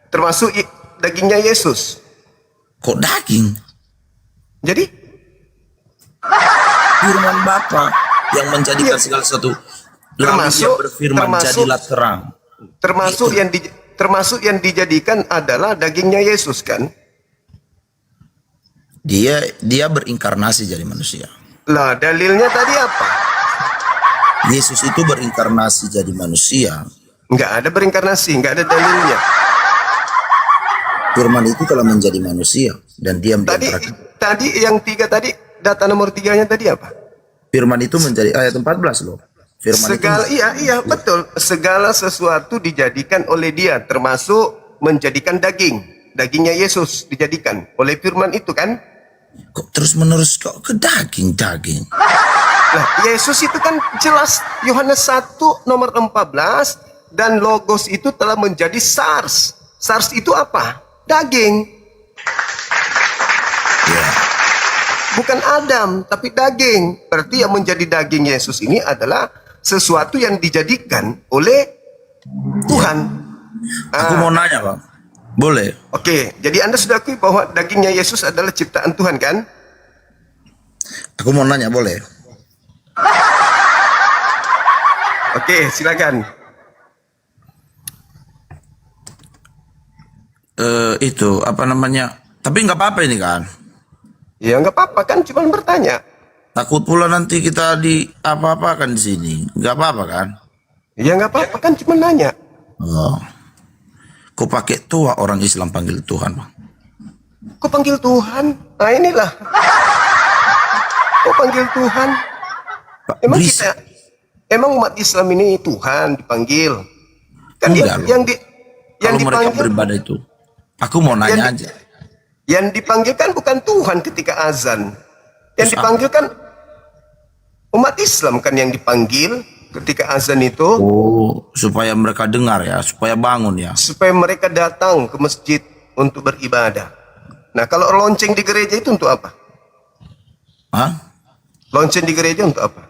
Termasuk dagingnya Yesus. Kok daging? Jadi firman Bapa yang menjadikan segala sesuatu. Lalu Dia berfirman, jadilah terang. Termasuk yang dijadikan adalah dagingnya Yesus kan? Dia berinkarnasi jadi manusia. Lah, dalilnya tadi apa? Yesus itu berinkarnasi jadi manusia. Enggak ada berinkarnasi, enggak ada dalilnya. Firman itu telah menjadi manusia dan dia Tadi yang 3 tadi, data nomor 3-nya tadi apa? Firman itu menjadi ayat 14 loh. Iya betul. Segala sesuatu dijadikan oleh Dia, termasuk menjadikan dagingnya Yesus dijadikan oleh firman itu kan? Kok terus menerus kok ke daging? Nah, Yesus itu kan jelas Yohanes 1 nomor 14, dan Logos itu telah menjadi SARS. SARS itu apa? Daging. Bukan Adam, tapi daging. Berarti yang menjadi daging Yesus ini adalah sesuatu yang dijadikan oleh Tuhan. Aku mau nanya, Bang. Boleh? Oke, jadi Anda sudah akui bahwa dagingnya Yesus adalah ciptaan Tuhan kan? Aku mau nanya, boleh? Oke, silakan. Itu apa namanya? Tapi nggak apa-apa ini kan? Ya nggak apa-apa kan, cuma bertanya. Takut pula nanti kita di apa-apakan di sini. Nggak apa-apa kan? Ya nggak apa-apa kan, cuma nanya. Oh. Kok pakai tua orang Islam panggil Tuhan, Bang? Kok panggil Tuhan? Nah inilah. Kok panggil Tuhan? Emang umat Islam ini Tuhan dipanggil? Kan yang kalau mereka dipanggil beribadah itu. Aku mau nanya aja. Yang dipanggil kan bukan Tuhan ketika azan. Yang dipanggil kan umat Islam kan yang dipanggil ketika azan itu. Oh, supaya mereka dengar ya, supaya bangun ya. Supaya mereka datang ke masjid untuk beribadah. Nah, kalau lonceng di gereja itu untuk apa? Hah? Lonceng di gereja untuk apa?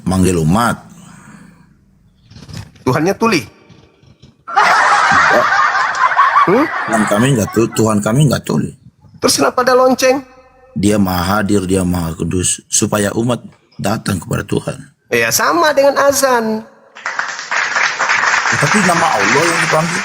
Manggil umat. Tuhannya tuli. Tuhan kami nggak tuli. Terus kenapa ada lonceng? Dia maha hadir, dia maha kudus, supaya umat datang kepada Tuhan. Ya sama dengan azan. Tapi nama Allah yang dipanggil.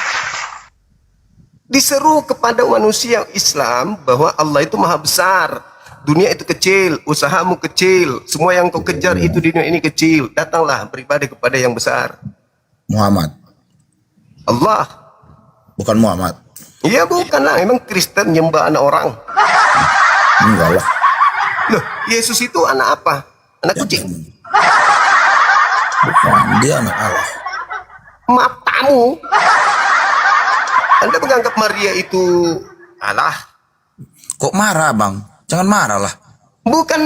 Diseru kepada manusia Islam bahwa Allah itu maha besar. Dunia itu kecil, usahamu kecil, semua yang kau kejar itu di dunia ini kecil. Datanglah beribadah kepada yang besar. Muhammad. Allah. Bukan Muhammad. Iya bukan lah, emang Kristen nyembah anak orang. Enggak lah. Loh, Yesus itu anak apa? Anak kucing. Bukan, dia anak Allah. Maaf tamu. Anda menganggap Maria itu Allah. Kok marah, Bang? Jangan marah lah. Bukan